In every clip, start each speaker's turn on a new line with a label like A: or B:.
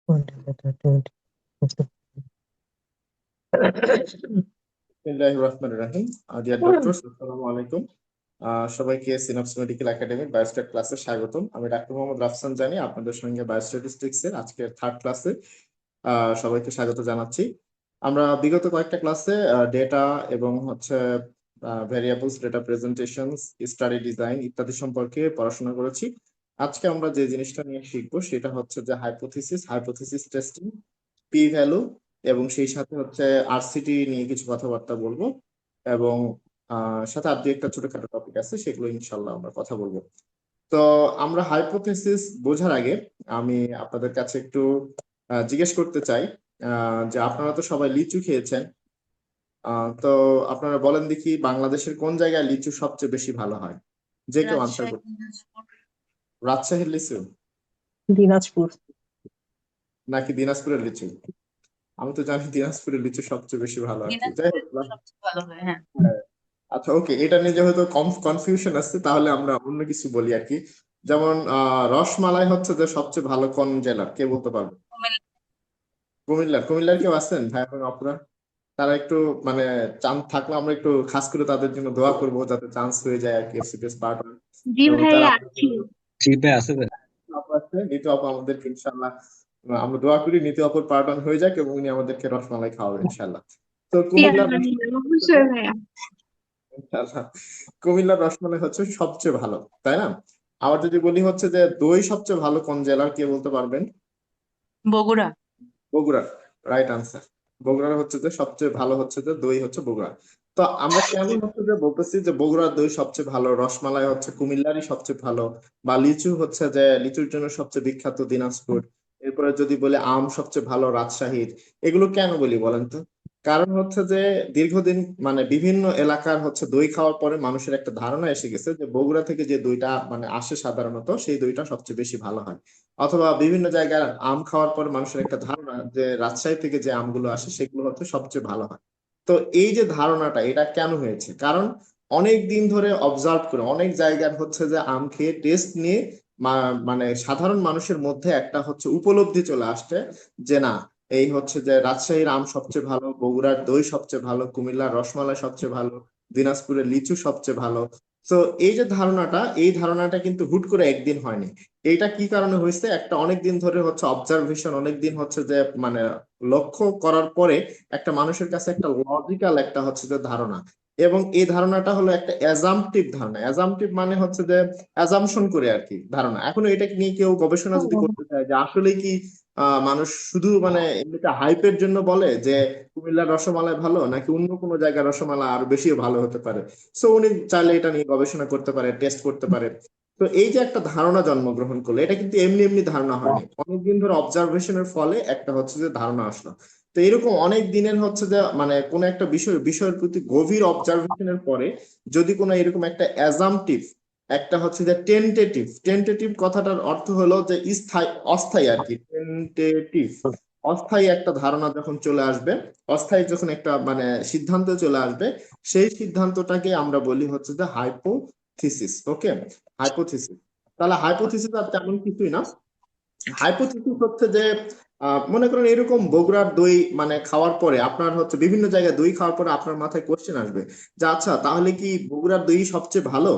A: বিসমিল্লাহির রহমানির রহিম। Deer doctors, আসসালামু আলাইকুম। সবাইকে সিনপস মেডিকেল একাডেমির বায়োস্ট্যাট ক্লাসে স্বাগতম। আমি ডাক্তার মোহাম্মদ রাফসান জানি, আপনাদের সঙ্গে বায়োস্ট্যাটিস্টিক্স এর আজকের থার্ড ক্লাসে সবাইকে স্বাগত জানাচ্ছি। আমরা বিগত কয়েকটা ক্লাসে ডেটা এবং হচ্ছে variables, data presentations, study design ইত্যাদি সম্পর্কে পড়াশোনা করেছি। আজকে আমরা যে জিনিসটা নিয়ে শিখবো সেটা হচ্ছে যে হাইপোথিসিস টেস্টিং, পি ভ্যালু, এবং সেই সাথে হচ্ছে আরসিটি নিয়ে কিছু কথাবার্তা বলবো, এবং সাথে আর দু একটা ছোটখাটো টপিক আছে, সেগুলো ইনশাল্লাহ আমরা কথা বলবো। তো আমরা হাইপোথিসিস বোঝার আগে আমি আপনাদের কাছে একটু জিজ্ঞেস করতে চাই যে আপনারা তো সবাই লিচু খেয়েছেন। তো আপনারা বলেন দেখি, বাংলাদেশের কোন জায়গায় লিচু সবচেয়ে বেশি ভালো হয়? যে কেউ আনসার
B: রাজশাহী,
A: করুন।
B: দিনাজপুর।
A: রাজশাহীর লিচু
C: দিনাজপুর।
A: নাকি দিনাজপুরের লিচু? আমি তো জানি দিনাজপুরের লিচু সবচেয়ে বেশি ভালো আর কি। যাই
B: দিনাজপুরের
A: হোক,
B: সবচেয়ে ভালো হয়, হ্যাঁ।
A: আচ্ছা, ওকে, এটা নিয়ে যেহেতু কনফিউশন আছে, তাহলে আমরা অন্য কিছু বলি আর কি। যেমন রসমালাই হচ্ছে যে সবচেয়ে ভালো কোন জেলার, কে বলতে পারবে?
B: কুমিল্লা।
A: কুমিল্লার কেউ আছেন ভাই এবং আপুরা? তারা একটু মানে চান্স থাকলে আমরা একটু খাস করে তাদের জন্য দোয়া করবো, যাতে চান্স হয়ে যায় আর কি, এফসিপিএস পার্ট হয়।
B: জি
A: এবং তারা
B: ভাইয়া, আছি।
D: শিল্পে আছে ভাই।
A: আপু আছে, নিতু আপু আমাদেরকে ইনশাল্লাহ, আমরা দোয়া করি নিতু আপুর পার্টন হয়ে যাক এবং উনি আমাদেরকে রসমালাই খাওয়াবেন ইনশাল্লাহ। তো
B: জি
A: কুমিল্লার
B: আলহামদুলিল্লাহ, অবশ্যই ভাইয়া।
A: ইনশাআল্লাহ, কুমিল্লার রসমালাই হচ্ছে সবচেয়ে ভালো, তাই না? আবার যদি বলি হচ্ছে যে দই সবচেয়ে ভালো কোন জেলার, কে বলতে পারবেন?
B: বগুড়া।
A: Bogura, right answer. বগুড়ার হচ্ছে যে সবচেয়ে ভালো হচ্ছে যে দই হচ্ছে বগুড়া। তো আমরা কেন হচ্ছে যে বলতেছি যে বগুড়ার দই সবচেয়ে ভালো, রসমালাই হচ্ছে কুমিল্লারই সবচেয়ে ভালো, বা লিচু হচ্ছে যে লিচুর জন্য সবচেয়ে বিখ্যাত দিনাজপুর, এরপরে যদি বলে আম সবচেয়ে ভালো রাজশাহীর, এগুলো কেন বলি বলেন তো? কারণ হচ্ছে যে দীর্ঘদিন মানে বিভিন্ন এলাকার হচ্ছে দই খাওয়ার পরে মানুষের একটা ধারণা এসে গেছে যে বগুড়া থেকে যে দইটা মানে আসে সাধারণত সেই দইটা সবচেয়ে বেশি ভালো হয়। অথবা বিভিন্ন জায়গার আম খাওয়ার পর মানুষের একটা ধারণা যে রাজশাহী থেকে যে আমগুলো আসে সেগুলো হচ্ছে সবচেয়ে ভালো হয়। তো এই যে ধারণাটা, এটা কেন হয়েছে? কারণ অনেক দিন ধরে অবজার্ভ করে অনেক জায়গার হচ্ছে যে আম খেয়ে টেস্ট নিয়ে মানে সাধারণ মানুষের মধ্যে একটা হচ্ছে উপলব্ধি চলে আসছে যে না, এই হচ্ছে যে রাজশাহীর আম সবচেয়ে ভালো, বগুড়ার দই সবচেয়ে ভালো, কুমিল্লার রসমালাই সবচেয়ে ভালো, দিনাজপুরের লিচু সবচেয়ে ভালো। তো এই যে ধারণাটা, এই ধারণাটা কিন্তু হুট করে একদিন হয়নি। এইটা কি কারণে হয়েছে? একটা অনেক দিন ধরে হচ্ছে অবজারভেশন, অনেক দিন হচ্ছে যে মানে লক্ষ্য করার পরে একটা মানুষের কাছে একটা লজিক্যাল একটা হচ্ছে যে ধারণা, এবং এই ধারণাটা হলো একটা অ্যাজাম্পটিভ ধারণা। অ্যাজাম্পটিভ মানে হচ্ছে যে অ্যাজাম্পশন করে আর কি ধারণা। এখন এটা নিয়ে কেউ গবেষণা যদি করতে চায় যে আসলে কি মানুষ শুধু মানে এমনিতে হাইপের জন্য বলে যে কুমিল্লার রসমালাই ভালো, নাকি অন্য কোনো জায়গার রসমালাই আরো বেশি ভালো হতে পারে, সো উনি চাইলে এটা নিয়ে গবেষণা করতে পারে, টেস্ট করতে পারে। তো এই যে একটা ধারণা জন্মগ্রহণ করলো, এটা কিন্তু এমনি এমনি ধারণা হয়নি, অনেকদিন ধরে অবজারভেশনের ফলে একটা হচ্ছে যে ধারণা আসলো। তো এরকম অনেক দিনের হচ্ছে যে মানে কোন একটা বিষয়ের প্রতি গভীর অবজারভেশনের পরে যদি কোনো এরকম একটা অ্যাজাম্পটিভ, একটা হচ্ছে যে টেন্টেটিভ কথাটার অর্থ হলো যে স্থায়ী, অস্থায়ী আর কি, টেন্টেটিভ, অস্থায়ী একটা ধারণা যখন চলে আসবে, অস্থায়ী যখন একটা মানে সিদ্ধান্ত চলে আসবে, সেই সিদ্ধান্তটাকে আমরা বলি হচ্ছে যে হাইপোথিসিস। ওকে, হাইপোথিসিস। তাহলে হাইপোথিসিস আর তেমন কিছুই না। হাইপোথিসিস হচ্ছে যে মনে করেন এরকম বগুড়ার দই মানে খাওয়ার পরে আপনার হচ্ছে বিভিন্ন জায়গায় দই খাওয়ার পরে আপনার মাথায় কোশ্চেন আসবে যে আচ্ছা, তাহলে কি বগুড়ার দই সবচেয়ে ভালো?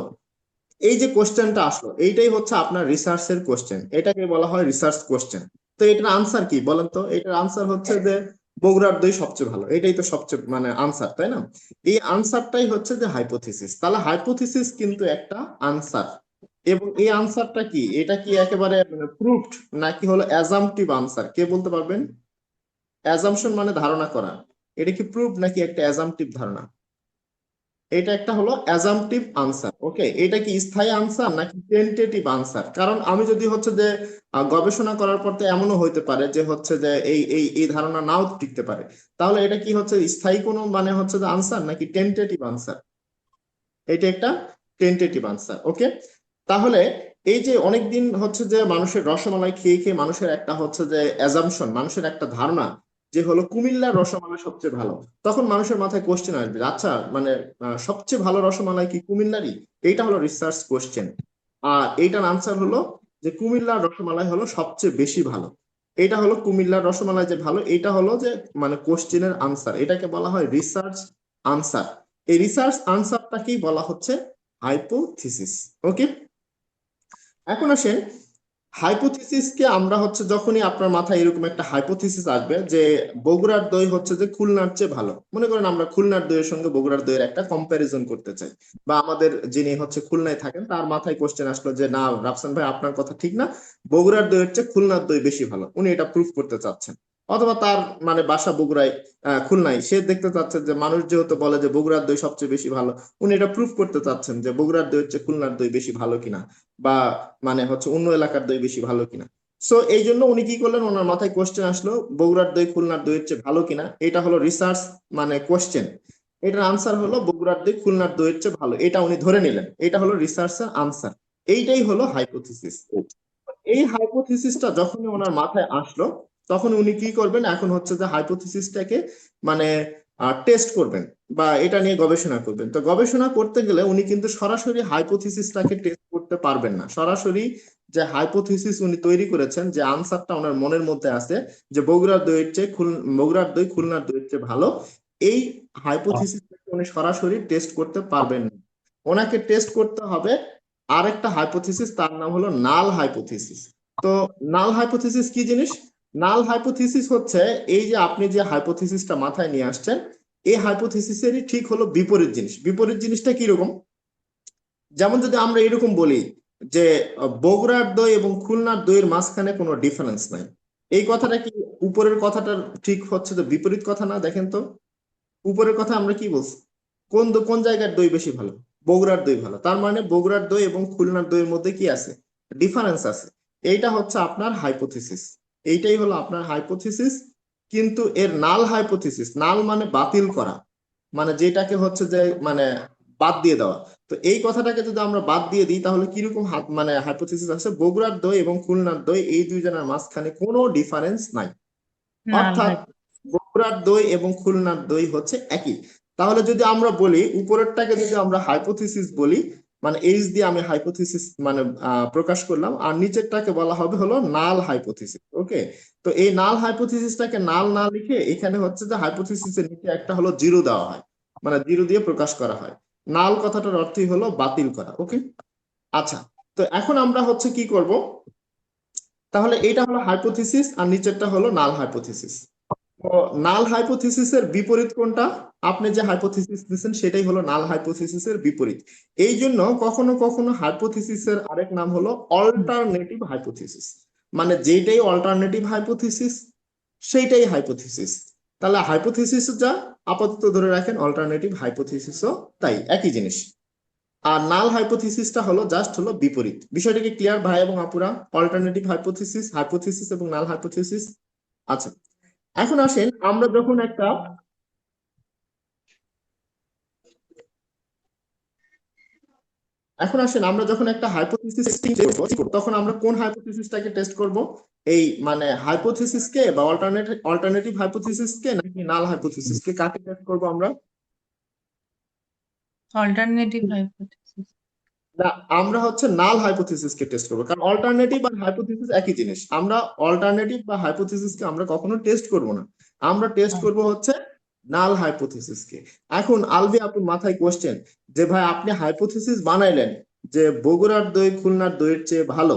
A: এই যে কোশ্চেনটা আসলো, এইটাই হচ্ছে আপনার রিসার্চের কোশ্চেন, এটাকে বলা হয় রিসার্চ কোশ্চেন। তো এটার আনসার কি বলেন তো? এটার আনসার হচ্ছে যে বগুড়ার দই সবচেয়ে ভালো, এটাই তো সবচেয়ে মানে আনসার, তাই না? এই আনসারটাই হচ্ছে যে হাইপোথিসিস। তাহলে হাইপোথিসিস কিন্তু একটা আনসার, এবং এই আনসারটা কি, এটা কি একেবারে প্রুফড নাকি হলো অ্যাজাম্পটিভ আনসার, কে বলতে পারবেন? অ্যাজাম্পশন মানে ধারণা করা, এটা কি প্রুফ নাকি একটা অ্যাজাম্পটিভ ধারণা? এটা একটা হলো অ্যাজাম্পটিভ আনসার। ওকে, এটা কি স্থায়ী আনসার নাকি টেন্টেটিভ আনসার? কারণ আমি যদি হচ্ছে যে গবেষণা করার পর তো এমনও হইতে পারে যে হচ্ছে যে এই ধারণা নাও টিকতে পারে। তাহলে এটা কি হচ্ছে স্থায়ী কোনো মানে হচ্ছে যে আনসার নাকি টেন্টেটিভ আনসার? এটা একটা টেন্টেটিভ আনসার। ওকে, তাহলে এই যে অনেকদিন হচ্ছে যে মানুষের রসমালাই খেয়ে খেয়ে মানুষের একটা হচ্ছে যে অ্যাজাম্পশন, মানুষের একটা ধারণা যে হলো কুমিল্লার রসমালাই সবচেয়ে ভালো, তখন মানুষের মাথায় কোশ্চেন আসবে আচ্ছা মানে সবচেয়ে ভালো রসমালাই কি কুমিল্লারই? এইটা হলো রিসার্চ কোশ্চেন। আর এইটার আনসার হলো যে কুমিল্লার রসমালাই হলো সবচেয়ে বেশি ভালো। এটা হলো কুমিল্লার রসমালাই যে ভালো, এটা হলো যে মানে কোশ্চেনের আনসার, এটাকে বলা হয় রিসার্চ আনসার। এই রিসার্চ আনসারটাকেই বলা হচ্ছে হাইপোথিসিস। ওকে, এখন আসেন হাইপোথিসিসকে আমরা হচ্ছে যখনই আপনার মাথায় এরকম একটা হাইপোথিসিস আসবে যে বগুড়ার দই হচ্ছে যে খুলনার চেয়ে ভালো, মনে করেন আমরা খুলনার দইয়ের সঙ্গে বগুড়ার দইয়ের একটা কম্প্যারিজন করতে চাই, বা আমাদের যিনি হচ্ছে খুলনায় থাকেন তার মাথায় কোশ্চেন আসলো যে না রাফসান ভাই আপনার কথা ঠিক না, বগুড়ার দইয়ের চেয়ে খুলনার দই বেশি ভালো, উনি এটা প্রুফ করতে চাচ্ছেন। অথবা তার মানে বাসা বগুড়ায়, খুলনায়, সে দেখতে চাচ্ছে যে মানুষ যেহেতু বলে যে বগুড়ার দই সবচেয়ে বেশি ভালো, উনি এটা প্রুফ করতে চাচ্ছেন যে বগুড়ার দইয়ের চেয়ে খুলনার দই বেশি ভালো কিনা, বা মানে হচ্ছে অন্য এলাকার দই বেশি ভালো কিনা। সো এই জন্য উনি কি করলেন, ওনার মাথায় কোশ্চেন আসলো বগুড়ার দই খুলনার দইয়ের চেয়ে ভালো কিনা, এটা হলো রিসার্চ মানে কোশ্চেন, এটার আনসার হলো বগুড়ার দই খুলনার দইয়ের চেয়ে ভালো, এটা উনি ধরে নিলেন, এটা হলো রিসার্চের আনসার। এইটাই হলো হাইপোথিসিস। এই হাইপোথিসিসটা যখনই ওনার মাথায় আসলো তখন উনি কি করবেন, এখন হচ্ছে যে হাইপোথিসিসটাকে মানে টেস্ট করবেন বা এটা নিয়ে গবেষণা করবেন। তো গবেষণা করতে গেলে উনি কিন্তু সরাসরি হাইপোথিসিসটাকে টেস্ট করতে পারবেন না। সরাসরি যে হাইপোথিসিস উনি তৈরি করেছেন, যে আনসারটা ওনার মনের মধ্যে আছে যে বগুড়ার দই খুলনার দইয়ের চেয়ে ভালো, এই হাইপোথিসিসটাকে উনি সরাসরি টেস্ট করতে পারবেন না। ওনাকে টেস্ট করতে হবে আরেকটা হাইপোথিসিস, তার নাম হলো নাল হাইপোথিসিস। তো নাল হাইপোথিসিস কি জিনিস? নাল হাইপোথিসিস হচ্ছে এই যে আপনি যে হাইপোথিসিসটা মাথায় নিয়ে আসছেন, এই হাইপোথিসিসেরই ঠিক হলো বিপরীত জিনিস। বিপরীত জিনিসটা কি রকম? যেমন যদি আমরা এরকম বলি যে বগুড়ার দই এবং খুলনার দইয়ের মাঝখানে কোনো ডিফারেন্স নাই, এই কথাটা কি উপরের কথাটা ঠিক হচ্ছে তো বিপরীত কথা না? দেখেন তো উপরের কথা আমরা কি বলছি, কোন জায়গার দই বেশি ভালো? বগুড়ার দই ভালো, তার মানে বগুড়ার দই এবং খুলনার দইয়ের মধ্যে কি আছে? ডিফারেন্স আছে। এইটা হচ্ছে আপনার হাইপোথিসিস, এইটাই হলো আপনার হাইপোথিসিস। কিন্তু এর নাল হাইপোথিসিস, নাল মানে বাতিল করা, মানে যেটাকে হচ্ছে যে মানে বাদ দিয়ে দেওয়া। তো এই কথাটাকে যদি আমরা বাদ দিয়ে দিই তাহলে কিরকম মানে হাইপোথিসিস আছে, বগুড়ার দই এবং খুলনার দই এই দুইজনের মাঝখানে কোনো ডিফারেন্স নাই,
B: নাল
A: অর্থাৎ
B: হাইপোথিসিস।
A: বগুড়ার দই এবং খুলনার দই হচ্ছে একই। তাহলে যদি আমরা বলি উপরেরটাকে যদি আমরা হাইপোথিসিস বলি, মানে এইচ দিয়ে আমি হাইপোথিসিস মানে প্রকাশ করলাম, আর নিচেরটাকে বলা হবে হলো নাল হাইপোথিসিস। ওকে, তো এই নাল হাইপোথিসিসটাকে নাল না লিখে এখানে হচ্ছে যে হাইপোথিসিসের নিচে একটা হলো জিরো দেওয়া হয়, মানে জিরো দিয়ে প্রকাশ করা হয়। নাল কথাটার অর্থই হলো বাতিল করা। ওকে, আচ্ছা, তো এখন আমরা হচ্ছে কি করব, তাহলে এইটা হলো হাইপোথিসিস আর নিচেরটা হলো নাল হাইপোথিসিস। তো নাল হাইপোথিসিসের বিপরীত কোনটা? আপনি যে হাইপোথিসিস দিচ্ছেন সেটাই হলো নাল হাইপোথিসিসের বিপরীত। এই জন্য কখনো কখনো হাইপোথিসিসের আরেক নাম হলো অল্টারনেটিভ হাইপোথিসিস, মানে যেটাই অল্টারনেটিভ হাইপোথিসিস সেইটাই হাইপোথিসিস। তাহলে হাইপোথিসিস যা আপাতত ধরে রাখেন, অল্টারনেটিভ হাইপোথিসিসও তাই, একই জিনিস। আর নাল হাইপোথিসিসটা হলো জাস্ট হলো বিপরীত। বিষয়টা কি ক্লিয়ার ভাই এবং আপুরা? অল্টারনেটিভ হাইপোথিসিস, হাইপোথিসিস এবং নাল হাইপোথিসিস। আচ্ছা, এখন আসেন আমরা যখন একটা এখন আসেন আমরা যখন একটা হাইপোথিসিস তখন আমরা কোন হাইপোথিসিসটাকে টেস্ট করব? এই মানে হাইপোথিসিসকে বা অল্টারনেটিভ হাইপোথিসিসকে নাকি নাল হাইপোথিসিসকে, কাকে টেস্ট করব আমরা?
B: Alternative hypothesis.
A: না, আমরা হচ্ছে নাল হাইপোথিসিসকে টেস্ট করবো, কারণ অল্টারনেটিভ আর হাইপোথিসিস একই জিনিস। আমরা অল্টারনেটিভ বা হাইপোথিসিসকে আমরা কখনো টেস্ট করব না, আমরা টেস্ট করব হচ্ছে নাল হাইপোথিসিসকে। এখন আলভি আপুর মাথায় কোশ্চেন যে ভাই আপনি হাইপোথিসিস বানাইলেন যে বগুড়ার দই খুলনার দইয়ের চেয়ে ভালো,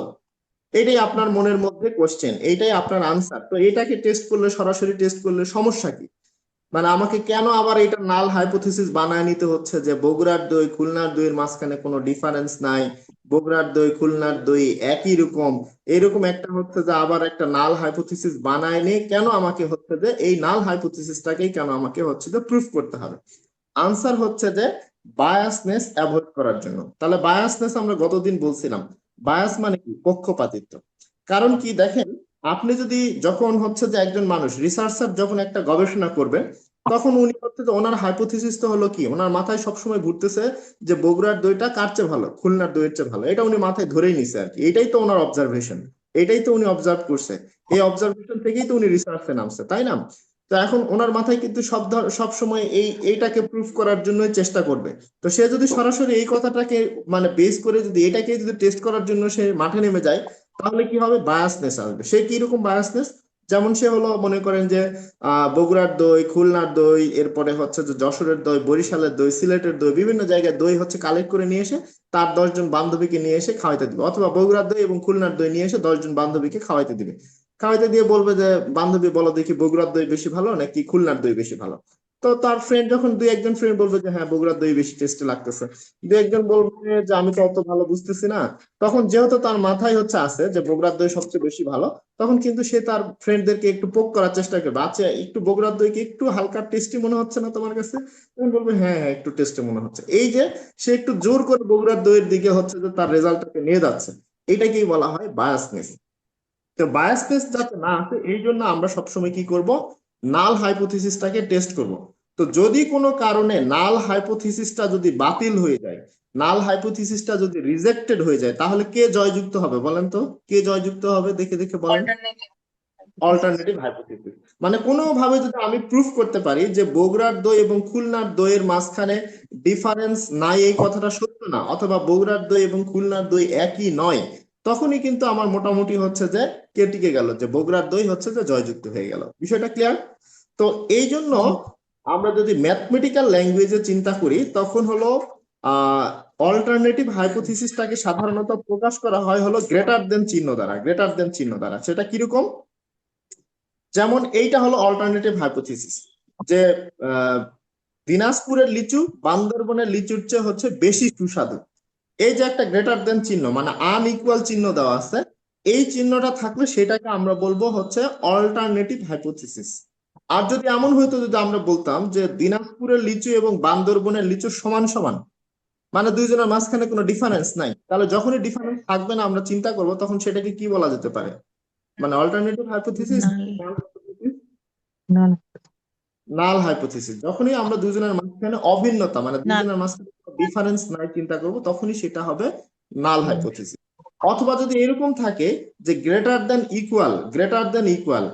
A: এটাই আপনার মনের মধ্যে কোশ্চেন, এইটাই আপনার আনসার, তো এটাকে টেস্ট করলে, সরাসরি টেস্ট করলে সমস্যা কি? মানে আমাকে কেন আবার এটা নাল হাইপোথিসিস বানায় নিতে হচ্ছে যে বগুড়ার দই খুলনার দইয়ের মাঝখানে কোনো ডিফারেন্স নাই, বগুড়ার দই খুলনার দই একই রকম, এরকম একটা হচ্ছে যে আবার একটা নাল হাইপোথিসিস বানায় নিয়ে কেন আমাকে হচ্ছে যে এই নাল হাইপোথিসিসটাকেই কেন আমাকে হচ্ছে যে প্রুফ করতে হবে? আনসার হচ্ছে যে বায়াসনেস অ্যাভয়েড করার জন্য। তাহলে বায়াসনেস আমরা গতদিন বলছিলাম, বায়াস মানে কি? পক্ষপাতিত্ব। কারণ কি দেখেন, আপনি যদি যখন হচ্ছে যে একজন মানুষ রিসার্চার যখন একটা গবেষণা করবেন, তখন উনি হচ্ছে যে ওনার হাইপোথিসিস তো হলো কি, ওনার মাথায় সবসময় ঘুরতেছে যে বগুড়ার দইটা কার চেয়ে ভালো, খুলনার দইয়ের চেয়ে ভালো, এটা উনি মাথায় ধরেই নিছে আর কি। এটাই তো ওনার অবজারভেশন, এটাই তো উনি অবজার্ভ করছে, এই অবজারভেশন থেকেই তো উনি রিসার্চে নামছে, তাই না? তো এখন ওনার মাথায় কিন্তু সব সময় এইটাকে প্রুফ করার জন্যই চেষ্টা করবে। তো সে যদি সরাসরি এই কথাটাকে মানে বেস করে যদি এটাকে যদি টেস্ট করার জন্য সে মাঠে নেমে যায়, তাহলে কি হবে? বায়াসনেস আসবে। সে কি রকম বায়াসনেস? যেমন সে হলো মনে করেন যে বগুড়ার দই, খুলনার দই, এরপরে হচ্ছে যে যশোরের দই, বরিশালের দই, সিলেটের দই, বিভিন্ন জায়গায় দই হচ্ছে কালেক্ট করে নিয়ে এসে তার 10 জন বান্ধবীকে নিয়ে এসে খাওয়াইতে দিবে, অথবা বগুড়ার দই এবং খুলনার দই নিয়ে এসে 10 জন বান্ধবীকে খাওয়াইতে দিবে। খাওয়াইতে দিয়ে বলবে যে বান্ধবী বলো দেখি বগুড়ার দই বেশি ভালো নাকি খুলনার দই বেশি ভালো। তো তার ফ্রেন্ড যখন দুই একজন ফ্রেন্ড বলবে যে হ্যাঁ বগুড়ার দই বেশি টেস্টি লাগতেছে, দুই একজন বলবে যে আমি তো অত ভালো বুঝতেছি না, তখন যেহেতু তার মাথায় হচ্ছে আছে যে বগুড়ার দই সবচেয়ে বেশি ভালো, তখন কিন্তু সে তার ফ্রেন্ডদেরকে একটু পোক করার চেষ্টা করবে, আচ্ছা একটু বগুড়ার দই কি একটু হালকা টেস্টি মনে হচ্ছে না তোমার কাছে? তখন বলবে হ্যাঁ হ্যাঁ একটু টেস্টি মনে হচ্ছে। এই যে সে একটু জোর করে বগুড়ার দইয়ের দিকে হচ্ছে যে তার রেজাল্টটাকে নিয়ে যাচ্ছে, এটাকেই বলা হয় বায়াসনেস। তো বায়াসনেস যাতে না আসে এই জন্য আমরা সবসময় কি করব, নাল হাইপোথিসিসটাকে টেস্ট করব। তো যদি কোনো কারণে নাল হাইপোথিসিসটা যদি বাতিল হয়ে যায়, নাল হাইপোথিসিসটা যদি রিজেক্টেড হয়ে যায়, তাহলে কে জয়যুক্ত হবে বলেন তো? কে জয়যুক্ত হবে দেখে দেখে বলেন।
B: Alternative
A: alternative hypothesis. মানে কোনোভাবে যদি আমি প্রুফ করতে পারি যে বগুড়ার দই এবং খুলনার দইয়ের মাঝখানে ডিফারেন্স নাই, এই কথাটা সত্য না, অথবা বগুড়ার দই এবং খুলনার দই একই নয়, তখনই কিন্তু আমার মোটামুটি হচ্ছে যে কে টিকে গেল, যে বগুড়ার দই হচ্ছে যে জয়যুক্ত হয়ে গেল। বিষয়টা ক্লিয়ার? তো এই জন্য আমরা যদি ম্যাথমেটিক্যাল ল্যাঙ্গুয়েজে চিন্তা করি, তখন হলো আহ অল্টারনেটিভ হাইপোথিসিসটাকে সাধারণত প্রকাশ করা হয় হলো গ্রেটার দেন চিহ্ন দ্বারা। গ্রেটার দেন চিহ্ন দ্বারা সেটা কিরকম? যেমন এইটা হলো অল্টারনেটিভ হাইপোথিসিস যে আহ, দিনাজপুরের লিচু বান্দরবনের লিচুর চেয়ে হচ্ছে বেশি সুস্বাদু। এই যে একটা গ্রেটার দেন চিহ্ন মানে আনইকুয়াল চিহ্ন দেওয়া আছে, এই চিহ্নটা থাকলে সেটাকে আমরা বলবো হচ্ছে অল্টারনেটিভ হাইপোথিসিস। আর যদি এমন হইতো, যদি আমরা বলতাম যে দিনাজপুরের লিচু এবং বান্দরবনের লিচু সমান সমান, মানে দুইজনের মাঝখানে কোনো ডিফারেন্স নাই, তাহলে যখনই ডিফারেন্স থাকবে না আমরা চিন্তা করব, তখন সেটাকে কি বলা যেতে পারে? মানে অল্টারনেটিভ হাইপোথিসিস,
B: নাল
C: না না
A: নাল হাইপোথিসিস। যখনই আমরা দুজনের মাঝখানে অভিন্নতা মানে
B: নাল
A: দুজনের মাঝখানে ডিফারেন্স নাই চিন্তা করব, তখনই সেটা হবে নাল হাইপোথিসিস। অথবা যদি এরকম থাকে যে greater than equal, greater than equal,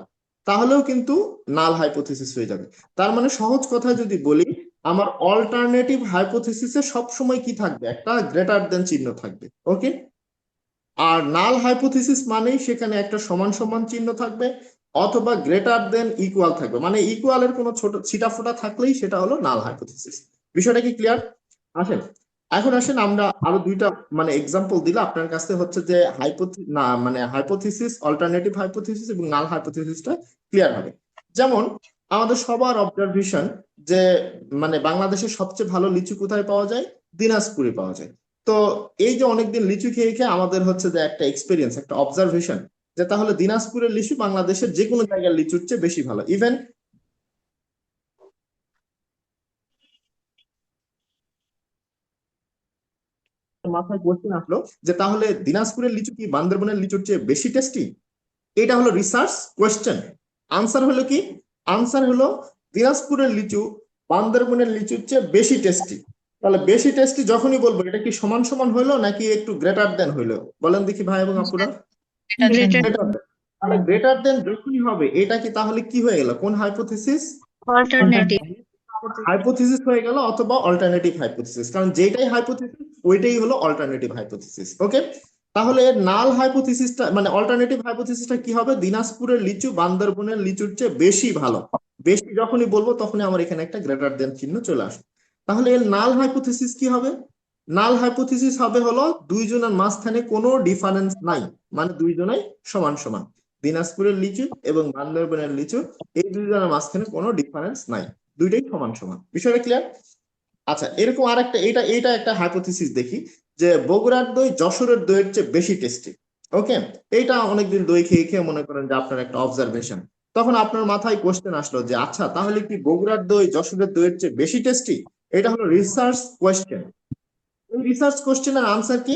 A: তাহলেও কিন্তু নাল হাইপোথিসিস হয়ে যাবে। তার মানে সহজ কথায় যদি বলি, আমার অল্টারনেটিভ হাইপোথিসিসে সবসময় কি থাকবে, একটা গ্রেটার দেন চিহ্ন থাকবে। ওকে। আর নাল হাইপোথিসিস মানেই সেখানে একটা সমান সমান চিহ্ন থাকবে, অথবা গ্রেটার দেন ইকুয়াল থাকবে, মানে ইকুয়ালের কোনো ছোট ছিটাফোঁটা থাকলেই সেটা হলো নাল হাইপোথিসিস। বিষয়টা কি ক্লিয়ার? আসেন, এখন আসেন আমরা আরো দুইটা মানে এক্সাম্পল দিলে আপনার কাছে হচ্ছে যে না মানে হাইপোথিসিস, অল্টারনেটিভ হাইপোথিসিস এবং নাল হাইপোথিসিসটা ক্লিয়ার হবে। যেমন আমাদের সবার অবজারভেশন যে মানে বাংলাদেশের সবচেয়ে ভালো লিচু কোথায় পাওয়া যায়? দিনাজপুরে পাওয়া যায়। তো এই যে অনেকদিন লিচু খেয়ে খেয়ে আমাদের হচ্ছে যে একটা এক্সপিরিয়েন্স, একটা অবজারভেশন, যে তাহলে দিনাজপুরের লিচু বাংলাদেশের যে কোনো জায়গার লিচুর চেয়ে বেশি ভালো। ইভেন মাথায় কোশ্চেন আসলো যে তাহলে দিনাজপুরের লিচু কি বান্দরবনের লিচুর চেয়ে বেশি টেস্টি? এটা হলো রিসার্চ কোয়েশ্চেন। আনসার হলো কি? আনসার হলো দিনাজপুরের লিচু বান্দরবনের লিচুর চেয়ে বেশি টেস্টি। তাহলে বেশি টেস্টি যখনই বলবো, এটা কি সমান সমান হইলো নাকি একটু গ্রেটার দেন হইলো? বলেন দেখি ভাই এবং আপুরা।
B: Greater
A: greater than. তাহলে গ্রেটার দেন যখনই হবে, এটা কি তাহলে কি হয়ে গেল? কোন হাইপোথিসিস?
B: অল্টারনেটিভ
A: হাইপোথিসিস হয়ে গেল, অথবা অল্টারনেটিভ হাইপোথিসিস, কারণ যেটাই হাইপোথিসিস ওইটাই হলো অল্টারনেটিভ হাইপোথিসিস। ওকে। তাহলে নাল হাইপোথিসিসটা মানে অল্টারনেটিভ হাইপোথিসিসটা কি হবে? দিনাজপুরের লিচু বান্দরবনের লিচুর চেয়ে বেশি ভালো। বেশি যখনই বলবো তখনই আমার এখানে একটা গ্রেটার দেন চিহ্ন চলে আসবে। তাহলে এর নাল হাইপোথিসিস কি হবে? নাল হাইপোথিসিস হবে হলো দুইজনের মাঝখানে কোনো ডিফারেন্স নাই, মানে দুইজনাই সমান সমান। দিনাজপুরের লিচু এবং বান্দরবনের লিচু, এই দুইজনের মাঝখানে কোনো ডিফারেন্স নাই, দুইটাই সমান সমান। বিষয়টা ক্লিয়ার? আচ্ছা, এরকম আরেকটা, এটা এটা একটা হাইপোথিসিস দেখি যে বগুড়ার দই যশোরের দইয়ের চেয়ে বেশি টেস্টি। ওকে। এইটা অনেকদিন দই খেয়ে খেয়ে মনে করেন যে আপনার একটা অবজারভেশন, তখন আপনার মাথায় কোশ্চেন আসলো যে আচ্ছা তাহলে কি বগুড়ার দই যশোরের দইয়ের চেয়ে বেশি টেস্টি? এটা হলো রিসার্চ কোয়েশ্চেন। এই রিসার্চ কোশ্চেনের আনসার কি?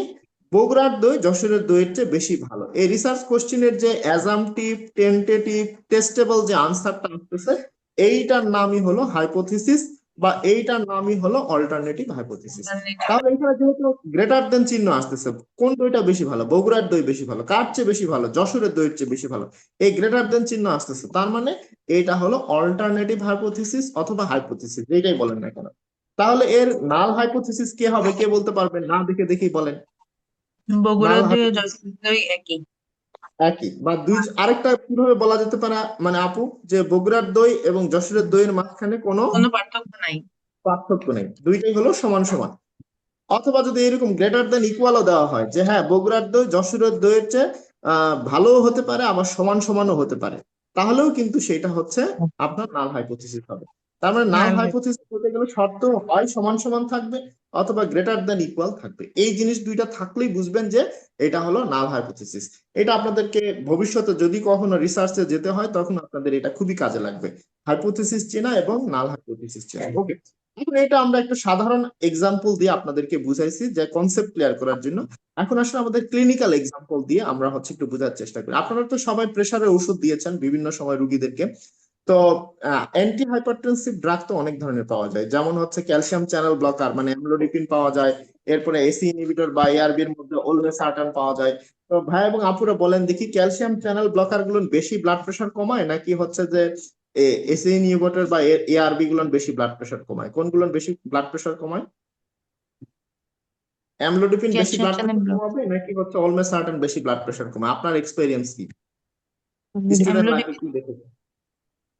A: বগুড়ার দই যশোরের দইয়ের চেয়ে বেশি ভালো। এই রিসার্চ কোশ্চেনের যে অ্যাজামটিভ, টেন্টেটিভ, টেস্টেবল যে আনসারটা আসতেছে, এইটার নামই হলো হাইপোথিসিস, বা এইটার নামই হলো অল্টারনেটিভ হাইপোথিসিস। তাহলে এখানে যেহেতু গ্রেটার দেন চিহ্ন আসতেছে, কোন দইটা বেশি ভালো? বগুড়ার দই বেশি ভালো। কার চেয়ে বেশি ভালো? যশোরের দইয়ের চেয়ে বেশি ভালো। এই গ্রেটার দেন চিহ্ন আসতেছে, তার মানে এইটা হলো অল্টারনেটিভ হাইপোথিসিস অথবা হাইপোথিসিস, যেটাই বলেন না কেন। তাহলে এর নাল হাইপোথিসিস কে হবে? কে বলতে পারবেন? না দেখে দেখেই বলেন।
B: বগুড়া
A: নাল
B: দই ও যশোর দই একই।
A: একই বা দুই আরেকটা কিভাবে বলা যেতে পারে মানে আপু যে বগুড়ার দই এবং যশোরের দইয়ের মাঝখানে কোনো
B: কোনো পার্থক্য নাই।
A: পার্থক্য নেই, দুইটাই হলো সমান সমান। অথবা যদি এরকম গ্রেটার দেন ইকুয়ালও দেওয়া হয় যে হ্যাঁ বগুড়ার দই যশোরের দইয়ের চেয়ে ভালোও হতে পারে আবার সমান সমানও হতে পারে, তাহলেও কিন্তু সেটা হচ্ছে আপনার নাল হাইপোথিসিস হবে। তার মানে নাল
B: নাল
A: হাইপোথিসিস হতে গেলে শর্ত হয় সমান সমান থাকবে অথবা গ্রেটার দেন ইকুয়াল থাকবে, এই জিনিস দুইটা থাকলেই বুঝবেন যে এটা হলো নাল হাইপোথিসিস। এটা আপনাদেরকে ভবিষ্যতে যদি কখনো রিসার্চে যেতে হয় তখন আপনাদের এটা খুবই কাজে লাগবে, হাইপোথিসিস চেনা এবং নাল হাইপোথিসিস চেনা। ওকে, এখন এটা আমরা একটা সাধারণ এক্সাম্পল দিয়ে আপনাদেরকে বুঝাইছি যে কনসেপ্ট ক্লিয়ার করার জন্য। এখন আসলে আমাদের ক্লিনিক্যাল এক্সাম্পল দিয়ে আমরা হচ্ছে একটু বোঝার চেষ্টা করি। আপনারা তো সবাই প্রেসারের ওষুধ দিয়েছেন বিভিন্ন সময় রুগীদেরকে, তো অ্যান্টি হাইপারটেনসিভ ড্রাগ তো অনেক ধরনের পাওয়া যায়, যেমন হচ্ছে ক্যালসিয়াম চ্যানেল ব্লকার মানে অ্যামলোডিপিন পাওয়া যায়, এরপরে এসি ইনহিবিটর বা এআরবি এর মধ্যে olmesartan পাওয়া যায়। তো ভাই এবং আপুরা বলেন দেখি ক্যালসিয়াম চ্যানেল ব্লকার গুলো বেশি ব্লাড প্রেশার কমায় নাকি হচ্ছে যে এসি ইনহিবিটর বা এআরবি গুলো বেশি ব্লাড প্রেশার কমায়, কোনগুলো বেশি ব্লাড প্রেশার কমায়? অ্যামলোডিপিন বেশি
B: calcium
A: blood
B: channel
A: pressure
B: block.
A: কমাবে নাকি হচ্ছে olmesartan বেশি ব্লাড প্রেশার কমায়? আপনার এক্সপেরিয়েন্স কি, স্টুডেন্ট লাইফে
B: অ্যামলোডিপিন।
A: কি দেখেছেন?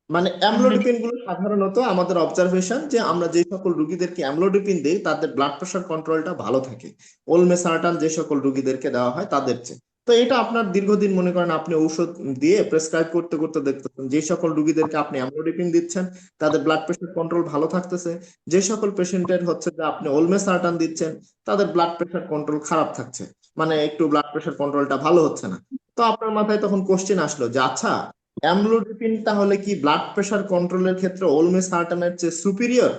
A: মানে অ্যামলোডিপিন গুলো সাধারণত আমাদের অবজারভেশন যে আমরা যে সকল রুগীদেরকে অ্যামলোডিপিন দিই তাদের ব্লাড প্রেশার কন্ট্রোলটা ভালো থাকে olmesartan যে সকল রুগীদেরকে দেওয়া হয় তাদের চেয়ে। তো এটা আপনার দীর্ঘদিন মনে করেন আপনি ঔষধ দিয়ে প্রেসক্রাইব করতে করতে দেখতেছেন যে সকল রুগীদেরকে আপনি অ্যামলোডিপিন দিচ্ছেন তাদের ব্লাড প্রেশার কন্ট্রোল ভালো থাকতেছে, যে সকল পেশেন্টের হচ্ছে যে আপনি olmesartan দিচ্ছেন তাদের ব্লাড প্রেশার কন্ট্রোল খারাপ থাকছে, মানে একটু ব্লাড প্রেশার কন্ট্রোলটা ভালো হচ্ছে না। তো আপনার মাথায় তখন কোশ্চেন আসলো যে আচ্ছা অ্যামলোডিপিন তাহলে কি ব্লাড প্রেশার কন্ট্রোলের ক্ষেত্রে olmesartan চেয়ে সুপিরিয়র?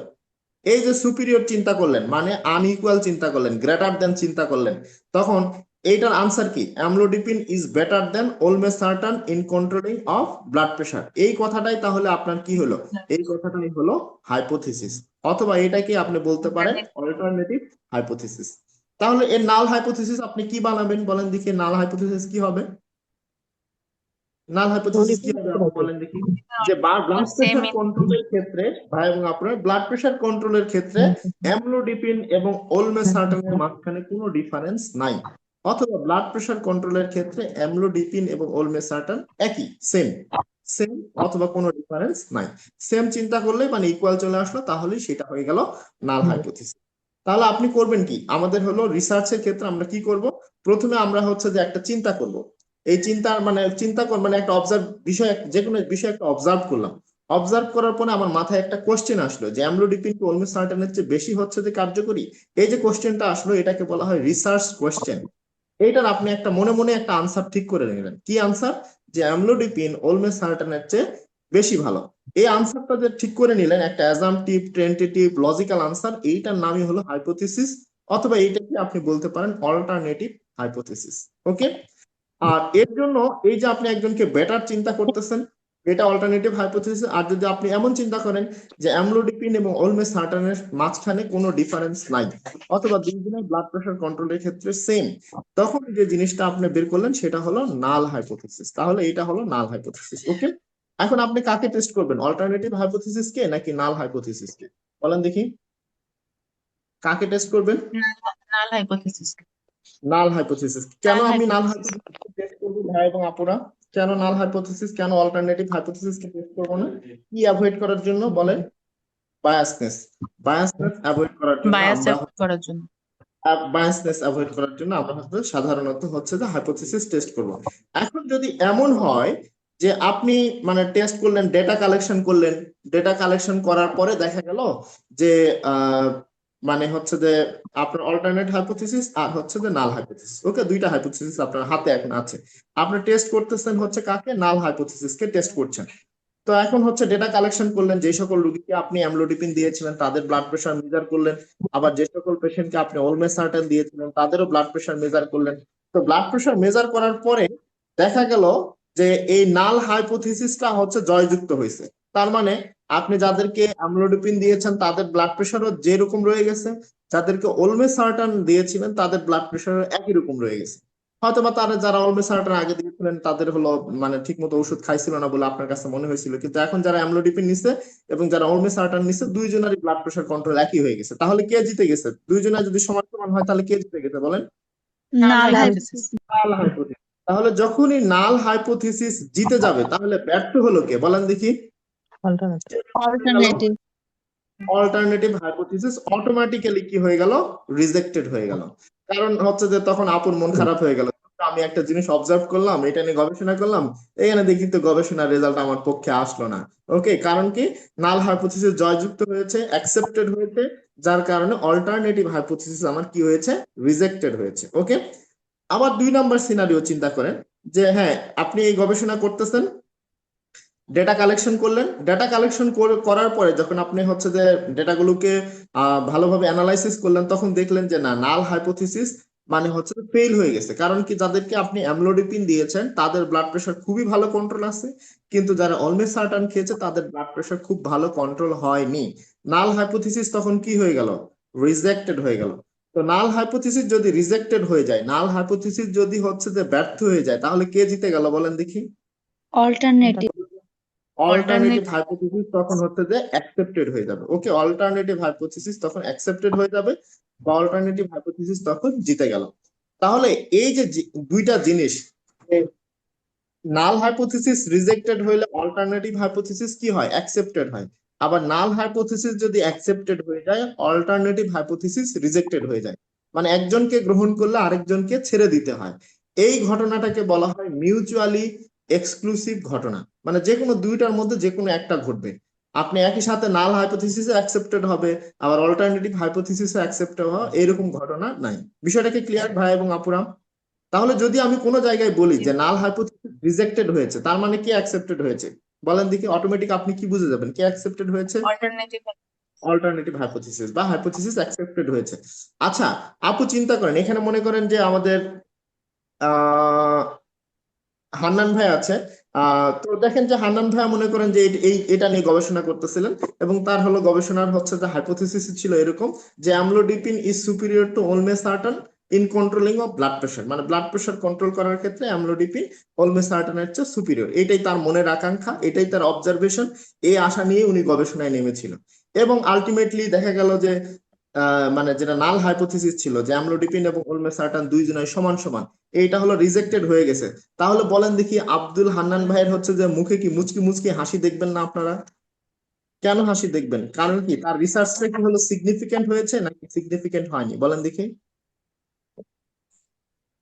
A: এই যে সুপিরিয়র চিন্তা করলেন মানে আনইকুয়াল চিন্তা করলেন, গ্রেটার দেন চিন্তা করলেন, তখন এইটার আনসার কি? Amlodipine is better then olmesartan in controlling of blood pressure. এই কথাটাই তাহলে আপনার কি হলো? এই কথাটাই হলো হাইপোথিসিস, অথবা এটাকে আপনি বলতে পারেন অল্টারনেটিভ হাইপোথিসিস। তাহলে এর নাল হাইপোথিসিস আপনি কি বানাবেন বলেন দেখি, নাল হাইপোথিসিস কি হবে? নাল হাইপোথিসিস কি হবে আপনি বলেন দেখি? যে ব্লাড
B: সেম।
A: প্রেশার কন্ট্রোলের ক্ষেত্রে ভাই এবং আপনার ব্লাড প্রেশার কন্ট্রোলের ক্ষেত্রে অ্যামলোডিপিন এবং olmesartan এর মাঝখানে কোনো ডিফারেন্স নাই, অথবা ব্লাড প্রেশার কন্ট্রোলের ক্ষেত্রে অ্যামলোডিপিন এবং olmesartan একই সেম সেম, অথবা কোনো ডিফারেন্স নাই। সেম চিন্তা করলেই মানে ইকুয়াল চলে আসলো, তাহলেই সেটা হয়ে গেল নাল হাইপোথিসিস। তাহলে আপনি করবেন কি, আমাদের হলো রিসার্চের ক্ষেত্রে আমরা কি করব, প্রথমে আমরা হচ্ছে যে একটা চিন্তা করব, এই চিন্তার মানে চিন্তা কর মানে একটা অবজার্ভ বিষয়, যে কোনো বিষয় একটা অবজার্ভ করলাম, অবজার্ভ করার পরে আমার মাথায় একটা কোশ্চেন আসলো যে অ্যামলোডিপিন কি olmesartan এর চেয়ে বেশি হচ্ছে যে কার্যকরী? এই যে কোশ্চেনটা আসলো এটাকে বলা হয় রিসার্চ কোশ্চেন। এইটার আপনি একটা মনে মনে একটা আনসার ঠিক করে নিলেন, কি আনসার? যে অ্যামলোডিপিন olmesartan এর চেয়ে বেশি ভালো। এই আনসারটা যে ঠিক করে নিলেন একটা অ্যাজাম্পটিভ টেন্টেটিভ লজিক্যাল আনসার, এইটার নামই হলো হাইপোথিসিস, অথবা এইটাকে আপনি বলতে পারেন অল্টারনেটিভ হাইপোথিসিস। ওকে, আর এর জন্য এই যে আপনি একজনকে বেটার চিন্তা করতেছেন এটা অল্টারনেটিভ হাইপোথিসিস, আর যদি আপনি এমন চিন্তা করেন যে অ্যামলোডিপিন এবং olmesartan এর মাঝখানে কোনো ডিফারেন্স নাই অথবা দুইজনের ব্লাড প্রেশার কন্ট্রোলের ক্ষেত্রে সেম, তখন যে জিনিসটা আপনি বের করলেন সেটা হলো নাল হাইপোথিসিস। তাহলে এটা হলো নাল হাইপোথিসিস। ওকে, এখন আপনি কাকে টেস্ট করবেন, অল্টারনেটিভ হাইপোথিসিস কে নাকি নাল হাইপোথিসিস কে? বলেন দেখি কাকে টেস্ট করবেন?
B: নাল হাইপোথিসিস।
A: নাল হাইপোথিসিস। কেন
B: নাল
A: আমি নাল
B: হাইপোথিসিস।
A: হাইপোথিসিস টেস্ট করবো ভাই এবং আপুরা? কেন নাল হাইপোথিসিস, কেন অল্টারনেটিভ হাইপোথিসিস কে টেস্ট করবো না? কি অ্যাভয়েড করার জন্য বলেন? বায়াসনেস। বায়াসনেস অ্যাভয়েড করার জন্য
B: বায়াস
A: আমরা
B: করার জন্য।
A: বায়াসনেস অ্যাভয়েড করার জন্য আমরা হচ্ছে সাধারণত হচ্ছে যে হাইপোথিসিস টেস্ট করব। এখন যদি এমন হয় যে আপনি মানে টেস্ট করলেন, ডেটা কালেকশন করলেন, ডেটা কালেকশন করার পরে দেখা গেল যে মানে হচ্ছে যে আপনার অল্টারনেট হাইপোথিসিস আর হচ্ছে যে নাল হাইপোথিসিস, ওকে দুইটা হাইপোথিসিস আপনার হাতে এখন আছে, আপনি টেস্ট করতেছেন হচ্ছে কাকে? নাল হাইপোথিসিস কে টেস্ট করছেন। তো এখন হচ্ছে ডেটা কালেকশন করলেন, যে সকল রোগীকে আপনি অ্যামলোডিপিন দিয়েছিলেন তাদের ব্লাড প্রেশার মেজার করলেন, আবার যে সকল পেশেন্টকে আপনি olmesartan দিয়েছিলেন তাদেরও ব্লাড প্রেশার মেজার করলেন। তো ব্লাড প্রেশার মেজার করার পরে দেখা গেল যে এই নাল হাইপোথিসিসটা হচ্ছে জয়যুক্ত হয়েছে। তার মানে আপনি যাদেরকে অ্যামলোডিপিন দিয়েছেন তাদের ব্লাড প্রেশারও যেরকম রয়ে গেছে, যাদেরকে olmesartan দিয়েছিলেন তাদের ব্লাড প্রেশারও একই রকম রয়ে গেছে। হয়তোবা তারা যারা olmesartan আগে দিয়েছিলেন তাদের হলো মানে ঠিক মতো ওষুধ খাইছিল না বলে আপনার কাছে মনে হয়েছিল, কিন্তু এখন যারা অ্যামলোডিপিন নিছে এবং যারা olmesartan নিছে দুইজনেরই ব্লাড প্রেশার কন্ট্রোল একই হয়ে গেছে। তাহলে কে জিতে গেছে? দুইজনের যদি সমান সমান হয় তাহলে কে জিতে গেছে বলেন?
B: নাল
C: নাল
B: হাইপোথিসিস।
A: নাল হাইপোথিসিস। তাহলে যখনই নাল হাইপোথিসিস জিতে যাবে তাহলে ব্যর্থ হলো কে বলেন দেখি?
C: Alternative.
B: Alternative.
A: Alternative hypothesis automatically কি হয়ে গেল? রিজেক্টেড হয়ে গেল। কারণ হচ্ছে যে তখন আপুর মন খারাপ হয়ে গেল, আমি একটা জিনিস অবজার্ভ করলাম, এটা নিয়ে গবেষণা করলাম, এখানে দেখি তো গবেষণার রেজাল্ট আমার পক্ষে আসলো না। ওকে, কারণ কি? নাল হাইপোথিসিস জয়যুক্ত হয়েছে, অ্যাকসেপ্টেড হয়েছে, যার কারণে অল্টারনেটিভ হাইপোথিসিস আমার কি হয়েছে? রিজেক্টেড হয়েছে। ওকে, আবার 2 নম্বর সিনারিও চিন্তা করেন যে হ্যাঁ, আপনি এই গবেষণা করতেছেন, ডেটা কালেকশন করলেন, ডেটা কালেকশন করার পরে যখন আপনি হচ্ছে যে ডেটাগুলোকে ভালোভাবে অ্যানালাইসিস করলেন, তখন দেখলেন যে না, নাল হাইপোথিসিস মানে হচ্ছে ফেল হয়ে গেছে। কারণ কি? যাদেরকে আপনি অ্যামলোডিপিন দিয়েছেন তাদের ব্লাড প্রেশার খুবই ভালো কন্ট্রোল আছে, কিন্তু যারা অলমেসার্টান খেয়েছে তাদের ব্লাড প্রেশার খুব ভালো কন্ট্রোল হয়নি। নাল হাইপোথিসিস তখন কি হয়ে গেল? রিজেক্টেড হয়ে গেল। তো নাল হাইপোথিসিস যদি রিজেক্টেড হয়ে যায়, নাল হাইপোথিসিস যদি হচ্ছে যে ব্যর্থ হয়ে যায়, তাহলে কে জিতে গেল বলেন দেখি?
B: অল্টারনেটিভ।
A: অল্টারনেটিভ হাইপোথিসিস তখন হচ্ছে যে অ্যাকসেপ্টেড হয়ে যাবে। ওকে, অল্টারনেটিভ হাইপোথিসিস তখন অ্যাকসেপ্টেড হয়ে যাবে বা অল্টারনেটিভ হাইপোথিসিস তখন জিতে গেল। তাহলে এই যে দুইটা জিনিস, নাল হাইপোথিসিস রিজেক্টেড হইলে অল্টারনেটিভ হাইপোথিসিস কি হয়? অ্যাকসেপ্টেড হয়। আবার নাল হাইপোথিসিস যদি অ্যাকসেপ্টেড হয়ে যায়, অল্টারনেটিভ হাইপোথিসিস রিজেক্টেড হয়ে যায়। মানে একজনকে গ্রহণ করলে আরেকজনকে ছেড়ে দিতে হয়। এই ঘটনাটাকে বলা হয় মিউচুয়ালি এক্সক্লুসিভ ঘটনা। মানে যে কোনো দুইটার মধ্যে যে কোনো একটা ঘটবে। আপনি একই সাথে নাল হাইপোথিসিস অ্যাকসেপ্টেড হবে, আবার অল্টারনেটিভ হাইপোথিসিস অ্যাকসেপ্টেড হবে, এরকম ঘটনা নাই। বিষয়টাকে ক্লিয়ার ভাই এবং আপুরা? তাহলে যদি আমি কোনো জায়গায় বলি যে নাল হাইপোথিসিস রিজেক্টেড হয়েছে, তার মানে কি অ্যাকসেপ্টেড হয়েছে? বলেন দেখি, অটোমেটিক আপনি কি বুঝে যাবেন কে অ্যাকসেপ্টেড হয়েছে?
B: অল্টারনেটিভ।
A: অল্টারনেটিভ হাইপোথিসিস বা হাইপোথিসিস অ্যাকসেপ্টেড হয়েছে। আচ্ছা, আপু চিন্তা করেন, এখানে মনে করেন যে আমাদের আহ হান্নান ভাই আছে। তো দেখেন যে হান্নান ভাই মনে করেন যে এটা নিয়ে গবেষণা করতেছিলেন, এবং তার হলো গবেষণার হচ্ছে যে হাইপোথিসিস ছিল এরকম যে amlodipine is superior two olmesartan in controlling of blood pressure. মানে ব্লাড প্রেশার কন্ট্রোল করার ক্ষেত্রে অ্যামলোডিপিন olmesartan-এর চেয়ে সুপিরিয়র। এটাই তার মনের আকাঙ্ক্ষা, এটাই তার অবজারভেশন। এই আশা নিয়ে উনি গবেষণায় নেমেছিল, এবং আলটিমেটলি দেখা গেল যে মানে যেটা নাল হাইপোথিসিস ছিল যে অ্যামলোডিপিন এবং olmesartan দুইজনের সমান সমান, এইটা হলো রিজেক্টেড হয়ে গেছে। তাহলে বলেন দেখি, আব্দুল হান্নান ভাইয়ের হচ্ছে যে মুখে কি মুচকি মুচকি হাসি দেখবেন না আপনারা? কেন হাসি দেখবেন? কারণ কি? তার রিসার্চটা কি হলো সিগনিফিকেন্ট হয়েছে নাকি সিগনিফিকেন্ট হয়নি বলেন দেখি?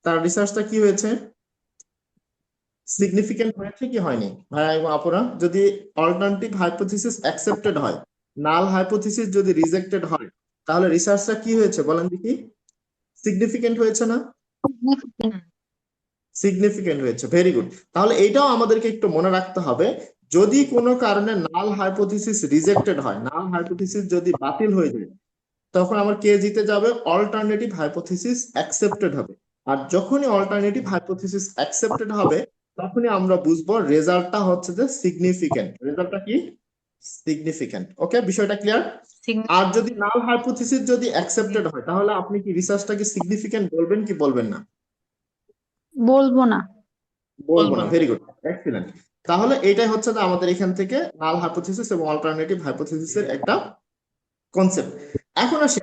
A: তার রিসার্চটা কি হয়েছে? সিগনিফিকেন্ট হয়েছে কি হয়নি ভাইয়া এবং আপুরা? যদি অল্টারনেটিভ হাইপোথিসিস অ্যাকসেপ্টেড হয়, নাল হাইপোথিসিস যদি রিজেক্টেড হয়, তাহলে রিসার্চটা কি হয়েছে বলেন দেখি? সিগনিফিকেন্ট হয়েছে না? সিগনিফিকেন্ট হয়েছে, ভেরি গুড। তাহলে এইটাও আমাদেরকে একটু মনে রাখতে হবে, যদি কোনো কারণে নাল হাইপোথিসিস রিজেক্টেড হয়, নাল হাইপোথিসিস যদি বাতিল হয়ে যায়, তখন আমার কে জিতে যাবে? অল্টারনেটিভ হাইপোথিসিস অ্যাকসেপ্টেড হবে। আর যখনই অল্টারনেটিভ হাইপোথিসিস অ্যাকসেপ্টেড হবে, তখনই আমরা বুঝবো রেজাল্টটা হচ্ছে যে সিগনিফিকেন্ট। রেজাল্টটা কি? সিগনিফিকেন্ট। ওকে, বিষয়টা ক্লিয়ার? আর যদি নাল হাইপোথিসিস যদি অ্যাকসেপ্টেড হয়, তাহলে আপনি কি রিসার্চটাকে সিগনিফিকেন্ট বলবেন কি বলবেন না?
B: বলবো না।
A: বলবো না, ভেরি গুড, এক্সিলেন্ট। তাহলে এটাই হচ্ছে যে আমাদের এখান থেকে নাল হাইপোথিসিস এবং অল্টারনেটিভ হাইপোথিসিসের একটা কনসেপ্ট। এখন আসে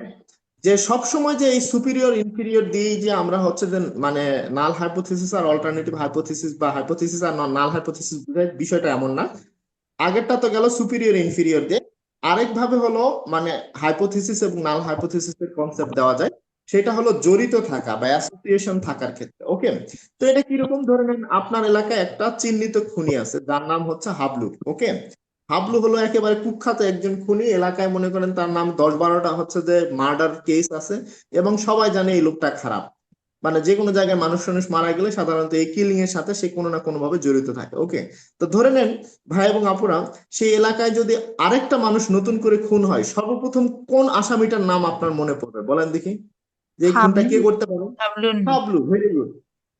A: যে সব সময় যে এই সুপিরিয়র ইনফিরিয়র দিয়ে যে আমরা হচ্ছে যে মানে নাল হাইপোথিসিস আর অল্টারনেটিভ হাইপোথিসিস বা হাইপোথিসিস আর নাল হাইপোথিসিস বিষয়টা এমন না। আগেরটা তো গেল সুপিরিয়র ইনফিরিয়র দিয়ে, আরেক ভাবে হলো মানে হাইপোথিসিস এবং নাল হাইপোথিসিসের কনসেপ্ট দেওয়া যায়, সেটা হলো জড়িত থাকা বা অ্যাসোসিয়েশন থাকার ক্ষেত্রে। ওকে, তো এটা কিরকম? ধরে নেন আপনার এলাকায় একটা চিহ্নিত খুনি আছে যার নাম হচ্ছে হাবলু। ওকে, হাবলু হলো একেবারে কুখ্যাত একজন খুনি, এলাকায় মনে করেন তার নাম 10-12টা হচ্ছে যে মার্ডার কেস আছে, এবং সবাই জানে এই লোকটা খারাপ। মানে যে কোনো জায়গায় মানুষ টানুষ মারা গেলে সাধারণত এই কিলিং এর সাথে সে কোনো না কোনো ভাবে জড়িত থাকে। ওকে, তো ধরে নেন ভাই এবং আপুরা, সেই এলাকায় যদি আরেকটা মানুষ নতুন করে খুন হয়, সর্বপ্রথম কোন আসামিটার নাম আপনার মনে পড়বে বলেন দেখি? যে এই খুনটা কে করতে পারে?
B: হাবলুন।
A: Hablu, very good.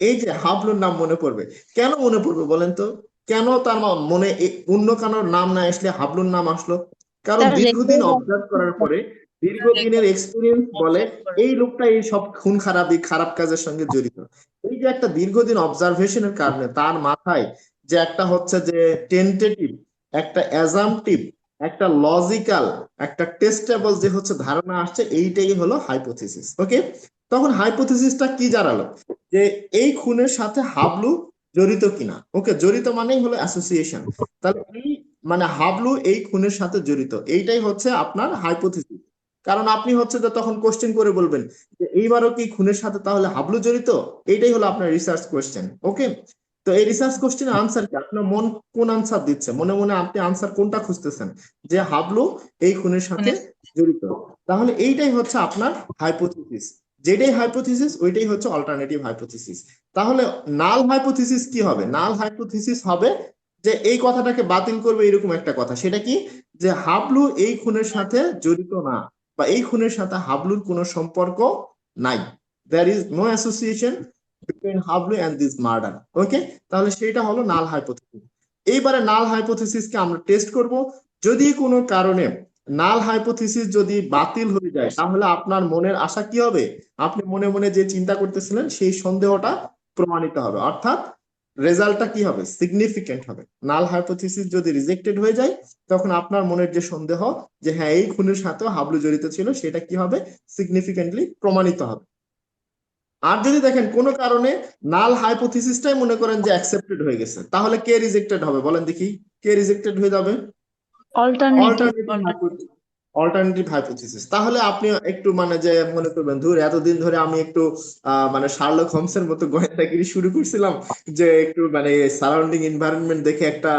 A: এই যে হাবলুর নাম মনে পড়বে, কেন মনে পড়বে বলেন তো? কেন তার মনে অন্য কারোর নাম না আসলে হাবলুর নাম আসলো? কারণ
B: তার
A: দীর্ঘদিন
B: রেকর্ড
A: অবজার্ভ করার পরে, দীর্ঘদিনের এক্সপিরিয়েন্স বলে এই লোকটা এই সব খুন খারাপি খারাপ কাজের সঙ্গে জড়িত। এই যে একটা দীর্ঘদিন অবজারভেশনের কারণে তার মাথায় যে একটা হচ্ছে যে টেন্টেটিভ, একটা অ্যাজাম্পটিভ, একটা লজিক্যাল, একটা টেস্টেবল যে হচ্ছে ধারণা আসছে, এইটাই হলো হাইপোথিসিস। ওকে, তখন হাইপোথিসিসটা কি দাঁড়ালো, যে এই খুনের সাথে হাবলু জড়িত কিনা। ওকে, জড়িত মানেই হলো অ্যাসোসিয়েশন। তাহলে এই মানে হাবলু এই খুনের সাথে জড়িত, এইটাই হচ্ছে আপনার হাইপোথিসিস। কারণ আপনি হচ্ছে যে তখন কোশ্চেন করে বলবেন যে এইবারও কি খুনের সাথে তাহলে হাবলু জড়িত, এইটাই হলো আপনার রিসার্চ কোশ্চেন। ওকে, তো এই রিসার্চ কোশ্চেনের আনসার কি, আপনার মন কোন আনসার দিচ্ছে, মনে মনে আপনি আনসার কোনটা খুঁজতেছেন, যে হাবলু এই খুনের সাথে জড়িত। তাহলে এইটাই হচ্ছে আপনার হাইপোথিসিস। যেটাই হাইপোথিসিস ওইটাই হচ্ছে অল্টারনেটিভ হাইপোথিসিস। তাহলে নাল হাইপোথিসিস কি হবে, নাল হাইপোথিসিস হবে যে এই কথাটাকে বাতিল করবে এরকম একটা কথা, সেটা কি, যে হাবলু এই খুনের সাথে জড়িত না, বা এই খুনের সাথে হাবলুর কোনো সম্পর্ক নাই, there is no association between Hablu and this murder. Okay, তাহলে সেটা হলো নাল হাইপোথিসিস। এইবারে নাল হাইপোথিসিসকে আমরা টেস্ট করব। যদি কোনো কারণে নাল হাইপোথিসিস যদি বাতিল হয়ে যায়, তাহলে আপনার মনের আশা কি হবে, আপনি মনে মনে যে চিন্তা করতেছিলেন সেই সন্দেহটা প্রমাণিত হবে, অর্থাৎ রেজাল্টটা কি হবে, সিগনিফিকেন্ট হবে। নাল হাইপোথিসিস যদি রিজেক্টেড হয়ে যায়, তখন আপনার মনের যে সন্দেহ যে হ্যাঁ এই খুনের সাথেও হাবলু জড়িত ছিল, সেটা কি হবে, সিগনিফিকেন্টলি প্রমাণিত হবে। আর যদি দেখেন কোনো কারণে নাল হাইপোথিসিসটাই মনে করেন যে অ্যাকসেপ্টেড হয়ে গেছে, তাহলে কে রিজেক্টেড হবে বলেন দেখি, কে রিজেক্টেড হয়ে যাবে,
B: অল্টারনেটিভ।
A: Alternative hypothesis. তাহলে আপনি একটু মানে যে মনে করবেন ধুর এতদিন ধরে আমি একটু মানে শার্লক হোমসের মতো গোয়েন্দাগিরি শুরু করছিলাম, যে একটু মানে সারাউন্ডিং এনভায়রনমেন্ট দেখে একটা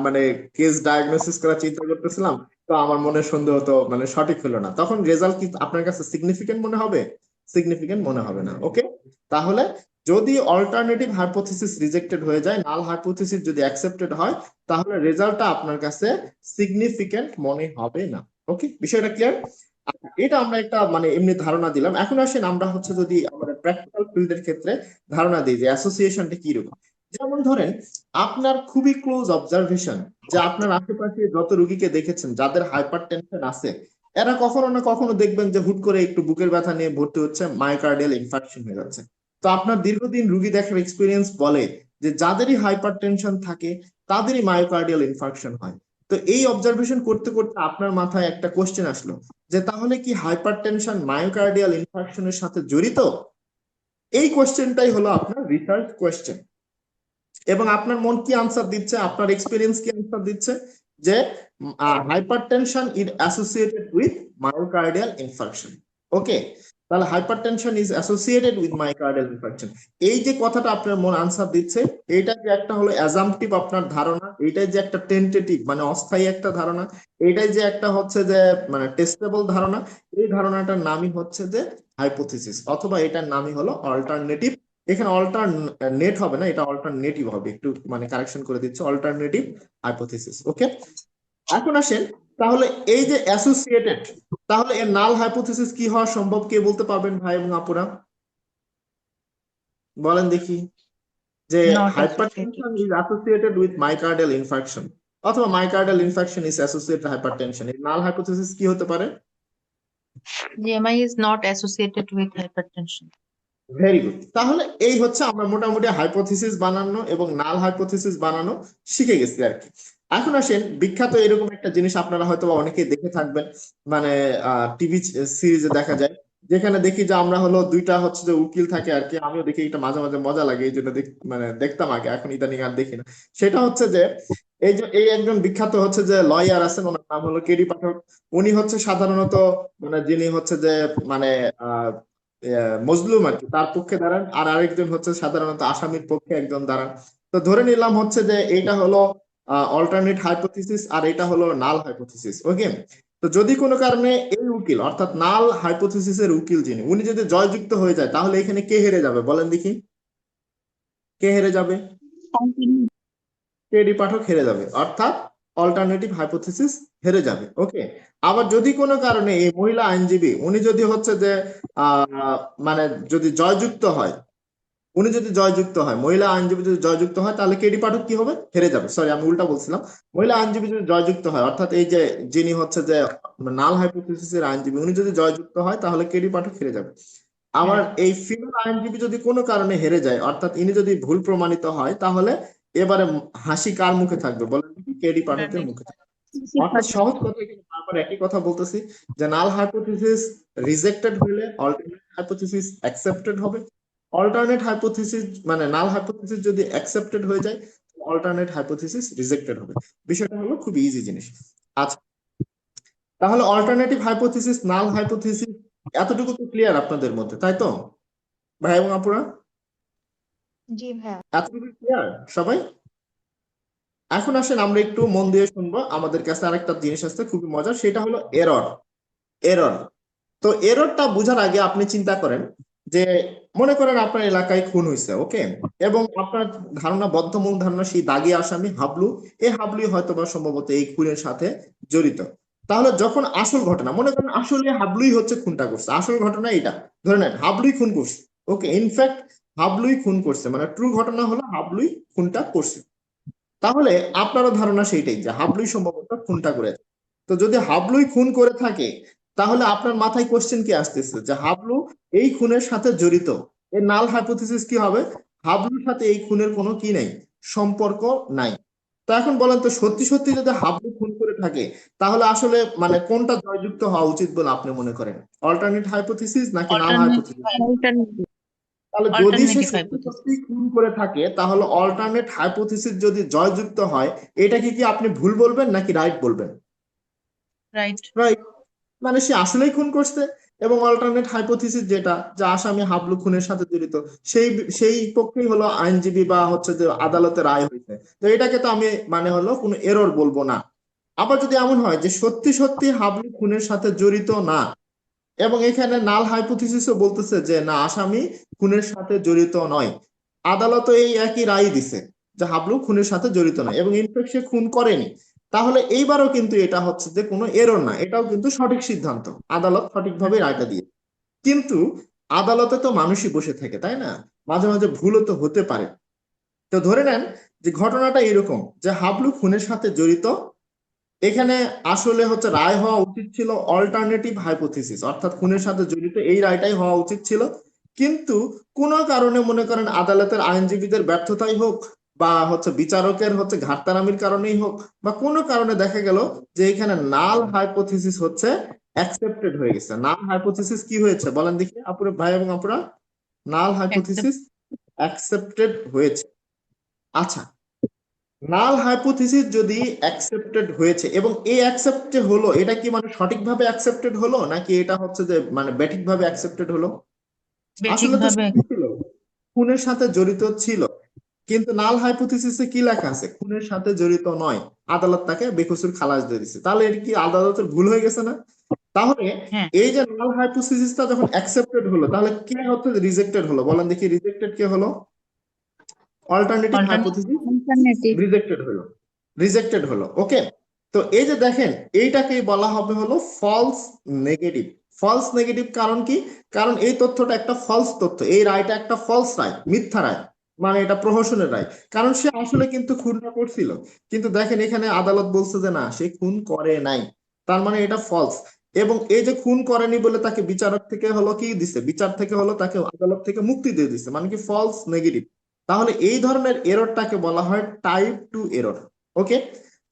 A: মানে কেস ডায়াগনোসিস করার চিন্তা করতেছিলাম, তো আমার মনে সন্দেহ তো মানে সঠিক হলো না, তখন রেজাল্ট কি আপনার কাছে সিগনিফিকেন্ট মনে হবে, সিগনিফিকেন্ট মনে হবে না। ওকে, তাহলে যদি অল্টারনেটিভ হাইপোথিসিস রিজেক্টেড হয়ে যায়, নাল হাইপোথিসিস যদি অ্যাকসেপ্টেড হয়, তাহলে রেজাল্টটা আপনার কাছে সিগনিফিকেন্ট মনে হবে না। ওকে, বিষয়টা ক্লিয়ার। এটা আমরা একটা মানে এমনি ধারণা দিলাম। এখন আসেন আমরা হচ্ছে যদি আমাদের প্র্যাকটিক্যাল ফিল্ডের ক্ষেত্রে ধারণা দিই যে অ্যাসোসিয়েশনটা কি রকম। যেমন ধরেন আপনার খুবই ক্লোজ অবজারভেশন, যে আপনার আশেপাশে যত রুগীকে দেখেছেন যাদের হাইপার টেনশন আছে, এরা কখনো না কখনো দেখবেন যে হুট করে একটু বুকের ব্যথা নিয়ে ভর্তি হচ্ছে, মায়োকার্ডিয়াল ইনফার্কশন হয়ে যাচ্ছে। তো আপনার দীর্ঘদিন রুগী দেখার এক্সপিরিয়েন্স বলে যে যাদেরই হাইপার টেনশন থাকে তাদেরই মায়োকার্ডিয়াল ইনফার্কশন হয়। তো এই অবজারভেশন করতে করতে আপনার মাথায় একটা কোশ্চেন আসলো, যে তাহলে কি হাইপারটেনশন মায়োকার্ডিয়াল ইনফার্কশনের সাথে জড়িত। এই কোশ্চেনটাই হলো আপনার রিসার্চ কোশ্চেন। এবং আপনার মন কি আনসার দিচ্ছে, আপনার এক্সপিরিয়েন্স কি আনসার দিচ্ছে, যে hypertension is associated with myocardial infarction. Okay, তাহলে hypertension is associated with myocardial infarction, এই যে কথাটা আপনার মন আনসার দিচ্ছে, এইটা যে একটা হলো অ্যাজাম্পটিভ আপনার ধারণা, এইটাই যে একটা টেন্টেটিভ মানে অস্থায়ী একটা ধারণা, এইটাই যে একটা হচ্ছে যে মানে টেস্টেবল ধারণা, এই ধারণাটার নামই হচ্ছে যে হাইপোথিসিস, অথবা এটার নামই হলো অল্টারনেটিভ। এখানে অল্টারনেট হবে না, এটা অল্টারনেটিভ হবে, একটু মানে কারেকশন করে দিচ্ছে, অল্টারনেটিভ হাইপোথিসিস। ওকে, এখন আসেন তাহলে এই যে অ্যাসোসিয়েটেড, তাহলে এর নাল হাইপোথিসিস কি হওয়া সম্ভব, কে বলতে পারবেন ভাই এবং আপুরা, বলেন দেখি, যে
C: Not associated.
A: Hypertension is associated with myocardial infarction, অথবা myocardial infarction is associated hypertension, এর নাল হাইপোথিসিস কি হতে পারে।
C: GMI is not associated with hypertension.
A: Very good, তাহলে এই হচ্ছে আমরা মোটামুটি হাইপোথিসিস বানানো এবং নাল হাইপোথিসিস বানানো শিখে গেছি আর কি। এখন আসেন বিখ্যাত এরকম একটা জিনিস আপনারা হয়তো বা অনেকেই দেখে থাকবেন, মানে টিভি সিরিজে দেখা যায়, যেখানে দেখি যে আমরা হলো দুইটা হচ্ছে যে উকিল থাকে আর কি, আমিও দেখি এটা মাঝে মাঝে মজা লাগে, এই জন্য মানে দেখতাম আগে, এখন ইদানিং আর দেখি না। সেটা হচ্ছে যে এই যে এই একজন বিখ্যাত হচ্ছে যে লয়ার আছেন, ওনার নাম হলো কেডি পাঠক। উনি হচ্ছে সাধারণত মানে যিনি হচ্ছে যে মানে মজলুম আর কি তার পক্ষে দাঁড়ান, আর আরেকজন হচ্ছে সাধারণত আসামির পক্ষে একজন দাঁড়ান। তো ধরে নিলাম হচ্ছে যে এইটা হলো অল্টারনেট হাইপোথিসিস আর এটা হলো নাল হাইপোথিসিস। ওকে, তো যদি কোনো কারণে এই উকিল অর্থাৎ নাল হাইপোথিসিসের উকিল যিনি, উনি যদি জয়যুক্ত হয়ে যায়, তাহলে এখানে কে হেরে যাবে বলেন দেখি, কে হেরে যাবে, কেডি পাঠক হেরে যাবে, অর্থাৎ অল্টারনেটিভ হাইপোথিসিস হেরে যাবে। ওকে, আবার যদি কোনো কারণে এই মহিলা আইনজীবী উনি যদি হচ্ছে যে মানে যদি জয়যুক্ত হয়, উনি যদি জয়যুক্ত হয়, মহিলা আইনজীবী যদি জয়যুক্ত হয়, তাহলে কেডি পাঠক কি হবে, হেরে যাবে। সরি, আমি উল্টা বলছিলাম, মহিলা আইনজীবী যদি জয়যুক্ত হয়, অর্থাৎ এই যে যিনি হচ্ছে যে নাল হাইপোথিসিসের আইনজীবী উনি যদি জয়যুক্ত হয়, তাহলে কেডি পাঠক হেরে যাবে। আবার এই ফিমেল আইনজীবী যদি কোনো কারণে হেরে যায়, অর্থাৎ ইনি যদি ভুল প্রমাণিত হয়, তাহলে এবারে হাসি কার মুখে থাকবে বলেন দেখি, কেডি পাঠকের মুখে থাকবে। অর্থাৎ সহজ কথা, কিন্তু বারবার একই কথা বলতেছি, যে নাল হাইপোথিসিস রিজেক্টেড হলে অল্টারনেটিভ হাইপোথিসিস অ্যাকসেপ্টেড হবে, অল্টারনেট হাইপোথিসিস মানে নাল হাইপোথিসিস যদি অ্যাকসেপ্টেড হয়ে যায়, অল্টারনেট হাইপোথিসিস রিজেক্টেড হবে। বিষয়টা হলো খুব ইজি জিনিস। আচ্ছা, তাহলে অল্টারনেটিভ হাইপোথিসিস, নাল হাইপোথিসিস এতটুকু তো ক্লিয়ার আপনাদের মধ্যে, তাই তো ভাই এবং আপুরা?
B: জি ভাইয়া।
A: এতটুকু ক্লিয়ার সবাই? এখন আসেন আমরা একটু মন দিয়ে শুনবো, আমাদের কাছে আরেকটা জিনিস আসছে খুবই মজার, সেটা হলো এরর। এরর, তো এররটা বোঝার আগে আপনি চিন্তা করেন যে মনে করেন আপনার এলাকায় খুন হয়েছে, ওকে, এবং আপনার ধারণা, বদ্ধমূল ধারণা, সেই দাগী আসামি হাবলু, এই হাবলুই হয়তো বা সম্ভবত এই খুনের সাথে জড়িত। তাহলে যখন আসল ঘটনা, মনে করেন আসলে হাবলুই হচ্ছে খুনটা করছে, আসল ঘটনা এটা, ধরে নেন হাবলুই খুন করছে, ওকে, ইনফ্যাক্ট হাবলুই খুন করছে, মানে ট্রু ঘটনা হলো হাবলুই খুনটা করছে। তাহলে আপনারও ধারণা সেইটাই যে হাবলুই সম্ভবত খুনটা করেছে। তো যদি হাবলুই খুন করে থাকে, তাহলে আপনার মাথায় কোশ্চেন কি আসতেছে যে হাবলু এই খুনের সাথে জড়িত। এর নাল হাইপোথিসিস কি হবে? হাবলুর সাথে এই খুনের কোনো কি নাই, সম্পর্ক নাই। তো এখন বলেন তো, সত্যি সত্যি যদি হাবলু খুন করে থাকে, তাহলে আসলে মানে কোনটা জয়যুক্ত হওয়া উচিত বলে আপনি মনে করেন? অল্টারনেট হাইপোথিসিস নাকি নাল
C: Alternative
A: হাইপোথিসিস?
B: Alternative.
A: তাহলে যদি সে
C: alternative
A: সত্যি
C: hypothesis.
A: সত্যি খুন করে থাকে, তাহলে অল্টারনেট হাইপোথিসিস যদি জয়যুক্ত হয়, এটাকে কি আপনি ভুল বলবেন নাকি রাইট বলবেন?
C: Right.
A: রাইট, মানে সে আসলেই খুন করছে। এবং অল্টারনেট হাইপোথিসিস যেটা, যে আসামি হাবলু খুনের সাথে জড়িত, সেই সেই পক্ষেই হলো আইনজীবী বা হচ্ছে যে আদালতে রায় হয়েছে। তো এটাকে তো আমি মানে হলো কোনো এরর বলবো না। আবার যদি এমন হয় যে সত্যি সত্যি হাবলু খুনের সাথে জড়িত না, এবং এখানে নাল হাইপোথিসিসও বলতেছে যে না, আসামি খুনের সাথে জড়িত নয়, আদালত এই একই রায় দিছে যে হাবলু খুনের সাথে জড়িত নয়, এবং ইনফ্যাক্ট সে খুন করেনি, তাহলে এইবারও কিন্তু এটা হচ্ছে যে কোনো এরর না, এটাও কিন্তু সঠিক সিদ্ধান্ত, আদালত সঠিকভাবে রায়টা দিয়ে। কিন্তু আদালতে তো মানুষই বসে থাকে, তাই না? মাঝে মাঝে ভুলও তো হতে পারে। তো ধরে নেন যে ঘটনাটা এরকম যে হাবলু খুনের সাথে জড়িত, এখানে আসলে হচ্ছে রায় হওয়া উচিত ছিল অল্টারনেটিভ হাইপোথিসিস, অর্থাৎ খুনের সাথে জড়িত এই রায়টাই হওয়া উচিত ছিল। কিন্তু কোনো কারণে মনে করেন আদালতের আইনজীবীদের ব্যর্থতাই হোক, বা হচ্ছে বিচারকের হচ্ছে ঘাটতারামির কারণেই হোক, বা কোনো কারণে দেখা গেল যে এখানে নাল হাইপোথিসিস হচ্ছে অ্যাকসেপ্টেড হয়ে গেছে। নাল হাইপোথিসিস কি হয়েছে বলেন দেখি আপুরা, ভাই এবং আপুরা? নাল
C: Accept.
A: হাইপোথিসিস অ্যাকসেপ্টেড হয়েছে। আচ্ছা, নাল হাইপোথিসিস যদি অ্যাকসেপ্টেড হয়েছে, এবং এই অ্যাকসেপ্ট হলো, এটা কি মানে সঠিকভাবে অ্যাকসেপ্টেড হলো নাকি এটা হচ্ছে যে মানে ব্যাঠিকভাবে অ্যাকসেপ্টেড হলো? আসলে তো
C: বেঠিকভাবে
A: সত্যি ছিল, খুনের সাথে জড়িত ছিল, কিন্তু নাল হাইপোথিসিসে কি লেখা আছে? খুনের সাথে জড়িত নয়, আদালত তাকে বেকসুর খালাস দিয়ে দিচ্ছে। তাহলে এটা কি আদালতের ভুল হয়ে গেছে না? তাহলে
C: হ্যাঁ,
A: এই যে নাল হাইপোথিসিসটা যখন অ্যাকসেপ্টেড হলো, তাহলে কে হচ্ছে রিজেক্টেড হলো বলেন দেখি? রিজেক্টেড কে হলো? Alternative
C: alternative.
A: Hypothesis
B: Alternative.
A: Rejected হলো, রিজেক্টেড হলো, ওকে। তো এই যে দেখেন, এইটাকেই বলা হবে হলো ফলস নেগেটিভ। ফলস নেগেটিভ কারণ কি? কারণ এই তথ্যটা একটা ফলস তথ্য, এই রায়টা একটা ফলস রায়, মিথ্যা রায়, মানে এটা প্রহসনের রায়। কারণ সে আসলে কিন্তু খুনটা করছিল, কিন্তু দেখেন এখানে আদালত বলছে যে না, সে খুন করে নাই, তার মানে এটা ফলস। এবং এই যে খুন করেনি বলে তাকে বিচারক থেকে হলো কি দিছে, বিচার থেকে হলো তাকে আদালত থেকে মুক্তি দিয়ে দিছে, মানে কি ফলস নেগেটিভ। তাহলে এই ধরনের এররটাকে বলা হয় টাইপ টু এরর, ওকে।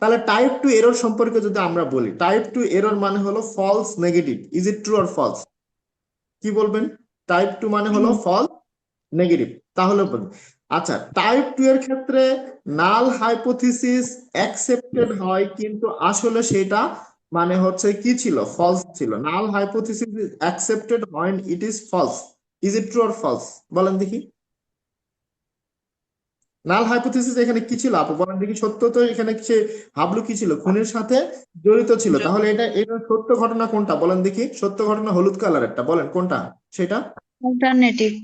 A: তাহলে টাইপ টু এরর সম্পর্কে যদি আমরা বলি, টাইপ টু এরর মানে হলো false negative. Is it true or false? কি বলবেন? টাইপ টু মানে হলো ফলস নেগেটিভ, তাহলে বলুন। আচ্ছা, টাইপ টু এর ক্ষেত্রে নাল হাইপোথিসিস অ্যাকসেপ্টেড হয়, কিন্তু আসলে সেটা মানে হচ্ছে কি ছিল? ফলস ছিল। Null hypothesis is accepted when it is false. Is it true or false বলেন দেখি? নাল হাইপোথিসিস এখানে কি ছিল আপু বলেন দেখি? সত্য তো এখানে সে হাবলু কি ছিল? খুনের সাথে জড়িত ছিল। তাহলে এটা এটা সত্য ঘটনা কোনটা বলেন দেখি? সত্য ঘটনা হলুদ কালারেরটা, বলেন কোনটা সেটা?
B: Alternative.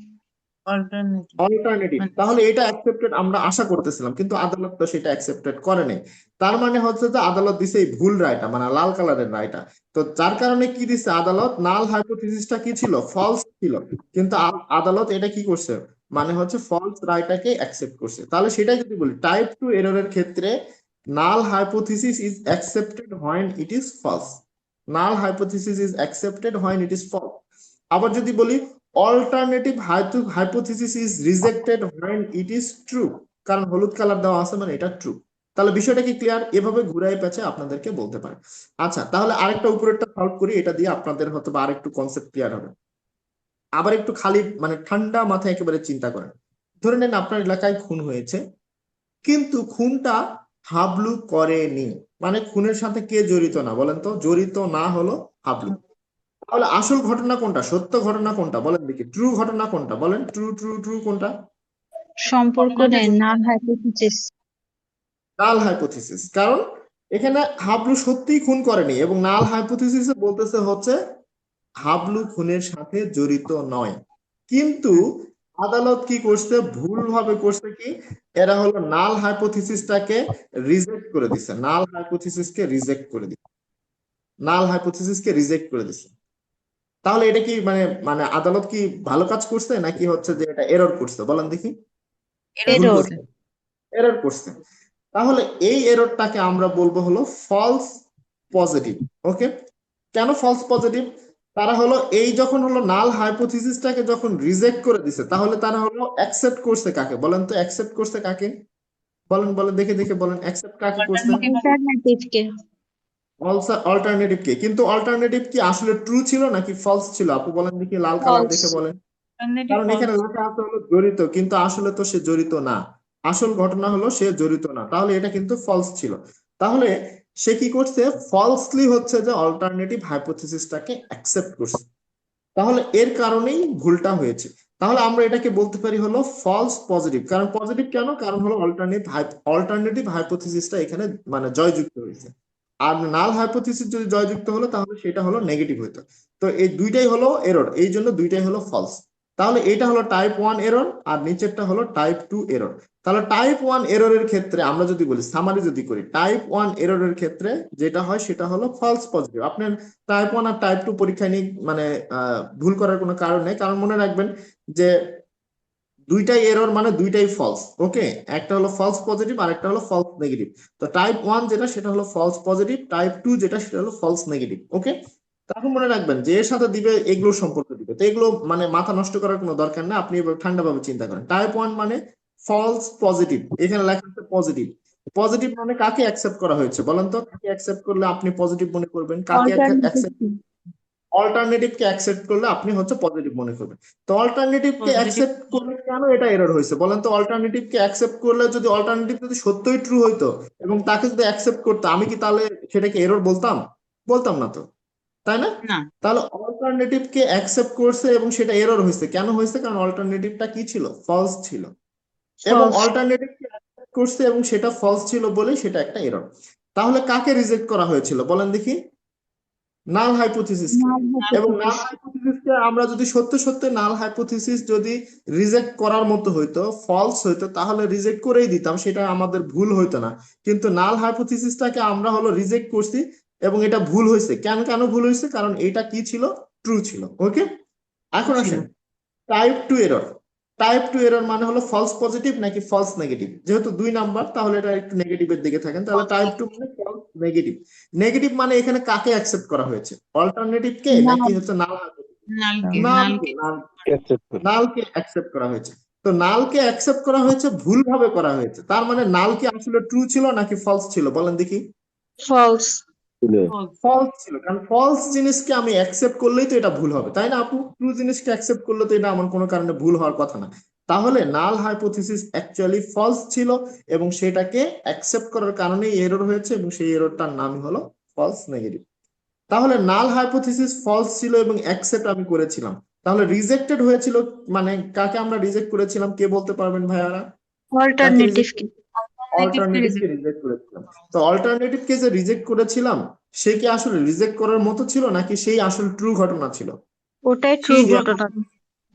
C: Alternative.
A: অল্টারনেটিভ।
C: মানে
A: তাহলে এটা অ্যাকসেপ্টেড আমরা আশা করতেছিলাম, কিন্তু আদালত তো সেটা অ্যাকসেপ্টেড করে নাই। তার মানে হচ্ছে যে আদালত দিছে এই ভুল রায়টা, মানে লাল কালারের রায়টা। তো যার কারণে কি দিছে আদালত? নাল হাইপোথিসিসটা কি ছিল? ফলস ছিল। কিন্তু আদালত এটা কি করছে? মানে হচ্ছে ফলস রায়টাকে অ্যাকসেপ্ট করছে। তাহলে সেটাই যদি বলি, টাইপ টু এররের ক্ষেত্রে null hypothesis is accepted when it is false. Null hypothesis is accepted when it is false. আবার যদি বলি alternative hypothesis is rejected when it is true, কারণ হলুদ কালার দেওয়া আছে মানে এটা ট্রু। তাহলে বিষয়টা কি ক্লিয়ার? এভাবে ঘুরাই পেঁচে আপনাদেরকে বলতে পারে। আচ্ছা, তাহলে আরেকটা উপরেরটা সলভ করি, এটা দিয়ে আপনাদের হয়তো বা আরেকটু কনসেপ্ট ক্লিয়ার হবে। আবার একটু খালি মানে ঠান্ডা মাথায় একেবারে চিন্তা করেন। ধরে নেন আপনার এলাকায় খুন হয়েছে, কিন্তু খুনটা হাবলু করেনি, মানে খুনের সাথে কে জড়িত না, বলেন তো, জড়িত না হলো হাবলু। তাহলে আসল ঘটনা কোনটা, সত্য ঘটনা কোনটা, বলেন দেখি, ট্রু ঘটনা কোনটা, বলেন, ট্রু ট্রু ট্রু কোনটা?
B: সম্পর্ক নেই, নাল হাইপোথিসিস।
A: নাল হাইপোথিসিস, কারণ এখানে হাবলু সত্যিই খুন করেনি, এবং নাল হাইপোথিসিসে বলতেছে হচ্ছে হাবলু খুনের সাথে জড়িত নয়। কিন্তু আদালত কি করছে, ভুলভাবে করছে কি, এরা হলো নাল হাইপোথিসিসটাকে রিজেক্ট করে দিছে, নাল হাইপোথিসিসকে রিজেক্ট করে দিছে, নাল হাইপোথিসিসকে রিজেক্ট করে দিছে। তাহলে এটা কি মানে মানে আদালত কি ভালো কাজ করছে নাকি হচ্ছে যে এটা এরর করছে, বলেন দেখি? ভুল
B: এরর।
A: করছে, এরর করছে। তাহলে এই এররটাকে আমরা বলবো হলো ফলস পজিটিভ। ওকে, কেন ফলস পজিটিভ? তারা হলো এই যখন হলো নাল হাইপোথিসিসটাকে যখন রিজেক্ট করে দিছে, তাহলে তারা হলো অ্যাকসেপ্ট করছে কাকে, বলেন তো, অ্যাকসেপ্ট করছে কাকে, বলেন বলেন, দেখে দেখে বলেন, অ্যাকসেপ্ট কাকে করছে?
B: অল্টারনেটিভকে।
A: অল্টারনেটিভ কে। কিন্তু অল্টারনেটিভ কি আসলে ট্রু ছিল নাকি ফলস ছিল, আপু বলেন দেখি, লাল কালার
B: ফলস।
A: দেখে বলেন।
C: Alternative
A: কারণ এখানে
C: false.
A: লেখা আছে হলো জড়িত, কিন্তু আসলে তো সে জড়িত না, আসল ঘটনা হলো সে জড়িত না, তাহলে এটা কিন্তু ফলস ছিল। তাহলে সে কি করছে, ফলসলি হচ্ছে যে অল্টারনেটিভ হাইপোথিসিসটাকে অ্যাকসেপ্ট করছে, তাহলে এর কারণেই ভুলটা হয়েছে। তাহলে আমরা এটাকে বলতে পারি হলো ফলস পজিটিভ। কারণ পজিটিভ কেন, কারণ হলো অল্টারনেটিভ হাইপোথিসিসটা এখানে মানে জয়যুক্ত হয়েছে। আর নাল হাইপোথিসিস যদি জয়যুক্ত হলো তাহলে সেটা হলো নেগেটিভ হইতো। তো এই দুইটাই হলো এরর, এই জন্য দুইটাই হলো ফলস। তাহলে এটা হলো টাইপ 1 এরর, আর নিচেরটা হলো টাইপ 2 এরর। তাহলে টাইপ 1 এররের ক্ষেত্রে আমরা যদি বলি, সামারি যদি করি, টাইপ 1 এররের ক্ষেত্রে যেটা হয় সেটা হলো ফলস পজিটিভ। আপনার টাইপ 1 আর টাইপ 2 পরীক্ষায় নিয়ে মানে ভুল করার কোনো কারণ নেই, কারণ মনে রাখবেন যে দুইটাই এরর মানে দুইটাই ফলস। ওকে, একটা হলো ফলস পজিটিভ আর একটা হলো ফলস নেগেটিভ। তো টাইপ 1 যেটা সেটা হলো ফলস পজিটিভ, টাইপ 2 যেটা সেটা হলো ফলস নেগেটিভ। ওকে, তখন মনে রাখবেন যে এর সাথে দিবে এগুলোর সম্পর্ক দিবে, তো এগুলো মানে মাথা নষ্ট করার কোনো দরকার নেই, আপনি এবার ঠান্ডাভাবে চিন্তা করেন। টাইপ 1 মানে ফলস পজিটিভ, এখানে লেখা আছে পজিটিভ। পজিটিভ মানে কাকে অ্যাকসেপ্ট করা হয়েছে, বলেন তো, কাকে অ্যাকসেপ্ট করলে আপনি পজিটিভ মনে করবেন, কাকে অ্যাকসেপ্ট,
B: অল্টারনেটিভ।
A: অল্টারনেটিভকে অ্যাকসেপ্ট করলে আপনি হচ্ছে পজিটিভ মনে করবেন। তো অল্টারনেটিভকে
C: Positive.
A: অ্যাকসেপ্ট করলে কেন এটা এরর হয়েছে, বলেন তো? অল্টারনেটিভকে অ্যাকসেপ্ট করলে যদি অল্টারনেটিভ যদি সত্যই ট্রু হইতো এবং তাকে যদি অ্যাকসেপ্ট করতো, আমি কি তাহলে সেটাকে এরর বলতাম? বলতাম না তো, তাই না?
C: না।
A: তাহলে অল্টারনেটিভকে অ্যাকসেপ্ট করছে এবং সেটা এরর হয়েছে, কেন হয়েছে? কারণ অল্টারনেটিভটা কি ছিল, ফলস ছিল, এবং
B: ফলস।
A: অল্টারনেটিভকে অ্যাকসেপ্ট করছে এবং সেটা ফলস ছিল বলে সেটা একটা এরর। তাহলে কাকে রিজেক্ট করা হয়েছিল, বলেন দেখি? নাল হাইপোথিসিসকে।
B: নাল
A: এবং নাল
B: হাইপোথিসিস।
A: হাইপোথিসিসকে আমরা যদি সত্য সত্য নাল হাইপোথিসিস যদি রিজেক্ট করার মতো হইতো, ফলস হইতো, তাহলে রিজেক্ট করেই দিতাম, সেটা আমাদের ভুল হইতো না। কিন্তু নাল হাইপোথিসিসটাকে আমরা হলো রিজেক্ট করছি এবং এটা ভুল হয়েছে। কেন কেন ভুল হয়েছে? কারণ এটা কি ছিল, ট্রু ছিল। ওকে, এখন
C: ছিল।
A: আসেন টাইপ 2 এরর। টাইপ 2 এরর মানে হলো ফলস পজিটিভ নাকি ফলস নেগেটিভ? যেহেতু 2 নাম্বার তাহলে এটা একটু নেগেটিভের দিকে থাকেন, তাহলে টাইপ 2 মানে ফলস নেগেটিভ। নেগেটিভ মানে এখানে কাকে অ্যাকসেপ্ট করা হয়েছে, অল্টারনেটিভ কে নাকি
B: নাল।
A: হচ্ছে নাল?
C: নালকে
A: নালকে, নালকে অ্যাকসেপ্ট করা হয়েছে। তো নালকে অ্যাকসেপ্ট করা হয়েছে, ভুলভাবে করা হয়েছে, তার মানে নাল কি আসলে ট্রু ছিল নাকি ফলস ছিল, বলেন দেখি?
B: ফলস।
C: false.
A: ফলস ছিল, কারণ ফলস জিনিসকে আমি অ্যাকসেপ্ট করলেই তো এটা ভুল হবে, তাই না আপু? ট্রু জিনিসকে অ্যাকসেপ্ট করলে তো এটা আমার কোনো কারণে ভুল হওয়ার কথা না। তাহলে নাল হাইপোথিসিস অ্যাকচুয়ালি ফলস ছিল এবং সেটাকে অ্যাকসেপ্ট করার কারণেই এরর হয়েছে, এবং সেই এররটার নামই হলো ফলস নেগেটিভ। তাহলে নাল হাইপোথিসিস ফলস ছিল এবং অ্যাকসেপ্ট আমি করেছিলাম, তাহলে রিজেক্টেড হয়েছিল মানে কাকে আমরা রিজেক্ট করেছিলাম, কে বলতে পারবেন ভাইয়ারা? কাকে রিজেক্ট?
B: অল্টারনেটিভকে।
C: Alternative
A: অল্টারনেটিভকে
C: reject.
A: রিজেক্ট করেছিলাম। তো অল্টারনেটিভকে যে রিজেক্ট করেছিলাম, সে কি আসলে রিজেক্ট করার মতো ছিল নাকি সেই আসলে ট্রু ঘটনা ছিল?
B: ওটাই ট্রু
A: সেই
B: ঘটনা।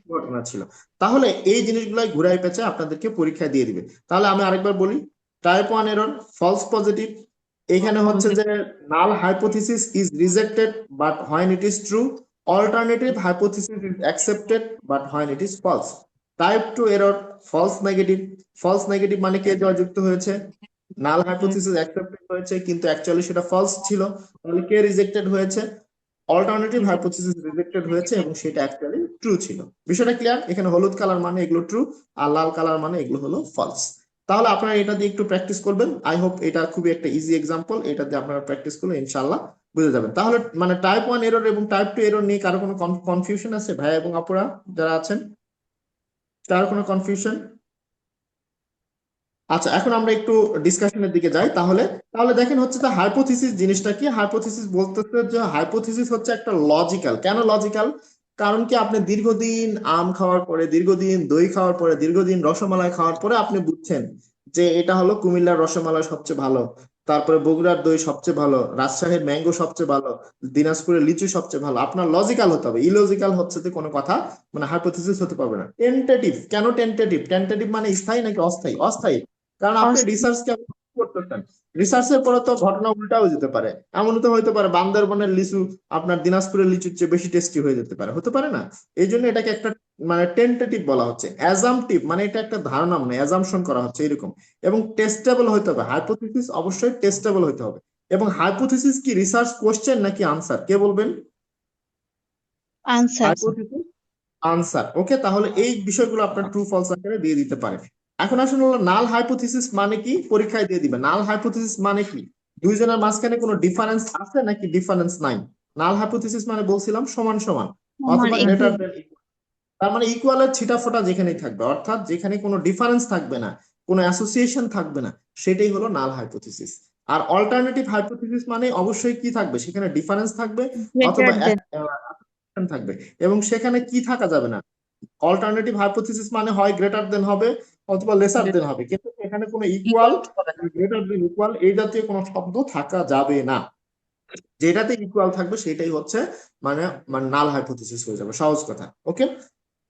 A: ঘটনা ছিল। তাহলে এই জিনিসগুলাই ঘুরাই পেঁচে আপনাদেরকে পরীক্ষা দিয়ে দিবে। তাহলে আমি আরেকবার বলি, টাইপ 1 এরর ফলস পজিটিভ, এখানে হচ্ছে যে null hypothesis is rejected but when it is true, alternative hypothesis is accepted but when it is false. Type 2 error false negative. False negative মানে কে যুক্ত হয়েছে, নাল হাইপোথিসিস অ্যাকসেপ্টেড হয়েছে কিন্তু অ্যাকচুয়ালি সেটা ফলস ছিল, তাহলে কে রিজেক্টেড হয়েছে, অল্টারনেটিভ হাইপোথিসিস রিজেক্টেড হয়েছে এবং সেটা অ্যাকচুয়ালি ট্রু ছিল। বিষয়টা ক্লিয়ার? এখানে হলুদ কালার মানে এগুলো ট্রু, আর লাল কালার মানে এগুলো হলো ফলস। তাহলে আপনারা এটা দিয়ে একটু প্র্যাকটিস করবেন। আই হোপ এটা খুবই একটা ইজি এক্সাম্পল, এটা দিয়ে আপনারা প্র্যাকটিস করলে ইনশাল্লাহ বুঝে যাবেন। তাহলে মানে টাইপ 1 এরর এবং টাইপ 2 এরর নিয়ে কারো কোনো কনফিউশন আছে ভাই এবং আপুরা যারা আছেন, কারো কোনো কনফিউশন? আচ্ছা, এখন আমরা একটু ডিসকাশনের দিকে যাই। তাহলে তাহলে দেখেন হচ্ছে যে হাইপোথিসিস জিনিসটা কি। হাইপোথিসিস বলতেছে যে হাইপোথিসিস হচ্ছে একটা লজিক্যাল। কেন লজিক্যাল? কারণ কি আপনি দীর্ঘদিন আম খাওয়ার পরে, দীর্ঘদিন দই খাওয়ার পরে, দীর্ঘদিন রসমালাই খাওয়ার পরে আপনি বুঝছেন যে এটা হলো কুমিল্লার রসমালাই সবচেয়ে ভালো, তারপরে বগুড়ার দই সবচেয়ে ভালো, রাজশাহীর ম্যাঙ্গো সবচেয়ে ভালো, দিনাজপুরের লিচু সবচেয়ে ভালো। আপনার লজিক্যাল হতে হবে, ইলজিক্যাল হচ্ছে যে কোনো কথা মানে হাইপোথিসিস হতে পারবে না। টেন্টেটিভ। কেন টেন্টেটিভ? টেন্টেটিভ মানে স্থায়ী নাকি অস্থায়ী? অস্থায়ী। কারণ আপনি রিসার্চ করতেছেন, রিসার্চের পরে তো ঘটনা উল্টাও যেতে পারে। এমন তো হইতে পারে বান্দরবনের লিচু আপনার দিনাজপুরের লিচুর চেয়ে বেশি টেস্টি হয়ে যেতে পারে, হতে পারে না? এই জন্য এটাকে একটা মানে টেন্টেটিভ বলা হচ্ছে। অ্যাজামটিভ মানে এটা একটা ধারণা, মানে অ্যাজামশন করা হচ্ছে এরকম। এবং টেস্টেবল হইতে হবে, হাইপোথিসিস অবশ্যই টেস্টেবল হইতে হবে। এবং হাইপোথিসিস কি রিসার্চ কোশ্চেন নাকি আনসার, কে বলবেন?
B: আনসার।
A: Hypothesis answer. ওকে, তাহলে এই বিষয়গুলো আপনার ট্রু ফলস আকারে দিয়ে দিতে পারে। এখন আসলে হলো নাল হাইপোথিসিস মানে কি, পরীক্ষায় দিয়ে দিবে। নাল হাইপোথিসিস মানে কি? দুইজনের মাঝখানে কোনো ডিফারেন্স আছে নাকি ডিফারেন্স নাই। নাল হাইপোথিসিস মানে বলছিলাম সমান সমান
B: সমান
A: অথবা
B: একই।
A: Greater than. তার মানে ইকুয়ালের ছিটাফোঁটা যেখানেই থাকবে, অর্থাৎ যেখানে কোনো ডিফারেন্স থাকবে না, কোনো অ্যাসোসিয়েশন থাকবে না, সেটাই হলো নাল হাইপোথিসিস। আর অল্টারনেটিভ হাইপোথিসিস মানে অবশ্যই কি থাকবে, সেখানে ডিফারেন্স থাকবে অথবা
B: গ্রেটার দেন।
A: থাকবে, এবং সেখানে কি থাকা যাবে না। অল্টারনেটিভ হাইপোথিসিস মানে হয় গ্রেটার দেন হবে অথবা লেসার দেন হবে, কিন্তু এখানে কোনো ইকুয়াল,
C: Equal করা যাবে।
A: গ্রেটার দেন, ইকুয়াল এই জাতীয় কোনো শব্দ থাকা যাবে না। যেটাতে ইকুয়াল থাকবে সেটাই হচ্ছে মানে মানে নাল হাইপোথিসিস হয়ে যাবে, সহজ কথা। ওকে,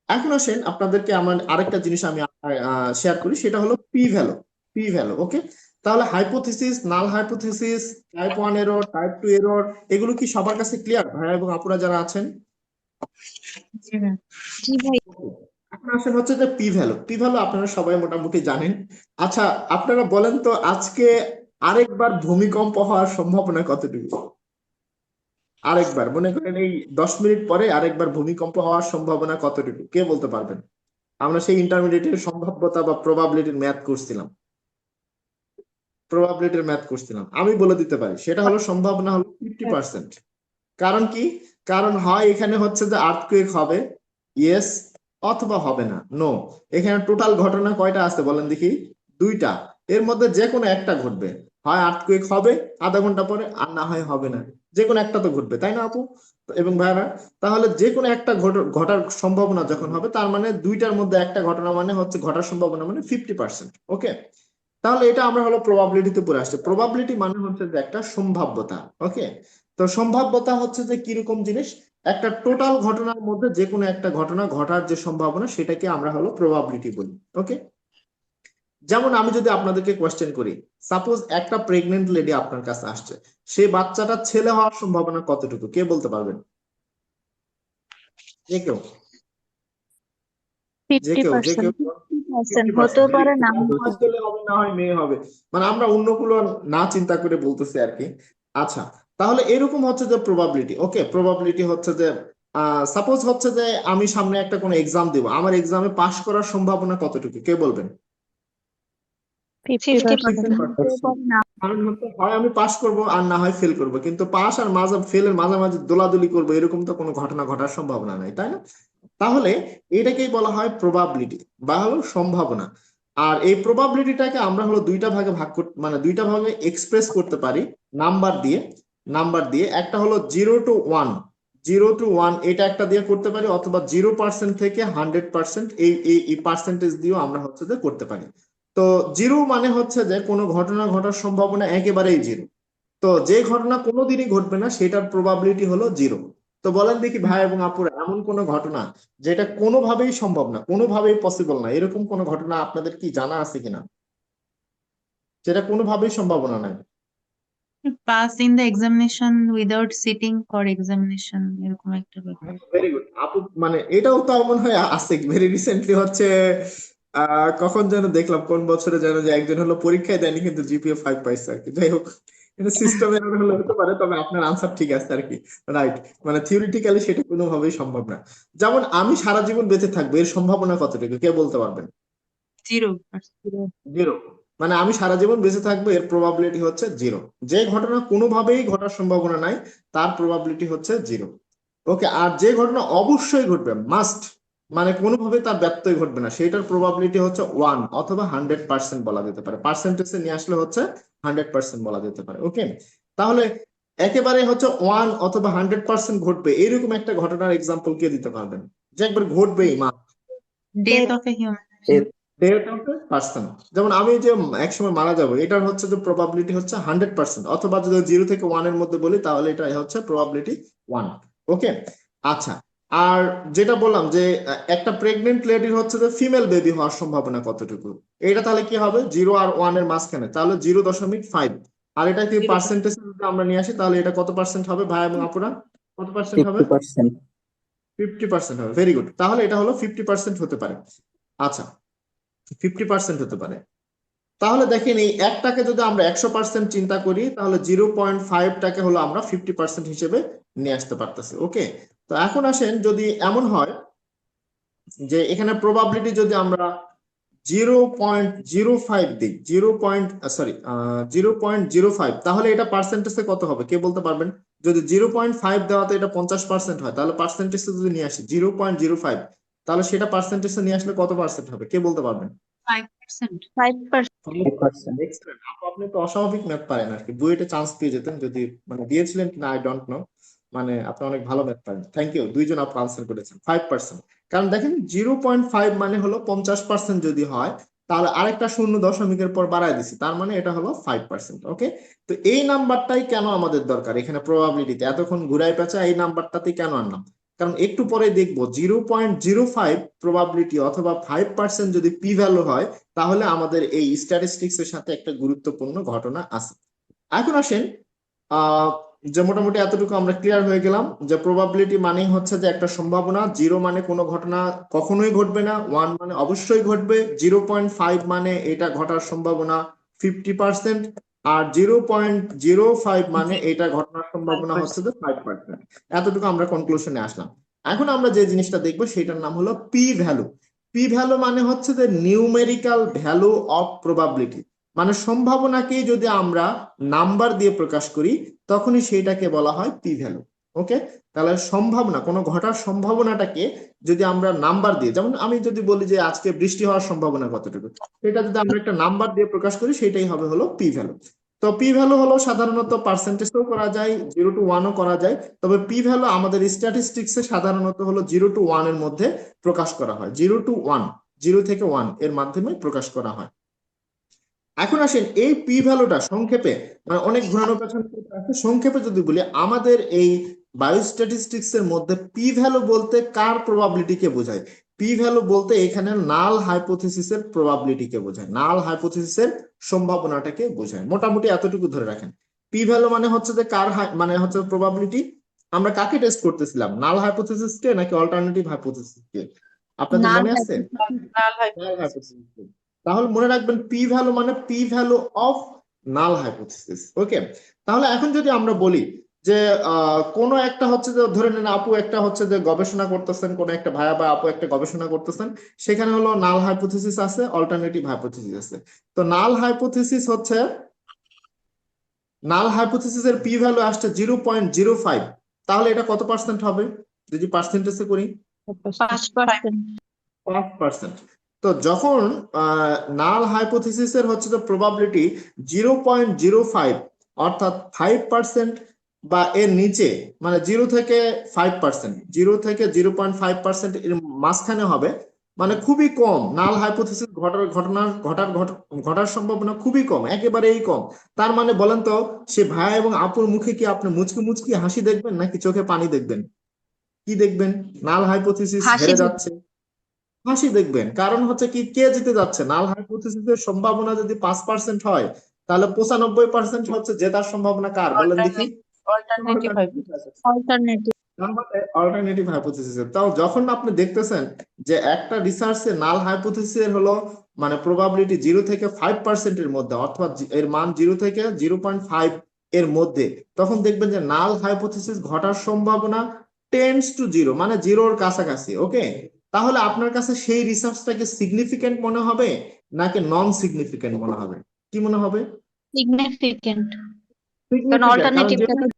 A: এখন আসেন আপনাদেরকে আমার আরেকটা জিনিস আমি শেয়ার করি, সেটা হলো পি ভ্যালু। পি ভ্যালু, ওকে। তাহলে হাইপোথিসিস, নাল hypothesis, type 1 error, type 2 error, এগুলো কি সবার কাছে ক্লিয়ার ভাইয়া এবং আপুরা যারা আছেন?
C: জি ম্যাম।
B: জি ভাই।
A: এখন আসেন হচ্ছে যে পি ভ্যালু। পি ভ্যালু আপনারা সবাই মোটামুটি জানেন। আচ্ছা, আপনারা বলেন তো আজকে আরেকবার ভূমিকম্প হওয়ার সম্ভাবনা কতটুকু? আরেকবার মনে করেন এই 10 মিনিট পরে আরেকবার ভূমিকম্প হওয়ার সম্ভাবনা কতটুকু, কে বলতে পারবেন? আমরা সেই ইন্টারমিডিয়েটের সম্ভাব্যতা বা প্রবাবিলিটির ম্যাথ করছিলাম, প্রবাবিলিটির ম্যাথ করছিলাম। আমি বলে দিতে পারি সেটা হলো সম্ভাবনা হলো 50%। কারণ কি? কারণ হয় এখানে হচ্ছে যে আর্থকুয়েক হবে, ইয়েস, অথবা হবে না, নো। এখানে টোটাল ঘটনা কয়টা আছে বলেন দেখি? দুইটা। এর মধ্যে যে কোনো একটা ঘটবে, হয় আর্থকুয়েক হবে আধা ঘন্টা পরে, আর না হয় হবে না। যে কোনো একটা তো ঘটবে, তাই না আপু এবং ভাইরা? তাহলে যে কোনো একটা ঘটার সম্ভাবনা যখন হবে, তার মানে দুইটার মধ্যে একটা ঘটনা মানে হচ্ছে ঘটার সম্ভাবনা মানে 50%। ওকে, তাহলে এটা আমরা হলো প্রবাবিলিটিতে পড়ে আসছে। প্রবাবিলিটি মানে হচ্ছে যে একটা সম্ভাব্যতা। ওকে, তো সম্ভাব্যতা হচ্ছে যে কিরকম জিনিস, একটা টোটাল ঘটনার মধ্যে যে কোনো একটা ঘটনা ঘটার যে সম্ভাবনা সেটাকে আমরা হলো প্রবাবিলিটি বলি। ওকে, যেমন আমি যদি আপনাদেরকে কোয়েশ্চেন করি, সাপোজ একটা প্রেগনেন্ট লেডি আপনার কাছে আসছে, সেই বাচ্চাটা ছেলে হওয়ার সম্ভাবনা কতটুকু, কে বলতে পারবেন? যে কেউ, যে কেউ, যে কেউ।
B: 50%
A: 50%,
B: হতেও
A: very
B: পারে,
A: good।
B: না
A: তাহলে হয় ছেলে হবে না হয় মেয়ে হবে, মানে আমরা অন্যগুলো না চিন্তা করে বলতেছি আর কি। আচ্ছা, তাহলে এরকম হচ্ছে যে প্রবাবিলিটি। ওকে, প্রবাবিলিটি হচ্ছে যে সাপোজ হচ্ছে যে আমি সামনে একটা কোনো এক্সাম দিব, আমার এক্সামে পাশ করার সম্ভাবনা কতটুকু, কে বলবেন?
B: 50%।
A: 50%।
B: হতেও পারে, না।
A: কারণ হচ্ছে হয় আমি পাশ করব আর না হয় ফেল করব, কিন্তু পাশ আর ফেলের মাঝামাঝি দোলাদুলি করবো এরকম তো কোনো ঘটনা ঘটার সম্ভাবনা নাই, তাই না? তাহলে এটাকেই বলা হয় প্রবাবিলিটি বা হলো সম্ভাবনা। আর এই প্রবাবিলিটিটাকে আমরা হলো দুইটা ভাগে ভাগ করতে মানে দুইটা ভাগে এক্সপ্রেস করতে পারি নাম্বার দিয়ে। নাম্বার দিয়ে একটা হলো 0 to 1, 0 to 1 এটা একটা দিয়ে করতে পারি, অথবা 0% থেকে 100% এই এই পার্সেন্টেজ দিয়েও আমরা হচ্ছে যে করতে পারি। তো জিরো মানে হচ্ছে যে কোনো ঘটনা ঘটার সম্ভাবনা একেবারেই জিরো। তো যে ঘটনা কোনোদিনই ঘটবে না সেটার প্রবাবিলিটি হলো জিরো। তো বলেন দেখি ভাই এবং আপুরা, এমন কোন ঘটনা যেটা কোনোভাবেই সম্ভব না, কোনোভাবেই পসিবল না, এরকম কোন ঘটনা আপনাদের কি জানা আছে কিনা, যেটা কোনোভাবেই সম্ভাবনা নাই?
C: Pass in the examination without sitting for examination এরকম একটা ব্যাপার।
A: ভেরি গুড আপু, মানে এটাও তো মনে হয় আছে ভেরি রিসেন্টলি হচ্ছে। কখন যেন দেখলাম, কোন বছরে যেন, যে একজন হলো পরীক্ষায় দেয়নি কিন্তু জিপিএ 5 পাইছে আর কি। যাই হোক, এটা সিস্টেম এরর হলে হতে পারে, তবে আপনার আনসার ঠিক আছে আর কি, রাইট। মানে থিওরিটিক্যালি সেটা কোনোভাবেই সম্ভব না। যেমন আমি সারা জীবন বেঁচে থাকবো, এর সম্ভাবনা কতটুকু, কে বলতে পারবেন?
C: 0
A: জিরো। মানে আমি সারা জীবন বেঁচে থাকবো, এর প্রবাবিলিটি হচ্ছে জিরো। যে ঘটনা কোনোভাবেই ঘটার সম্ভাবনা নাই, তার প্রবাবিলিটি হচ্ছে জিরো। ওকে, আর যে ঘটনা অবশ্যই ঘটবে, মাস্ট, মানে কোনোভাবে তার ব্যত্যয় ঘটবে না, সেটার প্রবাবিলিটি হচ্ছে 1 অথবা 100% বলা যেতে পারে। পার্সেন্টেজে নিয়ে আসলে হচ্ছে 100% বলা যেতে পারে। ওকে, তাহলে একেবারে হচ্ছে 1 অথবা 100% ঘটবে এরকম একটা ঘটনার এক্সাম্পল কে দিতে পারবেন, যে একবার ঘটবেই মা?
C: death of a human
A: death of a person. যেমন আমি যে একসময় মারা যাবো, এটার হচ্ছে যে প্রবাবিলিটি হচ্ছে 100%, অথবা যদি 0 থেকে 1 এর মধ্যে বলি তাহলে এটা হচ্ছে প্রবাবিলিটি 1। ওকে, আচ্ছা। আর যেটা বললাম যে একটা প্রেগনেন্ট লেডির হচ্ছে যে ফিমেল বেবি হওয়ার সম্ভাবনা কতটুকু, এটা তাহলে কি হবে 0 আর 1 এর মাঝখানে, তাহলে 0.5। আর এটা কি পার্সেন্টেজ যদি আমরা নিয়ে আসি তাহলে এটা কত পার্সেন্ট হবে ভাই এবং আপুরা, কত পার্সেন্ট হবে?
D: 50%।
A: 50% হবে। ভেরি গুড, তাহলে এটা হলো 50% হতে পারে। আচ্ছা, 50% হতে পারে। তাহলে দেখেন এই একটাকে যদি আমরা 100% চিন্তা করি, তাহলে 0.5টাকে হলো আমরা 50% হিসেবে নিয়ে আসতে পারতেছি। ওকে, তো এখন আসেন যদি এমন হয় যে এখানে প্রবাবিলিটি যদি আমরা 0.05 দিই, 0.05, তাহলে এটা পার্সেন্টেজে কত হবে কে বলতে পারবেন? যদি 0.5 দেওয়াতে এটা 50% হয়, তাহলে পার্সেন্টেজে যদি নিয়ে আসি 0.05, তাহলে সেটা পার্সেন্টেজে নিয়ে আসলে কত পার্সেন্ট হবে কে বলতে পারবেন?
C: 5%.
B: 5%।
D: 5%।
A: এক্সেলেন্ট আপু, আপনি তো অস্বাভাবিক ম্যাথ পারেন আর কি, বুয়েটে চান্স পেয়ে যেতেন যদি, মানে দিয়েছিলেন কিনা আই ডোন্ট নো, মানে আপনি অনেক ভালো ম্যাথ পারেন। থ্যাংক ইউ, দুইজন আপু আনসার করেছেন 5%। কারণ দেখেন 0.5 মানে হলো 50% যদি হয়, তাহলে আরেকটা শূন্য দশমিকের পর বাড়ায় দিছি, তার মানে এটা হলো 5%। ওকে, তো এই নাম্বারটাই কেন আমাদের দরকার এখানে প্রবাবিলিটিতে, এতক্ষণ ঘুরাই পেঁচা এই নাম্বারটাতেই কেন আনলাম? কারণ একটু পরে দেখবো 0.05 প্রবাবিলিটি অথবা 5% যদি পি ভ্যালু হয়, তাহলে আমাদের এই স্ট্যাটিস্টিক্স এর সাথে একটা গুরুত্বপূর্ণ ঘটনা আছে। এখন আসেন যে মোটামুটি এতটুকু আমরা ক্লিয়ার হয়ে গেলাম যে প্রবাবিলিটি মানে হচ্ছে যে একটা সম্ভাবনা, 0 মানে কোনো ঘটনা কখনোই ঘটবে না, 1 মানে অবশ্যই ঘটবে, 0.5 মানে এটা ঘটার সম্ভাবনা 50%, আর 0.05 মানে এটা ঘটনার সম্ভাবনা হচ্ছে যে 5%। এতটুকু আমরা কনক্লুশনে আসলাম। এখন আমরা যে জিনিসটা দেখবো সেটার নাম হলো পি ভ্যালু। পি ভ্যালু মানে হচ্ছে যে নিউমেরিক্যাল ভ্যালু অফ প্রবাবিলিটি, মানে সম্ভাবনাকেই যদি আমরা নাম্বার দিয়ে প্রকাশ করি তখনই সেটাকে বলা হয় পি ভ্যালু। ওকে, তাহলে সম্ভাবনা, কোনো ঘটার সম্ভাবনাটাকে যদি আমরা নাম্বার দিয়ে, যেমন আমি যদি বলি যে আজকে বৃষ্টি হওয়ার সম্ভাবনা কতটুকু, সেটা যদি আমরা একটা নাম্বার দিয়ে প্রকাশ করি সেটাই হবে হলো পি ভ্যালু। তো পি ভ্যালু হলো সাধারণত পার্সেন্টেজও করা যায়, 0 to 1ও করা যায়, তবে পি ভ্যালু আমাদের স্ট্যাটিস্টিক্সে সাধারণত হলো 0 to 1 এর মধ্যে প্রকাশ করা হয়। 0 to 1, 0 থেকে 1 এর মাধ্যমে প্রকাশ করা হয়। এখন আসেন এই পি ভ্যালুটা সংক্ষেপে, মানে অনেক ঘোরানো পেছানো আছে, সংক্ষেপে যদি বলি আমাদের এই বায়োস্ট্যাটিস্টিক্স এর মধ্যে পি ভ্যালু বলতে কার প্রবাবিলিটিকে বোঝায়? পি ভ্যালু বলতে এখানে নাল হাইপোথিসিসের প্রবাবিলিটিকে বোঝায়, নাল হাইপোথিসিসের সম্ভাবনাটাকে বোঝায়। মোটামুটি এতটুকু ধরে রাখেন। পি ভ্যালু মানে হচ্ছে যে কার মানে হচ্ছে প্রবাবিলিটি। আমরা কাকে টেস্ট করতেছিলাম, নাল হাইপোথিসিসকে নাকি অল্টারনেটিভ হাইপোথিসিসকে? আপনাদের
B: নাল
A: মনে আছে?
B: হাইপোথিসিস।
A: তাহলে মনে রাখবেন পি ভ্যালু মানে P value of null hypothesis. Okay, তাহলে এখন যদি আমরা বলি যে কোনো একটা হচ্ছে যে ধরে নেন আপু একটা হচ্ছে যে গবেষণা করতেছেন, কোন একটা ভাইয়া বা আপু একটা গবেষণা করতেছেন, সেখানে হলো নাল হাইপোথিসিস আছে, অল্টারনেটিভ হাইপোথিসিস আছে। তো নাল হাইপোথিসিস হচ্ছে, নাল হাইপোথিসিস এর পি ভ্যালু আসছে 0.05, তাহলে এটা কত পার্সেন্ট হবে যদি পার্সেন্টেজে করি?
B: 5%।
A: 5%। তো যখন নাল হাইপোথিসিসের হচ্ছে যে প্রবাবিলিটি 0.05 অর্থাৎ 5% বা এর নিচে, মানে 0 থেকে 5%, 0 থেকে 0.5% এর মাঝখানে হবে, মানে খুবই কম, নাল হাইপোথিসিস ঘটার সম্ভাবনা খুবই কম, একেবারেই কম। তার মানে বলেন তো, সে ভাই এবং আপুর মুখে কি আপনি মুচকি মুচকি হাসি দেখবেন নাকি চোখে পানি দেখবেন? কি দেখবেন? নাল হাইপোথিসিস
B: হাসি
A: হেরে
B: দিবে।
A: যাচ্ছে, হাসি দেখবেন। কারণ হচ্ছে কি, কে জিতে যাচ্ছে? নাল হাইপোথিসিসের সম্ভাবনা যদি 5% হয়, তাহলে 95% হচ্ছে জেতার সম্ভাবনা কার বলেন দেখি?
B: অল্টারনেটিভ।
A: অল্টারনেটিভ হাইপোথিসিসের। তাও যখন আপনি দেখতেছেন যে একটা রিসার্চে নাল হাইপোথিসিসের হলো মানে প্রবাবিলিটি 0 থেকে 5% এর মধ্যে, অর্থাৎ এর মান 0 থেকে 0.5 এর মধ্যে, তখন দেখবেন যে নাল হাইপোথিসিস ঘটার সম্ভাবনা টেন্ডস টু 0, মানে 0-র কাছাকাছি। ওকে, তাহলে আপনার কাছে সেই রিসার্চটাকে সিগনিফিকেন্ট মনে হবে নাকি নন সিগনিফিকেন্ট মনে হবে? কি মনে হবে?
B: সিগনিফিকেন্ট কারণ
A: সিগনিফিকেন্ট। কারণ
B: অল্টারনেটিভটা
A: যেহেতু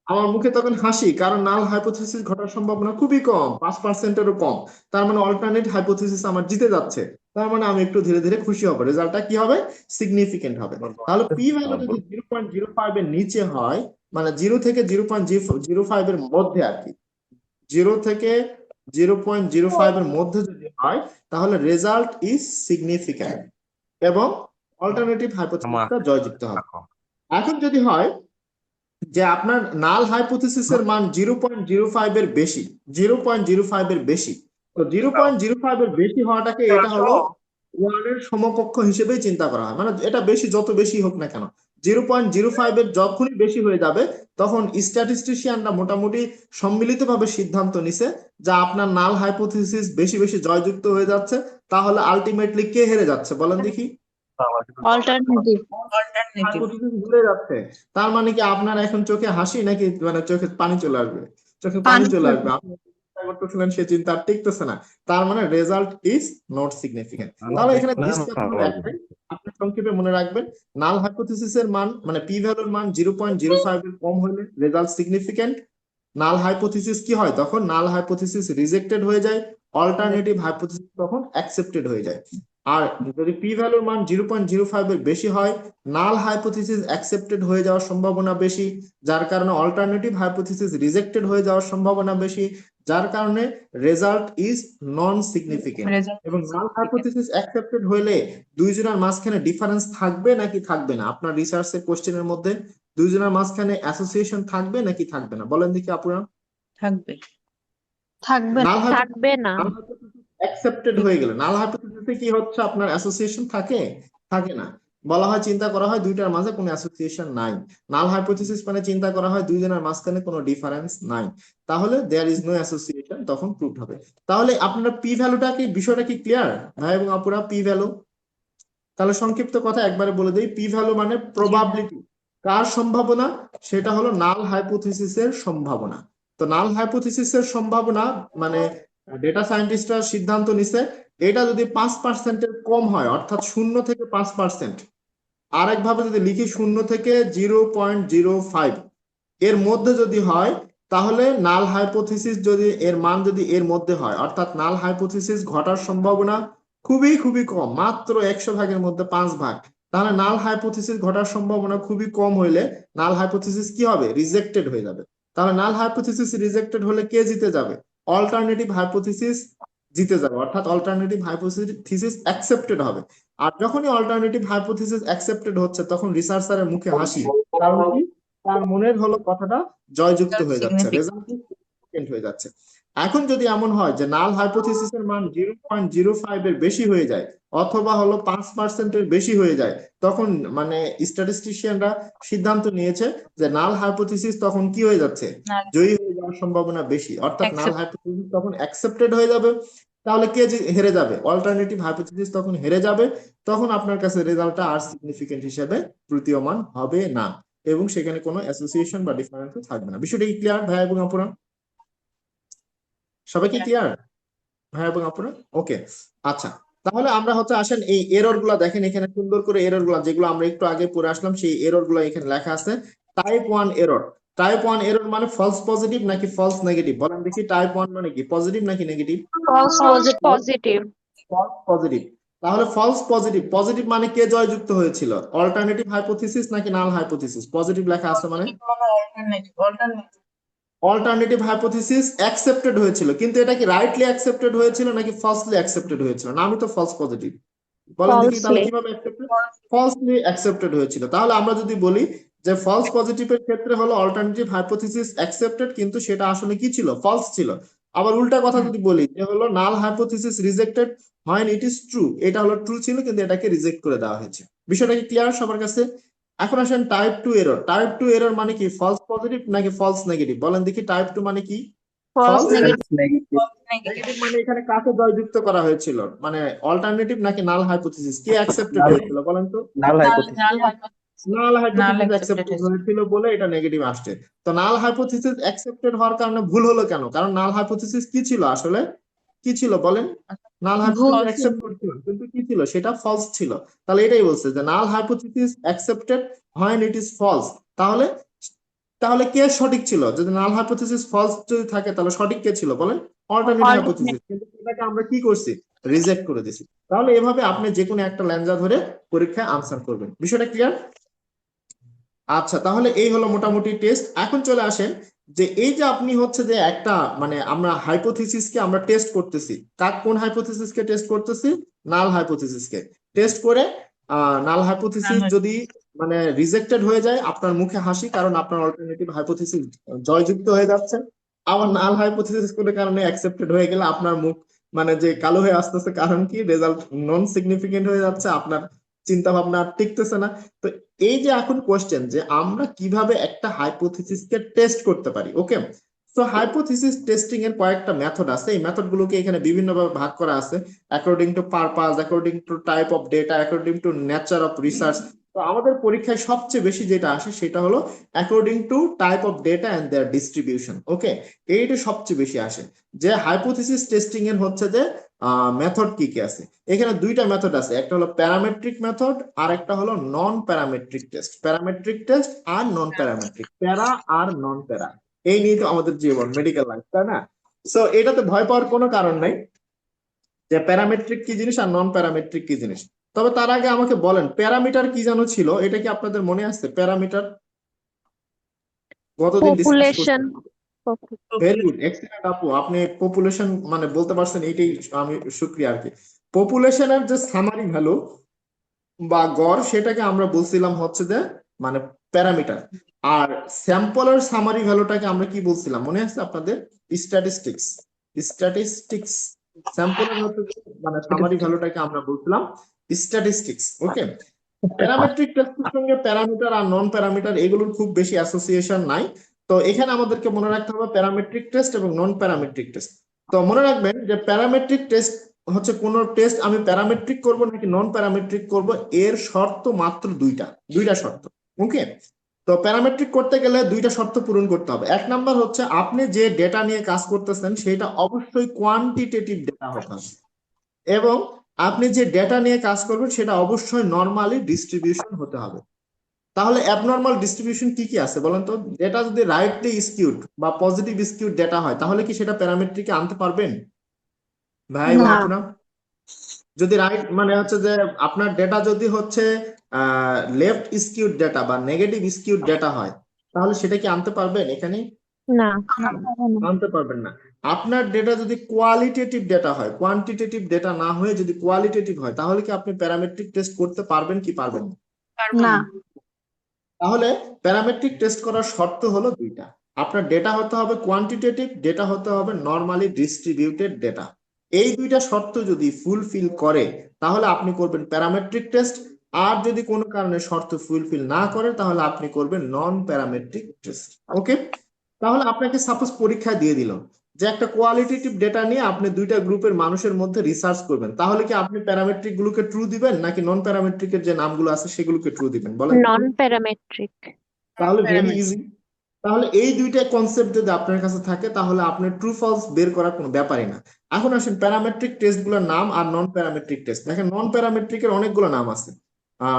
A: আমার মুখে তখন হাসি, কারণ নাল হাইপোথিসিস ঘটার সম্ভাবনা খুবই কম, 5%-এরও কম। তার মানে অল্টারনেট হাইপোথিসিস আমার জিতে যাচ্ছে। তার মানে আমি একটু ধীরে ধীরে খুশি হব, রেজাল্টটা কি হবে? সিগনিফিকেন্ট হবে। তাহলে পি ভ্যালু যদি 0.05 এর নিচে হয়, মানে 0 থেকে 0.05 এর মধ্যে আর কি, 0 থেকে 0.05 এর মধ্যে যদি হয়, তাহলে রেজাল্ট ইজ সিগনিফিক্যান্ট এবং অল্টারনেটিভ হাইপোথিসিসটা জয়যুক্ত হবে। এখন যদি হয় যে আপনার নাল হাইপোথিসিসের মান 0.05 এর বেশি, 0.05 এর বেশি, তো 0.05 এর বেশি হওয়াটাকে এটা হলো 1 এর সমকক্ষ হিসেবেই চিন্তা করা হয়। মানে এটা বেশি, যত বেশি হোক না কেন, 0.05 এর যখনই বেশি হয়ে যাবে তখন স্ট্যাটিস্টিশিয়ানরা মোটামুটি সম্মিলিতভাবে সিদ্ধান্ত নিছে যে আপনার নাল হাইপোথিসিস বেশি বেশি জয়যুক্ত হয়ে যাচ্ছে। তাহলে আলটিমেটলি কে হেরে যাচ্ছে বলেন দেখি?
B: অল্টারনেটিভ
A: হাইপোথিসিস ভুলে যাচ্ছে। তার মানে কি আপনার এখন চোখে হাসি নাকি মানে চোখে পানি চলে আসবে? চোখে পানি চলে আসবে। আপনি চিন্তা করতেছিলেন, সে চিন্তা আর টিকতেছে না। তার মানে রেজাল্ট ইজ নট সিগনিফিকেন্ট। তাহলে এখানে দৃষ্টান্ত হলো একটাই, আপনি সংক্ষেপে মনে রাখবেন, নাল হাইপোথিসিসের মান মানে পি ভ্যালুর মান 0.05 এর কম হলে রেজাল্ট সিগনিফিকেন্ট। নাল হাইপোথিসিস কি হয় তখন? নাল হাইপোথিসিস রিজেক্টেড হয়ে যায়, অল্টারনেটিভ হাইপোথিসিস তখন অ্যাকসেপ্টেড হয়ে যায়। আর যদি পি ভ্যালুর মান 0.05 এর বেশি হয়, নাল হাইপোথিসিস অ্যাকসেপ্টেড হয়ে যাওয়ার সম্ভাবনা বেশি, যার কারণে অল্টারনেটিভ হাইপোথিসিস রিজেক্টেড হয়ে যাওয়ার সম্ভাবনা বেশি, যার কারণে রেজাল্ট ইজ নন সিগনিফিকেন্ট। এবং নাল হাইপোথিসিস অ্যাকসেপ্টেড হলে দুইজনের মাঝখানে ডিফারেন্স থাকবে নাকি থাকবে না? আপনার রিসার্চের কোশ্চেনের মধ্যে দুইজনের মাঝখানে অ্যাসোসিয়েশন থাকবে নাকি থাকবে না? বলেন দেখি আপুরা।
C: থাকবে।
B: থাকবে
A: নাল
B: থাকবে না
A: অ্যাকসেপ্টেড হয়ে গেলে নাল হাইপোথিসিসে কি হচ্ছে? আপনার অ্যাসোসিয়েশন থাকে? থাকে না। বলা হয়, চিন্তা করা হয় দুইটার মাঝে কোনো অ্যাসোসিয়েশন নাই। নাল হাইপোথিসিস মানে চিন্তা করা হয় দুইজনের মাঝখানে কোনো ডিফারেন্স নাই। তাহলে দেয়ার ইজ নো অ্যাসোসিয়েশন, তখন প্রুভড হবে। তাহলে আপনার পি ভ্যালুটা কি, বিষয়টা কি ক্লিয়ার ভাই এবং আপুরা? পি ভ্যালু, তাহলে সংক্ষিপ্ত কথা একবারে বলে দেই, পি ভ্যালু মানে প্রবাবিলিটি। কার সম্ভাবনা? সেটা হলো নাল হাইপোথিসিসের সম্ভাবনা। তো নাল হাইপোথিসিসের সম্ভাবনা মানে ডেটা সায়েন্টিস্টরা সিদ্ধান্ত নিছে এটা যদি 5%-এর কম হয়, অর্থাৎ 0 থেকে 5%, আরেকভাবে যদি লিখি 0 থেকে 0.05 এর মধ্যে যদি হয়, তাহলে নাল হাইপোথিসিস যদি এর মান যদি এর মধ্যে হয়, অর্থাৎ নাল হাইপোথিসিস ঘটার সম্ভাবনা খুবই খুবই কম, মাত্র 100 ভাগের মধ্যে 5 ভাগ, তাহলে নাল হাইপোথিসিস ঘটার সম্ভাবনা খুবই কম হইলে নাল হাইপোথিসিস কি হবে? রিজেক্টেড হয়ে যাবে। তাহলে নাল হাইপোথিসিস রিজেক্টেড হলে কে জিতে যাবে? অল্টারনেটিভ হাইপোথিসিস জিতে যাবে, অর্থাৎ অল্টারনেটিভ হাইপোথিসিস অ্যাকসেপ্টেড হবে। আর যখনই অল্টারনেটিভ হাইপোথিসিস অ্যাকসেপ্টেড হচ্ছে তখন রিসার্চারের মুখে হাসি, কারণ কি? তার মনের হলো কথাটা জয়যুক্ত হয়ে যাচ্ছে, রেজাল্ট হয়ে যাচ্ছে। এখন যদি এমন হয় যে নাল হাইপোথিসিসের মান 0.05 এর বেশি হয়ে যায় অথবা হলো 5%-এর বেশি হয়ে যায়, তখন মানে স্ট্যাটিস্টিশিয়ানরা সিদ্ধান্ত নিয়েছে যে নাল হাইপোথিসিস তখন কি হয়ে যাচ্ছে? জয়ী হয়ে যাওয়ার সম্ভাবনা বেশি, অর্থাৎ নাল হাইপোথিসিস তখন অ্যাকসেপ্টেড হয়ে যাবে। তাহলে কে হেরে যাবে? অল্টারনেটিভ হাইপোথিসিস তখন হেরে যাবে। তখন আপনার কাছে রেজাল্টটা আর সিগনিফিকেন্ট হিসেবে প্রতীয়মান হবে না এবং সেখানে কোনো অ্যাসোসিয়েশন বা ডিফারেন্স থাকবে না। বিষয়টা কি ক্লিয়ার ভাই এবং আপুরা? সবাই কি ক্লিয়ার ভাই এবং আপুরা? ওকে, আচ্ছা। তাহলে আমরা হচ্ছে আসেন এই এরর গুলা দেখেন, এখানে সুন্দর করে এরর গুলা যেগুলো আমরা একটু আগে পড়ে আসলাম সেই এরর গুলা এখানে লেখা আছে। Type 1 error. টাইপ 1 এরর মানে ফলস পজিটিভ নাকি ফলস নেগেটিভ? বলেন দেখি, টাইপ 1 মানে কি, পজিটিভ নাকি negative?
B: False positive
A: false positive. তাহলে ফলস পজিটিভ, পজিটিভ মানে কে জয়যুক্ত হয়েছিল? অল্টারনেটিভ হাইপোথিসিস নাকি নাল হাইপোথিসিস? পজিটিভ লেখা আছে মানে অল্টারনেটিভ হাইপোথিসিস অ্যাকসেপ্টেড হয়েছিল, কিন্তু এটা কি রাইটলি অ্যাকসেপ্টেড হয়েছিল নাকি ফলসলি অ্যাকসেপ্টেড হয়েছিল? না, আমি তো ফলস পজিটিভ। বলেন দেখি তাহলে
B: ফলসলি
A: কিভাবে অ্যাকসেপ্টেড? ফলসলি অ্যাকসেপ্টেড হয়েছিল। তাহলে আমরা যদি বলি যে ফলস পজিটিভের ক্ষেত্রে হলো অল্টারনেটিভ হাইপোথিসিস অ্যাকসেপ্টেড, কিন্তু সেটা আসলে কি ছিল? ফলস ছিল। আবার উল্টা কথা যদি বলি যে হলো নাল হাইপোথিসিস রিজেক্টেড হয়, ইট ইজ ট্রু, এটা হলো ট্রু ছিল কিন্তু এটাকে রিজেক্ট করে দেওয়া হয়েছে। বিষয়টা কি ক্লিয়ার সবার কাছে? এখন আসেন টাইপ 2 এরর। টাইপ 2 এরর মানে কি, ফলস পজিটিভ নাকি ফলস নেগেটিভ? বলেন দেখি, টাইপ 2 মানে কি?
B: ফলস
A: ফলস
B: নেগেটিভ
A: নেগেটিভ মানে এখানে কাকে জয়যুক্ত করা হয়েছিল? মানে অল্টারনেটিভ নাকি নাল হাইপোথিসিস? কে অ্যাকসেপ্টেড হয়েছিল বলেন তো?
D: নাল হাইপোথিসিস।
A: নাল হাইপোথিসিস
C: accepted
A: অ্যাকসেপ্টেড
C: হয়েছে।
A: হয়েছিল বলে এটা নেগেটিভ আসছে। তো নাল হাইপোথিসিস অ্যাকসেপ্টেড হওয়ার কারণে ভুল হলো কেন? কারণ নাল হাইপোথিসিস কি ছিল আসলে? কি ছিল বলেন? নাল
B: ভুল
A: হাইপোথিসিস
B: ছিল।
A: অ্যাকসেপ্ট করছিল, কিন্তু কি ছিল সেটা ফলস ছিল। তাহলে এটাই বলছে যে null hypothesis accepted when it is false. তাহলে তাহলে কে সঠিক ছিল? যদি নাল হাইপোথিসিস ফলস যদি থাকে তাহলে সঠিক কে ছিল বলেন? Alternate
B: alternate.
A: হাইপোথিসিস। কিন্তু এটাকে আমরা কি করছি? রিজেক্ট করে দিছি। তাহলে এভাবে আপনি যে কোনো একটা ল্যাঞ্জা ধরে পরীক্ষায় আনসার করবেন। বিষয়টা ক্লিয়ার? আচ্ছা, তাহলে এই হলো মোটামুটি টেস্ট। এখন চলে আসেন যে এই যে আপনি হচ্ছে যে একটা মানে আমরা হাইপোথিসিসকে আমরা টেস্ট করতেছি, কোন হাইপোথিসিসকে টেস্ট করতেছি? নাল হাইপোথিসিসকে টেস্ট করে নাল হাইপোথিসিস যদি মানে রিজেক্টেড হয়ে যায়, আপনার মুখে হাসি, কারণ আপনার অল্টারনেটিভ হাইপোথিসিস জয়যুক্ত হয়ে যাচ্ছে। আবার নাল হাইপোথিসিস কোনো কারণে অ্যাকসেপ্টেড হয়ে গেলে আপনার মুখ মানে যে কালো হয়ে আসতেছে, কারণ কি রেজাল্ট নন সিগনিফিকেন্ট হয়ে যাচ্ছে, আপনার চিন্তা ভাবনা আর টিকতেছে না। তো এই যে এখন কোশ্চেন যে আমরা কিভাবে একটা হাইপোথিসিসকে টেস্ট করতে পারি, ওকে? তো হাইপোথিসিস টেস্টিং এর কয়েকটা মেথড আছে, এই মেথড গুলোকে এখানে বিভিন্নভাবে ভাগ করা আছে, according to purpose, according to type of data, according to nature of research. তো আমাদের পরীক্ষায় সবচেয়ে বেশি যেটা আসে সেটা হলো according to type of data and their distribution, okay? এইটা সবচেয়ে বেশি আসে। যে হাইপোথিসিস টেস্টিং এর হচ্ছে যে মেথড কি কি আছে, এখানে দুইটা মেথড আছে, একটা হলো প্যারামেট্রিক মেথড আর একটা হলো non parametric test. Parametric test আর নন প্যারামেট্রিক, প্যারা আর নন প্যারা, এই নিয়ে তো আমাদের জীবন, মেডিকেল লাইফ, তাই না? সো এটাতে ভয় পাওয়ার কোনো কারণ নাই যে প্যারামেট্রিক কি জিনিস আর নন প্যারামেট্রিক কি জিনিস। তবে তার আগে আমাকে বলেন প্যারামিটার কি যেন ছিল, এটা কি আপনাদের মনে আছে? প্যারামিটার গতদিন ডিসকাস
B: পপুলেশন।
A: করছিলাম। ভেরি গুড, এক্সিলেন্ট আপু, আপনি পপুলেশন মানে বলতে পারছেন, এইটাই আমি শুক্রিয়া আর কি। পপুলেশনের যে সামারি ভ্যালু বা গড়, সেটাকে আমরা বলছিলাম হচ্ছে যে মানে প্যারামিটার। আর স্যাম্পলের সামারি ভ্যালুটাকে আমরা কি বলছিলাম মনে আছে আপনাদের? স্ট্যাটিস্টিক্স। স্ট্যাটিস্টিক্স স্যাম্পলের হচ্ছে যে মানে সামারি ভ্যালুটাকে আমরা বলছিলাম স্ট্যাটিস্টিক্স, ওকে? প্যারামেট্রিক টেস্টের সঙ্গে প্যারামিটার আর নন প্যারামিটার এগুলোর খুব বেশি অ্যাসোসিয়েশন নাই। তো এখানে আমাদেরকে মনে রাখতে হবে প্যারামেট্রিক টেস্ট এবং নন প্যারামেট্রিক টেস্ট। তো মনে রাখবেন যে প্যারামেট্রিক টেস্ট হচ্ছে কোন টেস্ট আমি প্যারামেট্রিক করব নাকি নন প্যারামেট্রিক করব, এর শর্ত মাত্র দুইটা শর্ত, ওকে? তো প্যারামেট্রিক করতে গেলে দুইটা শর্ত পূরণ করতে হবে। এক নাম্বার হচ্ছে আপনি যে ডেটা নিয়ে কাজ করতেছেন সেটা অবশ্যই কোয়ান্টিটেটিভ ডেটা হতে হবে, এবং আপনি যে ডেটা নিয়ে কাজ করবেন সেটা অবশ্যই নর্মালি ডিস্ট্রিবিউশন হতে হবে। তাহলে অ্যাবনর্মাল ডিস্ট্রিবিউশন কি কি আছে বলেন তো? ডেটা যদি রাইটলি স্কিউড বা পজিটিভ স্কিউড ডেটা হয় তাহলে কি সেটা প্যারামেট্রিকে আনতে পারবেন ভাই বা
B: না।
A: আপুরা? যদি রাইট মানে হচ্ছে যে আপনার ডেটা যদি হচ্ছে লেফট স্কিউড ডেটা বা নেগেটিভ স্কিউড ডেটা হয় তাহলে সেটা কি আনতে পারবেন এখানে?
B: না।
A: আনতে পারবেন না। আপনার ডেটা যদি কোয়ালিটেটিভ ডেটা হয়, কোয়ান্টিটেটিভ ডেটা না হয়ে যদি কোয়ালিটেটিভ হয়, তাহলে কি আপনি প্যারামেট্রিক টেস্ট করতে পারবেন কি পারবেন না?
B: না।
A: তাহলে প্যারামেট্রিক টেস্ট করার শর্ত হলো দুইটা, আপনার ডেটা হতে হবে কোয়ান্টিটেটিভ, ডেটা হতে হবে নর্মালি ডিস্ট্রিবিউটেড ডেটা। এই দুইটা শর্ত যদি ফুলফিল করে তাহলে আপনি করবেন প্যারামেট্রিক টেস্ট, আর যদি কোনো কারণে শর্ত ফুলফিল না করে তাহলে আপনি করবেন নন প্যারামেট্রিক টেস্ট, ওকে? তাহলে আপনাকে সাপোজ পরীক্ষায় দিয়ে দিল যে একটা কোয়ালিটেটিভ ডেটা নিয়ে আপনি দুইটা গ্রুপের মানুষের মধ্যে রিসার্চ করবেন, তাহলে কি আপনি প্যারামেট্রিক গুলোকে ট্রু দিবেন নাকি নন প্যারামেট্রিকের যে নামগুলো আছে সেগুলোকে ট্রু দিবেন বলেন তো?
B: Non parametric.
A: তাহলে ভেরি ইজি। তাহলে এই দুইটা কনসেপ্ট যদি আপনার কাছে থাকে তাহলে আপনার ট্রু ফলস বের করার কোনো ব্যাপারই না। এখন আসেন প্যারামেট্রিক টেস্ট গুলোর নাম আর নন প্যারামেট্রিক টেস্ট। দেখেন নন প্যারামেট্রিক এর অনেকগুলো নাম আছে।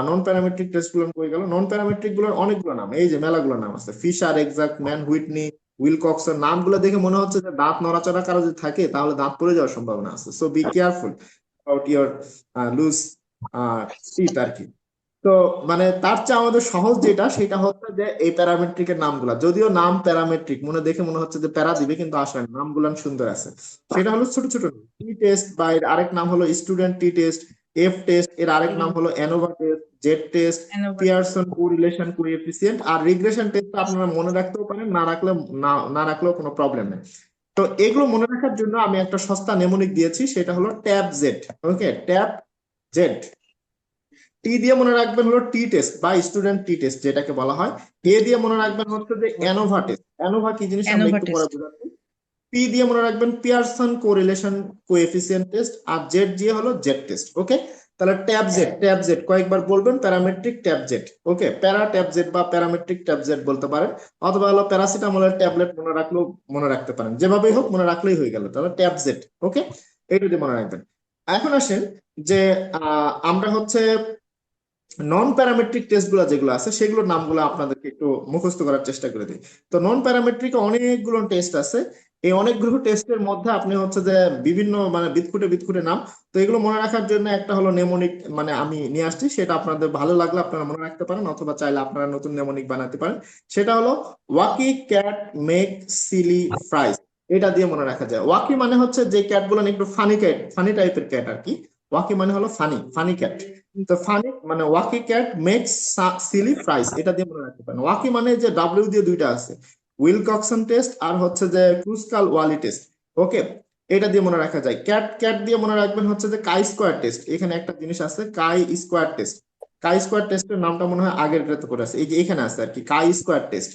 A: নন প্যারামেট্রিক টেস্ট গুলো কই গেল? নন প্যারামেট্রিক গুলোর অনেকগুলো নাম, এই যে মেলাগুলো নাম আছে, Fisher, exact, Mann, Whitney, Wilcox. এর নামগুলো দেখে মনে হচ্ছে যে দাঁত নড়াচড়া কারো যদি থাকে তাহলে দাঁত পড়ে যাওয়ার সম্ভাবনা আছে। So be careful about your loose teeth আর কি। তো মানে তার চেয়ে আমাদের সহজ যেটা সেটা হচ্ছে যে এই প্যারামেট্রিকের নামগুলা, যদিও নাম প্যারামেট্রিক দেখে মনে হচ্ছে যে প্যারা দিবে, কিন্তু আসলে নামগুলা সুন্দর আছে। সেটা হলো ছোট ছোট টি টেস্ট, বা এর আরেক নাম হলো student T test, F test, এর আরেক নাম হলো ANOVA test, Z test, Pearson correlation coefficient, আর রিগ্রেশন টেস্ট আপনারা মনে রাখতেও পারেন, না রাখলেও কোনো প্রবলেম নেই। তো এগুলো মনে রাখার জন্য আমি একটা সস্তা নেমোনিক দিয়েছি, সেটা হলো tab Z, okay? Tab Z. T দিয়ে মনে রাখবেন হলো টি টেস্ট বা স্টুডেন্ট টি টেস্ট যেটাকে বলা হয়। এ দিয়ে মনে রাখবেন হচ্ছে যে অ্যানোভা টেস্ট। অ্যানোভা কি জিনিস আমরা একটু পরে বোঝাচ্ছি। পি দিয়ে মনে রাখবেন পিয়ারসন কোরিলেশন কোএফিসিয়েন্ট টেস্ট, আর জেড দিয়ে হলো জেড টেস্ট, ওকে? তাহলে ট্যাব জেড কয়েকবার বলবেন, প্যারামেট্রিক ট্যাব জেড, ওকে? প্যারা ট্যাব জেড বা প্যারামেট্রিক ট্যাব জেড বলতে পারেন, অথবা হলো প্যারাসিটামলের ট্যাবলেট মনে রাখলেও মনে রাখতে পারেন, যেভাবেই হোক মনে রাখলেই হয়ে গেল, তাহলে ট্যাব জেড, ওকে? এইটা দিয়ে মনে রাখবেন। এখন আসেন যে আমরা হচ্ছে নন প্যারামেট্রিক টেস্ট গুলো যেগুলো আছে সেগুলোর নামগুলো আপনাদেরকে একটু মুখস্থ করার চেষ্টা করে দিই। তো নন প্যারামেট্রিক অনেকগুলো টেস্ট আছে। এই অনেকগুলো টেস্টের মধ্যে আপনি হচ্ছে যে বিভিন্ন মানে বিদকুটে বিদকুটে নাম, তো এগুলো মনে রাখার জন্য একটা হলো নেমোনিক, মানে আমি নিয়ে আসছি, সেটা আপনাদের ভালো লাগলে আপনারা মনে রাখতে পারেন, অথবা চাইলে আপনারা নতুন নেমোনিক বানাতে পারেন। সেটা হলো ওয়াকি ক্যাট মেক সিলি ফ্রাইস। এটা দিয়ে মনে রাখা যায়। ওয়াকি মানে হচ্ছে যে ক্যাট গুলো একটু ফানি ক্যাট, ফানি টাইপের ক্যাট আর কি। ওয়াকি মানে হলো ফানি, ফানি ক্যাট। তো ফানি মানে ওয়াকি ক্যাট মেক্স সিলি ফ্রাইস, এটা দিয়ে মনে রাখতে পারেন। ওয়াকি মানে যে ডাব্লিউ দিয়ে দুইটা আছে, উইলকক্সন টেস্ট আর হচ্ছে যে ক্রুস্কাল ওয়ালি টেস্ট। ওকে, এটা দিয়ে মনে রাখা যায়। ক্যাট ক্যাট দিয়ে মনে রাখবেন হচ্ছে যে কাই স্কোয়ার টেস্ট। এখানে একটা জিনিস আছে কাই স্কোয়ার টেস্ট। কাই স্কোয়ার টেস্টের নামটা মনে হয় আগের তো করে আছে, এই যে এখানে আছে আর কি, কাই স্কোয়ার টেস্ট।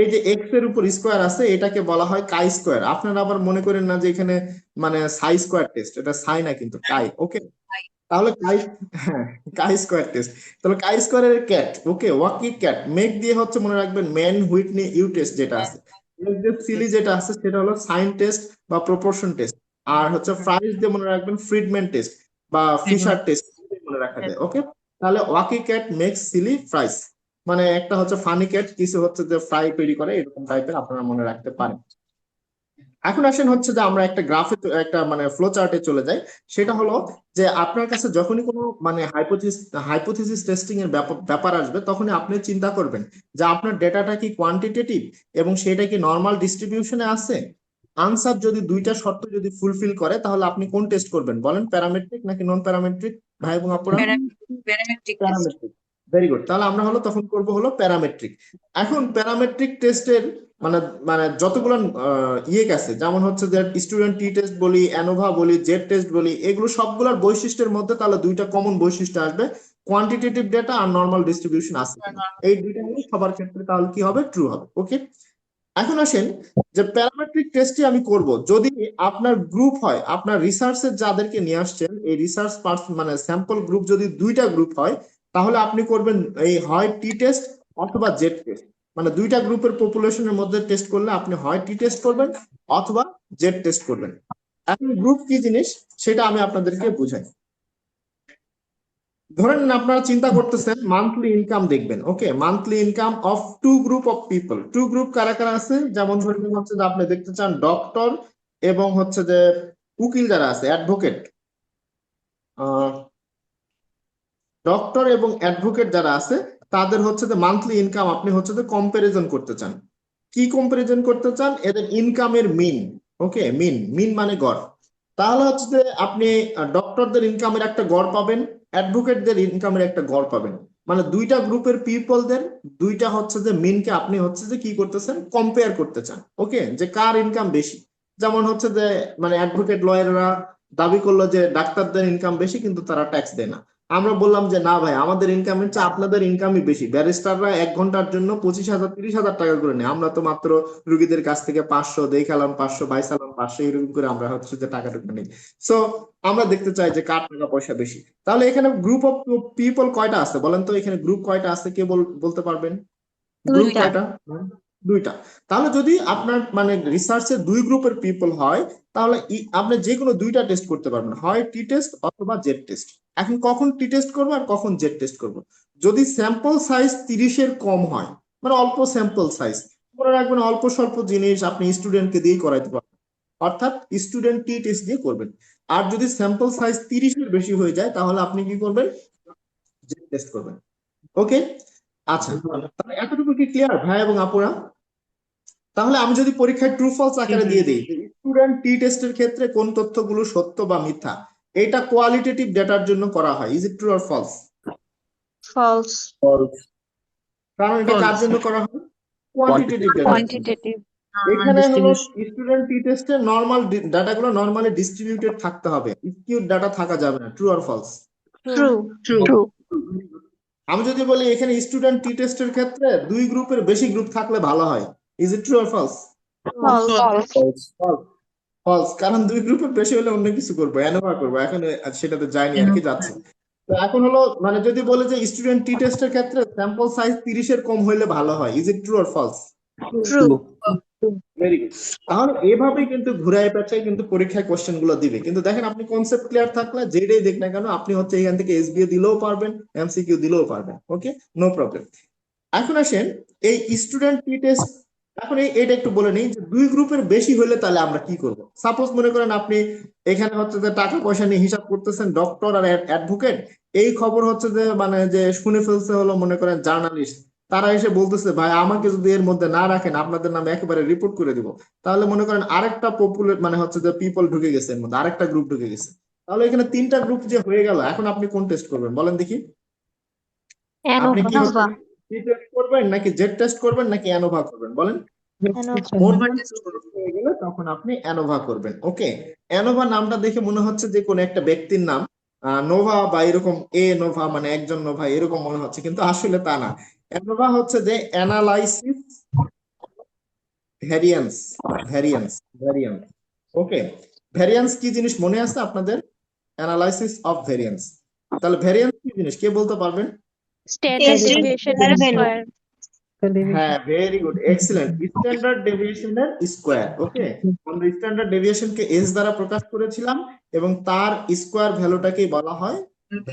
A: এই যে এক্স এর উপর স্কোয়ার আছে এটাকে বলা হয় কাই স্কোয়ার। আপনারা আবার মনে করেন না যে এখানে মানে সাই স্কোয়ার টেস্ট, এটা সাই না কিন্তু কাই। ওকে, তাহলে কাই, হ্যাঁ, কাই স্কোয়ার টেস্ট। তাহলে কাই স্কোয়ারের ক্যাট, ওকে, ওয়াকি ক্যাট মেক দিয়ে হচ্ছে মনে রাখবেন ম্যান হুইটনি ইউ টেস্ট যেটা আছে। সিলি যেটা আছে সেটা হলো সাইন টেস্ট বা প্রপোর্শন টেস্ট। আর হচ্ছে ফ্রাইস দিয়ে মনে রাখবেন ফ্রিডম্যান টেস্ট বা ফিশার টেস্ট মনে রাখা যায়। ওকে, তাহলে ওয়াকি ক্যাট মেক্স সিলি ফ্রাইস, মানে একটা হচ্ছে ফানি ক্যাট, কিছু হচ্ছে যে ফ্রাই তৈরি করে, এরকম টাইপের আপনারা মনে রাখতে পারেন। এখন আসেন হচ্ছে যে আমরা একটা গ্রাফে, একটা মানে ফ্লো চার্টে চলে যাই। সেটা হলো যে আপনার কাছে যখনই কোনো মানে হাইপোথিসিস টেস্টিং এর ব্যাপার আসবে, তখনই আপনি চিন্তা করবেন যে আপনার ডেটাটা কি কোয়ান্টিটেটিভ এবং সেটা কি নর্মাল ডিস্ট্রিবিউশনে আছে। আনসার যদি দুইটা শর্ত যদি ফুলফিল করে তাহলে আপনি কোন টেস্ট করবেন বলেন, প্যারামেট্রিক নাকি নন প্যারামেট্রিক ভাই এবং আপুরা?
C: Parametric test.
A: Parametric, very good. তাহলে আমরা হলো তখন করব হলো প্যারামেট্রিক। এখন প্যারামেট্রিক টেস্টের মানে মানে যতগুলো ইয়ে গেছে, যেমন হচ্ছে যে স্টুডেন্ট টি টেস্ট বলি, অ্যানোভা বলি, জেড টেস্ট বলি, এগুলো সবগুলোর বৈশিষ্ট্যের মধ্যে তাহলে দুইটা কমন বৈশিষ্ট্য আসবে, কোয়ান্টিটেটিভ ডেটা আর নর্মাল ডিস্ট্রিবিউশন আছে কিনা। এই দুইটা হলো সবার ক্ষেত্রে তাহলে কি হবে, ট্রু হবে। ওকে, এখন আসেন যে প্যারামেট্রিক টেস্টটি আমি করব যদি আপনার গ্রুপ হয়, আপনার রিসার্চের যাদেরকে নিয়ে আসছেন এই রিসার্চ পার্সন মানে স্যাম্পল গ্রুপ যদি দুইটা গ্রুপ হয়, তাহলে আপনি করবেন এই হয় টি টেস্ট অথবা জেড টেস্ট। মানে দুইটা গ্রুপের পপুলেশনের মধ্যে টেস্ট করলে আপনি হয় টি টেস্ট করবেন অথবা জেড টেস্ট করবেন। এখন গ্রুপ কি জিনিস সেটা আমি আপনাদেরকে বুঝাই। ধরেন আপনারা চিন্তা করতেছেন মান্থলি ইনকাম দেখবেন। Okay, monthly income of two group of people. Two group কারা কারা আছে, যেমন ধরেন হচ্ছে যে আপনি দেখতে চান ডক্টর এবং হচ্ছে যে উকিল যারা আছে, অ্যাডভোকেট, ডক্টর এবং অ্যাডভোকেট যারা আছে তাদের হচ্ছে যে মান্থলি ইনকাম আপনি হচ্ছে যে কম্পারিজন করতে চান। কি কম্পারিজন করতে চান, এদের ইনকামের মিন। ওকে, মিন, মিন মানে গড়। তাহলে হচ্ছে যে আপনি ডক্টরদের ইনকামের একটা গড় পাবেন, অ্যাডভোকেটদের ইনকামের একটা গড় পাবেন। মানে দুইটা গ্রুপের পিপলদের দুইটা হচ্ছে যে মিনকে আপনি হচ্ছে যে কি করতেছেন, কম্পেয়ার করতে চান। ওকে, যে কার ইনকাম বেশি। যেমন হচ্ছে যে মানে অ্যাডভোকেট লয়াররা দাবি করলো যে ডাক্তারদের ইনকাম বেশি কিন্তু তারা ট্যাক্স দেয় না। আমরা বললাম যে না ভাই, আমাদের ইনকামের চেয়ে আপনাদের ইনকামই বেশি। ব্যারিস্টাররা 1 ঘন্টার জন্য 25,000 30,000 টাকা করে নেয়, আমরা তো মাত্র রুগীদের কাছ থেকে 500 দেখালাম 500 বাইসালাম 500 এরকম করে আমরা হচ্ছে যে টাকাটুকু নেই। সো আমরা দেখতে চাই যে কার টাকা পয়সা বেশি। তাহলে এখানে গ্রুপ অফ পিপল কয়টা আছে বলেন তো, এখানে গ্রুপ কয়টা আছে কে বলতে পারবেন? গ্রুপ
B: দুইটা।
A: কয়টা? দুইটা। তাহলে যদি আপনার মানে রিসার্চে দুই গ্রুপের পিপল হয়, তাহলে আপনি যে কোনো দুইটা টেস্ট করতে পারবেন, হয় টি টেস্ট অথবা জেড টেস্ট। এখন কখন টি টেস্ট করবো আর কখন জেড টেস্ট করবো, যদি স্যাম্পল সাইজ 30-এর কম হয়, মানে অল্প স্যাম্পল সাইজ, মনে রাখবেন অল্প স্বল্প জিনিস আপনি স্টুডেন্টকে দিয়ে করাইতে পারবেন, অর্থাৎ স্টুডেন্ট টি টেস্ট দিয়ে করবেন। আর যদি স্যাম্পল সাইজ 30-এর বেশি হয়ে যায় তাহলে আপনি কি করবেন, জেড টেস্ট করবেন। ওকে, আচ্ছা, তাহলে এতটুকু কি ক্লিয়ার ভাই এবং আপুরা? তাহলে আমি যদি পরীক্ষায় ট্রু ফলস আকারে দিয়ে দিই, স্টুডেন্ট টি টেস্টের ক্ষেত্রে কোন তথ্যগুলো সত্য বা মিথ্যা, এটা কোয়ালিটেটিভ ডেটার জন্য করা হয়। Is it true or false?
B: False.
A: কারণ এটা কার জন্য করা হয়, কোয়ান্টিটেটিভ ডেটার জন্য।
B: কোয়ান্টিটেটিভ।
A: এখানে হলো স্টুডেন্ট টি টেস্টে নর্মাল ডাটাগুলো নর্মালি ডিস্ট্রিবিউটেড থাকতে হবে, স্কিউড ডাটা থাকা যাবে না। True or false?
B: True. True.
A: আমি যদি বলি এখানে স্টুডেন্ট টি টেস্টের ক্ষেত্রে দুই গ্রুপের বেশি গ্রুপ থাকলে ভালো হয়, is it true or false?
B: False.
A: False, কারণ দুই গ্রুপের বেশি হলে অন্য কিছু করবো, অ্যানোভা করবো, এখন সেটাতে যায়নি আর কি, যাচ্ছে। তো এখন হলো মানে যদি বলে যে স্টুডেন্ট টি টেস্টের ক্ষেত্রে স্যাম্পল সাইজ 30-এর কম হইলে ভালো হয়, is it true or false?
B: True.
A: Very good. তাহলে এভাবে কিন্তু ঘুরায় পেঁচায় কিন্তু পরীক্ষায় কোশ্চেন গুলো দিবে, কিন্তু দেখেন আপনি কনসেপ্ট ক্লিয়ার থাকলে যেটাই দেখ না কেন আপনি হচ্ছে এখান থেকে এসবিএ দিলেও পারবেন, এমসিকিউ দিলেও পারবেন। ওকে, নো প্রবলেম। এখন আসেন এই স্টুডেন্ট টি টেস্ট, এখন এটা একটু বলে নিই যে দুই গ্রুপের বেশি হলে তাহলে আমরা কি করব। সাপোজ মনে করেন আপনি এখানে হচ্ছে যে টাকা পয়সা নিয়ে হিসাব করতেছেন, ডক্টর আর অ্যাডভোকেট, এই খবর হচ্ছে যে মানে যে শুনে ফেলছে হলো মনে করেন জার্নালিস্ট, তারা এসে বলতেছে ভাই আমাকে যদি এর মধ্যে না রাখেন আপনাদের নামে একেবারে রিপোর্ট করে দিব। তাহলে মনে করেন আরেকটা পপুলেট মানে হচ্ছে যে পিপল ঢুকে গেছে এর মধ্যে, আরেকটা গ্রুপ ঢুকে গেছে। তাহলে এখানে তিনটা গ্রুপ যে হয়ে গেল, এখন আপনি কোন টেস্ট করবেন বলেন দেখি? আপনি কি
B: ANOVA
A: টি টেস্ট করবেন নাকি জেড টেস্ট করবেন নাকি অ্যানোভা করবেন বলেন?
B: ANOVA
A: মোর
C: Over
A: দেন
C: test করবো।
A: হয়ে গেলে তখন আপনি অ্যানোভা করবেন। ওকে, অ্যানোভা নামটা দেখে মনে হচ্ছে যে কোন একটা ব্যক্তির নাম, নোভা বা এরকম, এ নোভা মানে একজন নোভা এরকম মনে হচ্ছে, কিন্তু আসলে তা না। অ্যানোভা হচ্ছে যে অ্যানালাইসিস ভ্যারিয়েন্স, ভ্যারিয়েন্স, ভ্যারিয়েন্স। ওকে, ভ্যারিয়েন্স কি জিনিস মনে আছে আপনাদের? Analysis of variance. তাহলে ভ্যারিয়েন্স কি জিনিস কে বলতে পারবেন?
B: standard deviation
C: Square
B: in
C: value.
B: square
A: হ্যাঁ, ভেরি গুড, এক্সিলেন্ট। স্ট্যান্ডার্ড ডেভিয়েশনের স্কোয়ার। ওকে, আমরা স্ট্যান্ডার্ড ডেভিয়েশনকে এস দ্বারা প্রকাশ করেছিলাম এবং তার স্কোয়ার ভ্যালুটাকেই বলা হয়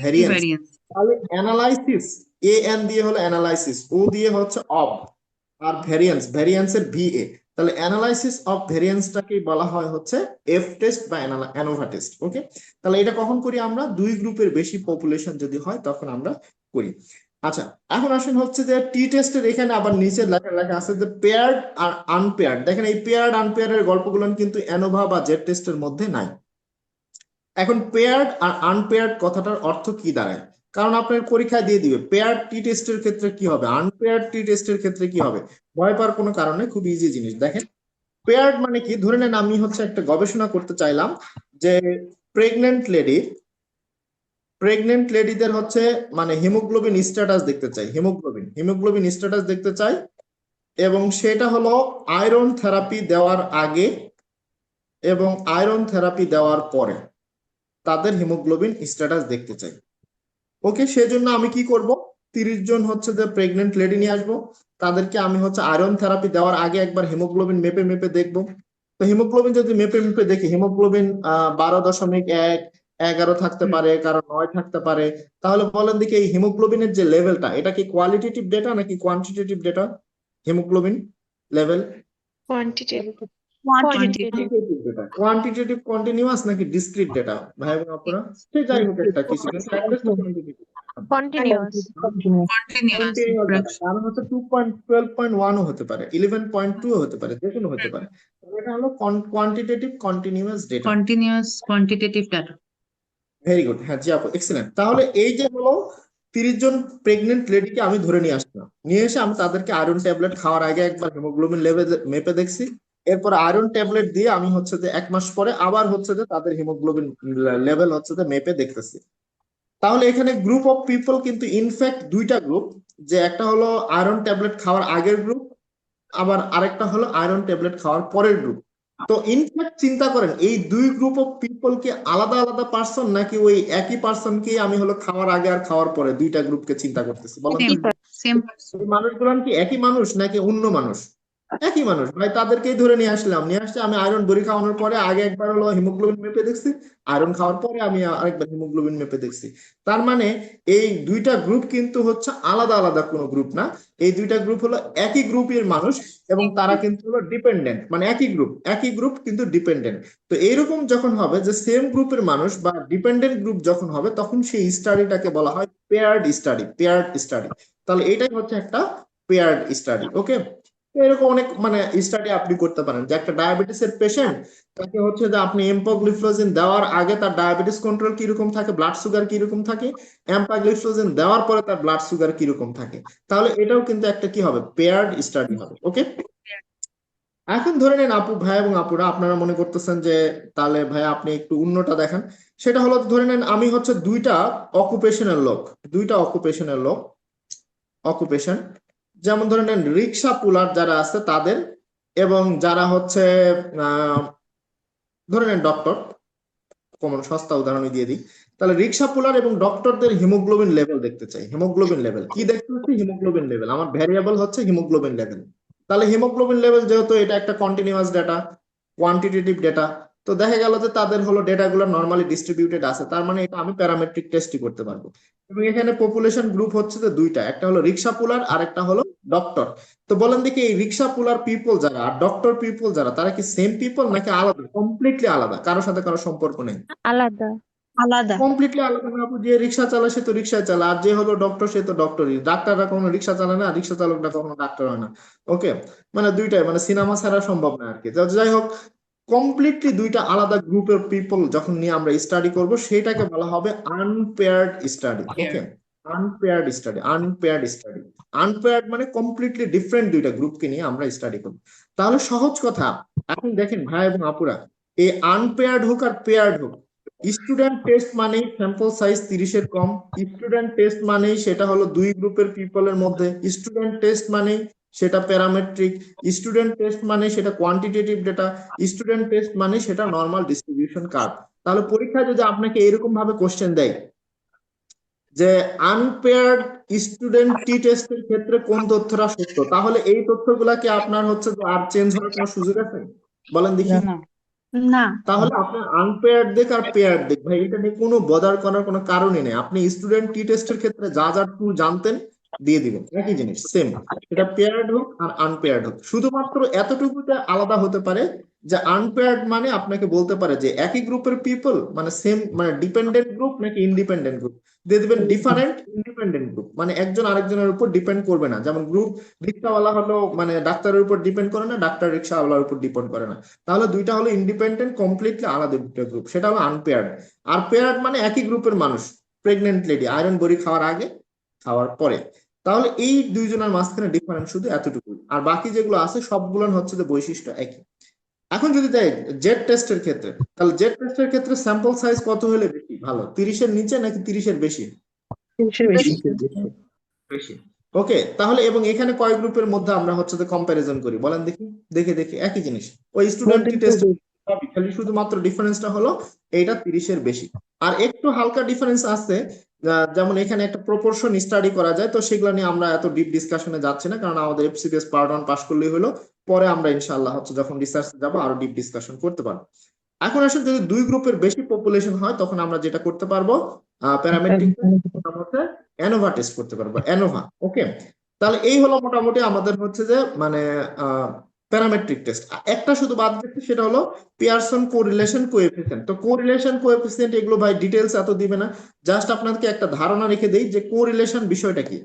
A: ভ্যারিয়েন্স।
C: Variance.
A: তাহলে অ্যানালাইসিস, এ এন দিয়ে হলো অ্যানালাইসিস, ও দিয়ে হচ্ছে অব, আর ভ্যারিয়েন্স, ভ্যারিয়েন্সের ভিএ। তাহলে অ্যানালাইসিস অফ ভ্যারিয়েন্সটাকেই বলা হয় হচ্ছে এফ টেস্ট বা অ্যানোভা টেস্ট। ওকে, তাহলে এটা কখন করি আমরা? দুই গ্রুপের বেশি পপুলেশন যদি হয় তখন আমরা করি। আচ্ছা, এখন আসেন হচ্ছে যে টি টেস্টের এখানে আবার নিচে লেখা লেখা আছে যে পেয়ার্ড আর আনপেয়ার্ড। দেখেন এই পেয়ার্ড আনপেয়ার্ড গল্পগুলো কিন্তু অ্যানোভা বা জেড টেস্টের মধ্যে নাই। এখন পেয়ার্ড আর আনপেয়ার্ড কথাটার অর্থ কি দাঁড়ায়? কারণ আপনার পরীক্ষায় দিয়ে দিবে পেয়ার্ড টি টেস্টের ক্ষেত্রে কি হবে, আনপেয়ার্ড টি টেস্টের ক্ষেত্রে কি হবে। ভয় পাওয়ার কোনো কারণে, খুব ইজি জিনিস। দেখেন পেয়ার্ড মানে কি, ধরে নেন আমি হচ্ছে একটা গবেষণা করতে চাইলাম যে প্রেগনেন্ট লেডি, প্রেগনেন্ট লেডিদের হচ্ছে মানে হিমোগ্লোবিন স্ট্যাটাস দেখতে চাই, হিমোগ্লোবিন হিমোগ্লোবিন স্ট্যাটাস দেখতে চাই, এবং সেটা হলো আয়রন থেরাপি দেওয়ার আগে এবং আয়রন থেরাপি দেওয়ার পরে তাদের হিমোগ্লোবিন স্ট্যাটাস দেখতে চাই। ওকে, সেজন্য আমি কি করব, 30 জন হচ্ছে যে প্রেগনেন্ট লেডি নিয়ে আসবো, তাদেরকে আমি হচ্ছে আয়রন থেরাপি দেওয়ার আগে একবার হিমোগ্লোবিন মেপে মেপে দেখবো। তো হিমোগ্লোবিন যদি মেপে মেপে দেখি হিমোগ্লোবিন 12.1, 11 থাকতে পারে, কারো 9 থাকতে পারে, তাহলে বলেন দেখি এই হিমোগ্লোবিনের যে লেভেলটা এটা কি কোয়ালিটেটিভ ডেটা নাকি quantitative data? Haemoglobin level
B: quantitative
C: Quantitative.
A: Quantitative data, quantitative continuous নাকি ডিসক্রিট ডেটা ভাই এবং আপনারা? সে যাই হোক একটা কিছু, কিন্তু অ্যাড্রেস তো quantitative।
B: continuous
C: Continuous.
A: কারণ হচ্ছে 2.12.1 ও হতে পারে, 11.2 ও হতে পারে, যে কোনো হতে পারে। তবে এটা হলো quantitative continuous data.
C: Continuous quantitative data.
A: Very good, হ্যাঁ জি আপু, এক্সেলেন্ট। তাহলে এই যে হলো 30 জন প্রেগনেন্ট লেডিকে আমি ধরে নিয়ে আসলাম, নিয়ে এসে আমি তাদেরকে আয়রন ট্যাবলেট খাওয়ার আগে একবার হিমোগ্লোবিন লেভেল মেপে দেখছি, এরপর আয়রন ট্যাবলেট দিয়ে আমি হচ্ছে যে 1 মাস পরে আবার হচ্ছে যে তাদের হিমোগ্লোবিন লেভেল হচ্ছে যে মেপে দেখতেছি। তাহলে এখানে গ্রুপ অফ পিপল কিন্তু ইনফ্যাক্ট দুইটা গ্রুপ, যে একটা হলো আয়রন ট্যাবলেট খাওয়ার আগের গ্রুপ, আবার আরেকটা হলো আয়রন ট্যাবলেট খাওয়ার পরের গ্রুপ। তো ইনফ্যাক্ট চিন্তা করেন এই দুই গ্রুপ অফ পিপল কি আলাদা আলাদা পার্সন নাকি ওই একই পার্সনকে আমি হলো খাওয়ার আগে আর খাওয়ার পরে দুইটা গ্রুপকে চিন্তা করতেছি বলেন তো?
C: Same person.
A: এই মানুষগুলো কি একই মানুষ নাকি অন্য মানুষ? একই মানুষ ভাই, তাদেরকেই ধরে নিয়ে আসলাম, নিয়ে আসছে আমি আয়রন বড়ি খাওয়ানোর পরে আগে একবার হলো হিমোগ্লোবিন মেপে দেখছি, আয়রন খাওয়ার পরে আমি আরেকবার হিমোগ্লোবিন মেপে দেখছি। তার মানে এই দুইটা গ্রুপ কিন্তু হচ্ছে আলাদা আলাদা কোনো গ্রুপ না, এই দুইটা গ্রুপ হলো একই গ্রুপের মানুষ, এবং তারা কিন্তু হলো ডিপেন্ডেন্ট, মানে একই গ্রুপ কিন্তু ডিপেন্ডেন্ট। তো এইরকম যখন হবে যে সেম গ্রুপের মানুষ বা ডিপেন্ডেন্ট গ্রুপ যখন হবে তখন সেই স্টাডিটাকে বলা হয় পেয়ার্ড স্টাডি, পেয়ার্ড স্টাডি। তাহলে এটাই হচ্ছে একটা পেয়ার্ড স্টাডি। ওকে, এরকম অনেক মানে স্টাডি আপনি করতে পারেন যে একটা ডায়াবেটিসের পেশেন্ট, তাকে হচ্ছে যে আপনি এম্পাগ্লিফ্লোজিন দেওয়ার আগে তার ডায়াবেটিস কন্ট্রোল কিরকম থাকে, ব্লাড সুগার কিরকম থাকে, এম্পাগ্লিফ্লোজিন দেওয়ার পরে তার ব্লাড সুগার কিরকম থাকে, তাহলে এটাও কিন্তু একটা কি হবে, পেয়ার্ড স্টাডি হবে। ওকে, এখন ধরে নেন আপু ভাই এবং আপুরা আপনারা মনে করতেছেন যে তাহলে ভাই আপনি একটু অন্যটা দেখেন। সেটা হলো ধরে নেন আমি হচ্ছে দুইটা অকুপেশনের লোক, দুইটা অকুপেশনের লোক, অকুপেশন, যেমন ধরে নেন রিক্সা পুলার যারা আছে তাদের, এবং যারা হচ্ছে আহ ধরে নেন ডক্টর, কমন সস্তা উদাহরণ দিয়ে দিই। তাহলে রিক্সা পুলার এবং ডক্টরদের হিমোগ্লোবিন লেভেল দেখতে চাই। হিমোগ্লোবিন লেভেল কি দেখতে হচ্ছে? হিমোগ্লোবিন লেভেল, আমার ভ্যারিয়েবল হচ্ছে হিমোগ্লোবিন লেভেল। তাহলে হিমোগ্লোবিন লেভেল যেহেতু এটা একটা কন্টিনিউয়াস ডেটা, কোয়ান্টিটেটিভ ডেটা, তো দেখা গেল যে তাদের হলো ডেটাগুলো নর্মালি ডিস্ট্রিবিউটেড আছে, তার মানে এটা আমি প্যারামেট্রিক টেস্টই করতে পারবো। এবং এখানে পপুলেশন গ্রুপ হচ্ছে যে দুইটা, একটা হলো রিক্সা পুলার আর একটা হলো ডক্টর। তো বলেন দেখি এই রিক্সা পুলার পিপল যারা আর ডক্টর পিপল যারা, তারা কি সেম পিপল নাকি আলাদা, কমপ্লিটলি আলাদা, কারোর সাথে কারো সম্পর্ক নেই?
B: আলাদা।
D: আলাদা।
A: কমপ্লিটলি আলাদা না আপু, যে রিক্সা চালায় সে তো রিক্সায় চালায়, আর যে হলো ডক্টর সে তো ডক্টরই। ডাক্তাররা কখনো রিক্সা চালায় না, রিক্সা চালকরা কখনো ডাক্তার হয় না। ওকে, মানে দুইটাই, মানে সিনেমা ছাড়া সম্ভব না আর কি। যাই হোক, কমপ্লিটলি দুইটা আলাদা গ্রুপের পিপল যখন নিয়ে আমরা স্টাডি করব, সেটাকে বলা হবে unpaired study. Okay, unpaired study, unpaired study. Unpaired মানে কমপ্লিটলি ডিফারেন্ট দুইটা গ্রুপকে নিয়ে আমরা স্টাডি করব। তাহলে সহজ কথা, এখন দেখেন ভাই এবং আপুরা, এই আনপেয়ার্ড হোক আর পেয়ার্ড হোক, স্টুডেন্ট টেস্ট মানেই স্যাম্পল সাইজ 30-এর কম, স্টুডেন্ট টেস্ট মানেই সেটা হলো দুই গ্রুপের পিপলের মধ্যে, স্টুডেন্ট টেস্ট মানেই সেটা প্যারামেট্রিক, স্টুডেন্ট টেস্ট মানে সেটা কোয়ান্টিটেটিভ ডেটা, স্টুডেন্ট টেস্ট মানে সেটা নর্মাল ডিস্ট্রিবিউশন কার্ভ। তাহলে পরীক্ষায় যদি আপনাকে এরকম ভাবে কোশ্চেন দেয় যে আনপেয়ার্ড স্টুডেন্ট টি টেস্টের ক্ষেত্রে কোন তথ্যটা সত্য, তাহলে এই তথ্যগুলা কি আপনার হচ্ছে যে আর চেঞ্জ হওয়ার কোনো সুযোগ আছে? বলেন দেখি।
D: না। না।
A: তাহলে আপনার আনপেয়ার্ড দিক আর পেয়ার্ড দিক, ভাই এটা নিয়ে কোনো বদার করার কোনো কারণই নেই। আপনি স্টুডেন্ট টি টেস্টের ক্ষেত্রে যা যা টুল জানতেন দিয়ে দিবেন, একই জিনিস সেম, এটা পেয়ার্ড হোক আর আনপেয়ার্ড হোক। শুধুমাত্র এতটুকুতে আলাদা হতে পারে যে আনপেয়ার্ড মানে আপনাকে বলতে পারে যে একই গ্রুপের পিপল মানে সেম, মানে ডিপেন্ডেন্ট গ্রুপ নাকি ইন্ডিপেন্ডেন্ট গ্রুপ, দিয়ে দিবেন ডিফারেন্ট ইন্ডিপেন্ডেন্ট গ্রুপ, মানে একজন আরেকজনের উপর ডিপেন্ড করবে না। যেমন গ্রুপ রিক্সাওয়ালা হলো মানে ডাক্তারের উপর ডিপেন্ড করে না, ডাক্তার রিক্সাওয়ালার উপর ডিপেন্ড করে না। তাহলে দুইটা হলো ইন্ডিপেন্ডেন্ট, কমপ্লিটলি আলাদা দুটো গ্রুপ, সেটা হলো আনপেয়ার্ড। আর পেয়ার্ড মানে একই গ্রুপের মানুষ, প্রেগনেন্ট লেডি আয়রন বড়ি খাওয়ার আগে খাওয়ার পরে। তাহলে এই দুইজনের মাঝখানে ডিফারেন্স শুধু এতটুকু, আর বাকি যেগুলো আছে সবগুলো হচ্ছে যে বৈশিষ্ট্য একই। এখন যদি যাই জেড টেস্টের ক্ষেত্রে, তাহলে জেড টেস্টের ক্ষেত্রে স্যাম্পল সাইজ কত হলে বেশি ভালো, 30-এর নিচে নাকি 30-এর বেশি?
D: 30-এর বেশি।
A: বেশি। ওকে, তাহলে এবং এখানে কয় গ্রুপের মধ্যে আমরা হচ্ছে যে কম্পারিজন করি, বলেন দেখি। দেখে দেখি একই জিনিস, ওই স্টুডেন্ট টেস্ট, খালি শুধুমাত্র ডিফারেন্সটা হলো এইটা 30-এর বেশি। আর একটু হালকা ডিফারেন্স আছে, যেমন এখানে একটা প্রপোর্শন স্টাডি করা যায়, তো সেগুলো নিয়ে আমরা এত ডিপ ডিসকাশনে যাচ্ছি না, কারণ আমাদের এফসিপিএস পার্ট 1 পাস করলেই হলো, পরে আমরা ইনশাআল্লাহ হচ্ছে যখন রিসার্চ যাব আরো ডিপ ডিসকাশন করতে পারবো। এখন আসলে যদি দুই গ্রুপের বেশি পপুলেশন হয়, তখন আমরা যেটা করতে পারবো প্যারামেট্রিক মধ্যে অ্যানোভা টেস্ট করতে পারবো, অ্যানোভা। ওকে, তাহলে এই হলো মোটামুটি আমাদের হচ্ছে যে মানে প্যারামেট্রিক টেস্ট। একটা শুধু বাদ দিচ্ছে, সেটা হলো পিয়ারসন কোরিলেশন কোএফিসিয়েন্ট। তো কোরিলেশন কোএফিসিয়েন্ট এগুলো ভাই ডিটেলস এত দিবে না, জাস্ট আপনাদেরকে একটা ধারণা রেখে দেই যে কোরিলেশন বিষয়টা কি।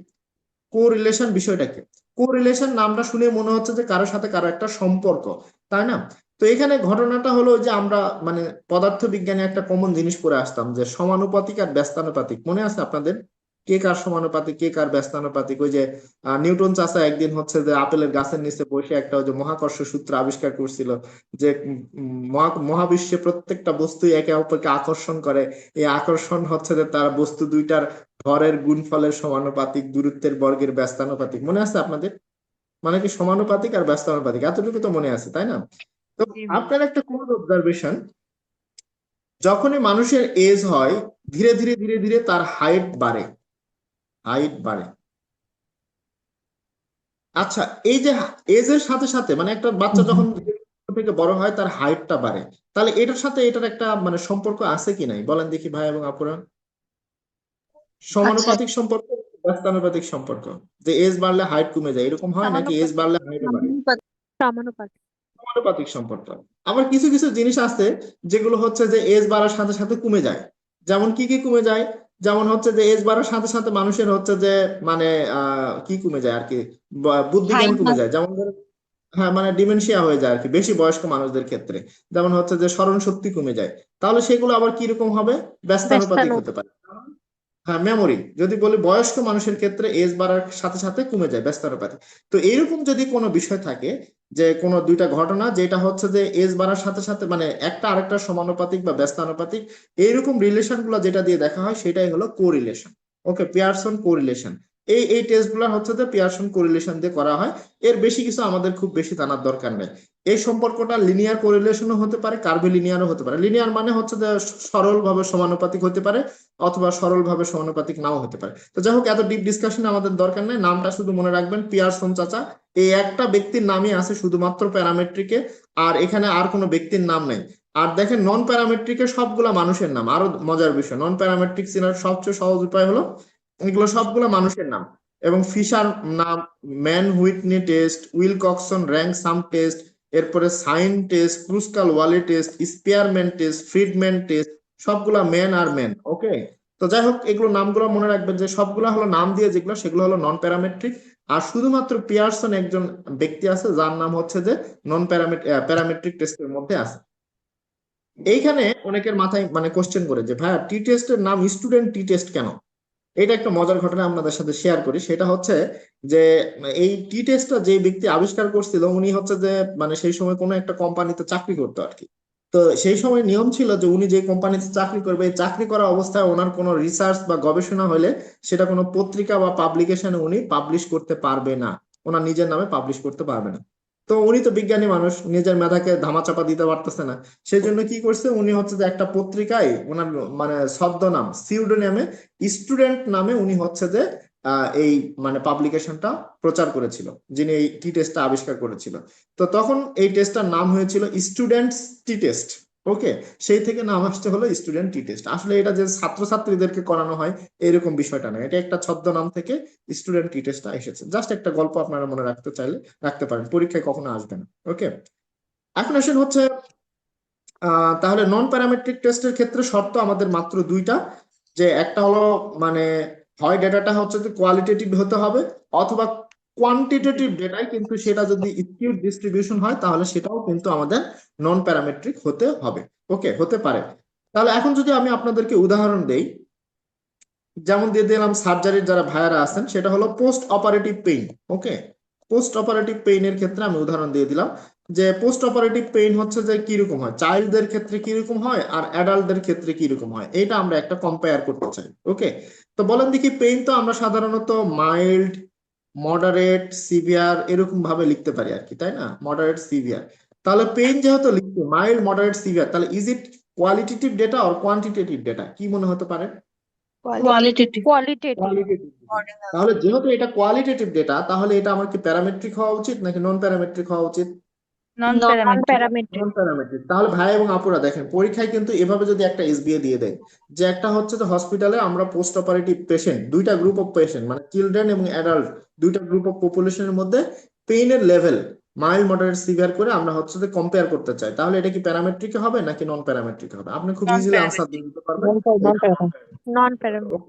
A: কোরিলেশন বিষয়টা কি, কোরিলেশন নামটা শুনে মনে হচ্ছে যে কারোর সাথে কারো একটা সম্পর্ক, তাই না? তো এখানে ঘটনাটা হলো যে আমরা মানে পদার্থ বিজ্ঞানে একটা কমন জিনিস পড়ে আসতাম যে সমানুপাতিক আর ব্যস্তানুপাতিক, মনে আছে আপনাদের? কে কার সমানুপাতিক, কে কার ব্যস্তানুপাতিক। ওই যে নিউটন চাচা একদিন হচ্ছে যে আপেলের গাছের নিচে বসে একটা ওই যে মহাকর্ষ সূত্র আবিষ্কার করছিল, যে মহাবিশ্বে প্রত্যেকটা বস্তু একে অপরকে আকর্ষণ করে, এই আকর্ষণ হচ্ছে যে তার বস্তু দুইটার ভরের গুণফলের সমানুপাতিক, দূরত্বের বর্গের ব্যস্তানুপাতিক। মনে আছে আপনাদের? মানে কি সমানুপাতিক আর ব্যস্তানুপাতিক, এতটুকু তো মনে আছে, তাই না? তো আপনার একটা কোন অবজারভেশন, যখনই মানুষের এজ হয় ধীরে ধীরে ধীরে ধীরে তার হাইট বাড়ে, হাইট বাড়ে। আচ্ছা, এই যে এজের সাথে সাথে মানে একটা বাচ্চা যখন থেকে বড় হয় তার হাইটটা বাড়ে, তাহলে এটার সাথে এটার একটা মানে সম্পর্ক আছে কি নাই, বলেন দেখি ভাই এবং আপুরা। সমানুপাতিক সম্পর্ক, ব্যস্তানুপাতিক সম্পর্ক, যে এজ বাড়লে হাইট কমে যায়, এরকম হয় নাকি এজ বাড়লে হাইট বাড়ে?
B: সমানুপাতিক।
A: সমানুপাতিক সম্পর্ক। আবার কিছু কিছু জিনিস আছে যেগুলো হচ্ছে যে এজ বাড়ার সাথে সাথে কমে যায়। যেমন কি কি কমে যায়? যেমন হচ্ছে যে এজ বাড়ার সাথে সাথে মানুষের হচ্ছে যে মানে কি কমে যায় আর কি, বুদ্ধিজ্ঞান কমে যায়। যেমন ধরো, হ্যাঁ মানে ডিমেনশিয়া হয়ে যায় আর কি বেশি বয়স্ক মানুষদের ক্ষেত্রে। যেমন হচ্ছে যে স্মরণ শক্তি কমে যায়। তাহলে সেগুলো আবার কিরকম হবে? ব্যস্তানুপাতিক হতে পারে। হ্যাঁ, মেমোরি যদি বলি বয়স্ক মানুষের ক্ষেত্রে এজ বাড়ার সাথে সাথে কমে যায়, ব্যস্তানুপাতিক। তো এইরকম যদি কোনো বিষয় থাকে, যে কোনো দুইটা ঘটনা যেটা হচ্ছে যে এজ বাড়ার সাথে সাথে মানে একটা আরেকটা সমানুপাতিক বা ব্যস্তানুপাতিক, এইরকম রিলেশন গুলো যেটা দিয়ে দেখা হয় সেটাই হলো কোরিলেশন। ওকে, পিয়ারসন কোরিলেশন। এই টেস্ট গুলো হচ্ছে যে পিয়ারসন কোরিলেশন দিয়ে করা হয়। এর বেশি কিছু আমাদের খুব বেশি জানার দরকার নেই। এই সম্পর্কটা লিনিয়ার কোরিলেশনও হতে পারে, কার্ভিলিনিয়ারও হতে পারে। লিনিয়ার মানে হচ্ছে যে সরল ভাবে সমানুপাতিক হতে পারে, অথবা সরলভাবে সমানুপাতিক নাও হতে পারে। তো যাই হোক, এত ডিপ ডিসকাশন আমাদের দরকার নেই, নামটা শুধু মনে রাখবেন পিয়ারসন চাচা এই একটা ব্যক্তির নামই আছে শুধুমাত্র প্যারামেট্রিকে, আর এখানে আর কোনো ব্যক্তির নাম নেই। আর দেখেন নন প্যারামেট্রিকে সবগুলা মানুষের নাম। আরো মজার বিষয়, নন প্যারামেট্রিক চেনার সবচেয়ে সহজ উপায় হলো এগুলো সবগুলা মানুষের নাম। এবং ফিশার নাম, Mann Whitney test, Wilcoxon rank sum test, এরপরে sign test, Kruskal Wallis test, Spearman test, Friedman test, সবগুলা ম্যান আর ম্যান। ওকে, তো যাই হোক এগুলো নামগুলো মনে রাখবেন যে সবগুলা হলো নাম দিয়ে যেগুলো সেগুলো হলো নন প্যারামেট্রিক। আর শুধুমাত্র পিয়ারসন একজন ব্যক্তি আছে যার নাম হচ্ছে যে নন প্যারামেট্রিক টেস্টের মধ্যে আছে। এইখানে অনেকের মাথায় মানে কোশ্চেন করে যে ভাইয়া টি টেস্টের নাম স্টুডেন্ট টি টেস্ট কেন? এটা একটা মজার ঘটনা আপনাদের সাথে শেয়ার করি। সেটা হচ্ছে যে এই টি টেস্টটা যে ব্যক্তি আবিষ্কার করছিল উনি হচ্ছে যে মানে সেই সময় কোনো একটা কোম্পানিতে চাকরি করতো আর কি। তো সেই সময় নিয়ম ছিল যে উনি যে কোম্পানিতে চাকরি করবে, এই চাকরি করা অবস্থায় ওনার কোনো রিসার্চ বা গবেষণা হলে সেটা কোনো পত্রিকা বা পাবলিকেশনে উনি পাবলিশ করতে পারবে না, ওনার নিজের নামে পাবলিশ করতে পারবে না। তো উনি তো বিজ্ঞানী মানুষ, নিজের মেধাকে ধামাচাপা দিতে পারতেছে না। সেই জন্য কি করছে, উনি হচ্ছে যে একটা পত্রিকায় ওনার মানে ছদ্মনাম সিউডোনিমে স্টুডেন্ট নামে উনি হচ্ছে যে এই মানে পাবলিকেশনটা প্রচার করেছিল, যিনি এই টি টেস্টটা আবিষ্কার করেছিল। তো তখন এই টেস্টটার নাম হয়েছিল স্টুডেন্টস টি টেস্ট। ওকে, সেই থেকে নাম আসতে হলো স্টুডেন্ট টি টেস্ট। আসলে এটা যে ছাত্রছাত্রীদেরকে করানো হয় এরকম বিষয়টা না, এটা একটা ছদ্মনাম থেকে স্টুডেন্ট টি টেস্টটা এসেছে। জাস্ট একটা গল্প আপনারা মনে রাখতে চাইলে রাখতে পারেন, পরীক্ষায় কখনো আসবে না। ওকে, এখন আসেন হচ্ছে তাহলে নন প্যারামেট্রিক টেস্টের ক্ষেত্রে শর্ত আমাদের মাত্র দুইটা, যে একটা হলো মানে হয় ডেটাটা হচ্ছে যে কোয়ালিটেটিভ হতে হবে অথবা কোয়ান্টিটেটিভ ডেটাই, কিন্তু সেটা যদি স্কিউড ডিস্ট্রিবিউশন হয় তাহলে সেটাও কিন্তু আমাদের নন প্যারামেট্রিক হতে হবে। ওকে, হতে পারে। তাহলে এখন যদি আমি আপনাদেরকে উদাহরণ দেই, যেমন দিয়ে দিলাম সার্জারির যারা ভাইয়ারা আছেন, সেটা হলো পোস্ট অপারেটিভ পেইন। ওকে, পোস্ট অপারেটিভ পেইনের ক্ষেত্রে আমি উদাহরণ দিয়ে দিলাম যে পোস্ট অপারেটিভ পেইন হচ্ছে যে কিরকম হয়, চাইল্ডদের ক্ষেত্রে কিরকম হয় আর অ্যাডাল্টদের ক্ষেত্রে কিরকম হয়, এটা আমরা একটা কম্পেয়ার করতে চাই। ওকে, তো বলেন দেখি, পেইন তো আমরা সাধারণত মাইল্ড, মডারেট, সিভিয়ার এরকম ভাবে লিখতে পারি আর কি, তাই না? Moderate, severe. তাহলে পেইন যেহেতু লিখছি মাইল্ড, মডারেট, সিভিয়ার, তাহলে is it qualitative data or quantitative data? কি মনে হতে পারে?
D: কোয়ালিটেটিভ।
B: কোয়ালিটেটিভ।
A: কোয়ালিটেটিভ। তাহলে যেহেতু এটা কোয়ালিটেটিভ ডেটা, তাহলে এটা আমার কি প্যারামেট্রিক হওয়া উচিত নাকি নন প্যারামেট্রিক হওয়া উচিত?
C: নন
B: non
C: parametric.
B: Parametric.
A: Non parametric. তাহলে ভাই এবং আপুরা দেখেন, পরীক্ষায় কিন্তু এভাবে যদি একটা এসবিএ দিয়ে দেয় যে একটা হচ্ছে যে হসপিটালে আমরা পোস্ট অপারেটিভ পেশেন্ট, দুইটা গ্রুপ অফ পেশেন্ট মানে চিলড্রেন এবং অ্যাডাল্ট, দুইটা গ্রুপ অফ পপুলেশনের মধ্যে পেইনের লেভেল মাইল্ড, মডারেট, সিভিয়ার করে আমরা হচ্ছে যে কম্পেয়ার করতে চাই, তাহলে এটা কি প্যারামেট্রিক হবে নাকি নন প্যারামেট্রিক হবে? আপনি খুব
C: নন
A: ইজিলি আনসার
C: প্যারামেট্রিক।
A: দিয়ে দিতে পারবেন।
B: Non parametric.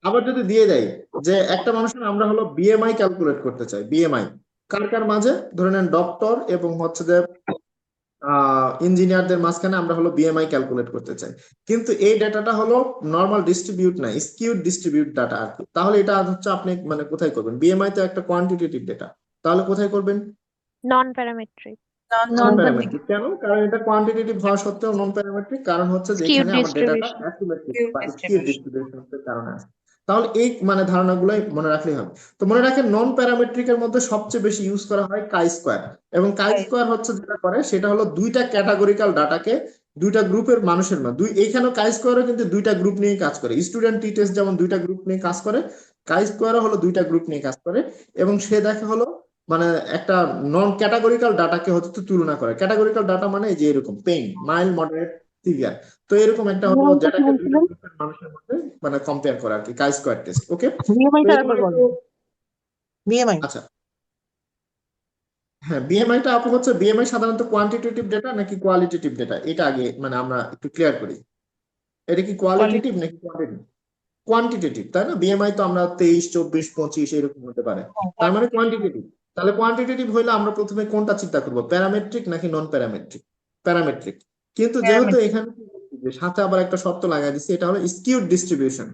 A: আবার যদি দিয়ে দেয় যে একটা মানুষের আমরা হলো বিএমআই ক্যালকুলেট করতে চাই, বিএমআই কার কার মাঝে, ধরে নেন ডক্টর এবং হচ্ছে যে ইঞ্জিনিয়ারদের মাঝখানে আমরা হলো বিএমআই ক্যালকুলেট করতে চাই, কিন্তু এই ডাটাটা হলো নর্মাল ডিস্ট্রিবিউট না, স্কিউড ডিস্ট্রিবিউট ডাটা আর কি। তাহলে এটা হচ্ছে আপনি মানে কোথায় করবেন? বিএমআই তো একটা কোয়ান্টিটেটিভ ডেটা, তাহলে কোথায় করবেন?
B: Non parametric.
C: নন
A: নন
C: প্যারামেট্রিক।
A: প্যারামেট্রিক। কেন? কারণ এটা কোয়ান্টিটেটিভ হওয়া সত্ত্বেও নন প্যারামেট্রিক, কারণ হচ্ছে যে
B: স্কিউড
A: এখানে আমার ডেটাটা
B: ডিস্ট্রিবিউশন।
A: অ্যাসিমেট্রিক
C: Skewed
A: বা স্কিউড
C: distribution.
A: ডিস্ট্রিবিউশনের কারণে আসে। তাহলে এই মানে ধারণাগুলোই মনে রাখলেই হবে। তো মনে রাখেন নন প্যারামেট্রিকের মধ্যে সবচেয়ে বেশি ইউজ করা হয় কাই স্কোয়ার, এবং কাই স্কোয়ার হচ্ছে যেটা করে সেটা হলো দুইটা ক্যাটাগরিক্যাল ডাটাকে দুইটা গ্রুপের মানুষের মধ্যে এইখানেও কাই স্কোয়ারও কিন্তু দুইটা গ্রুপ নিয়ে কাজ করে। স্টুডেন্ট টি টেস্ট যেমন দুইটা গ্রুপ নিয়ে কাজ করে, কাই স্কোয়ারও হলো দুইটা গ্রুপ নিয়ে কাজ করে। এবং সে দেখে হলো মানে একটা নন ক্যাটাগরিক্যাল ডাটাকে হচ্ছে তুলনা করে। ক্যাটাগরিক্যাল ডাটা মানে এই যে এরকম পেইন, মাইল্ড, মডারেট, সিভিয়ার। তো এরকম একটা হলো যেটাকে দুইটা গ্রুপের মানুষের মধ্যে মানে কম্পেয়ার করে আর কি, কাই স্কোয়ার টেস্ট। ওকে, আচ্ছা হ্যাঁ, বিএমআইটা আপু হচ্ছে বিএমআই সাধারণত কোয়ান্টিটেটিভ ডেটা নাকি কোয়ালিটেটিভ ডেটা, এটা আগে মানে আমরা একটু ক্লিয়ার করি। এটা কি কোয়ালিটেটিভ নাকি কোয়ান্টিটেটিভ? কোয়ান্টিটেটিভ, তাই না? বিএমআই তো আমরা 23, 24, 25 এরকম হতে পারে, তার মানে কোয়ান্টিটেটিভ। তাহলে কোয়ান্টিটেটিভ হইলে আমরা প্রথমে কোনটা চিন্তা করবো, প্যারামেট্রিক নাকি নন প্যারামেট্রিক? প্যারামেট্রিক। কিন্তু যেহেতু এখানে কি বলছি যে সাথে আবার একটা শর্ত লাগাই দিচ্ছি, এটা হলো স্কিউড ডিস্ট্রিবিউশন।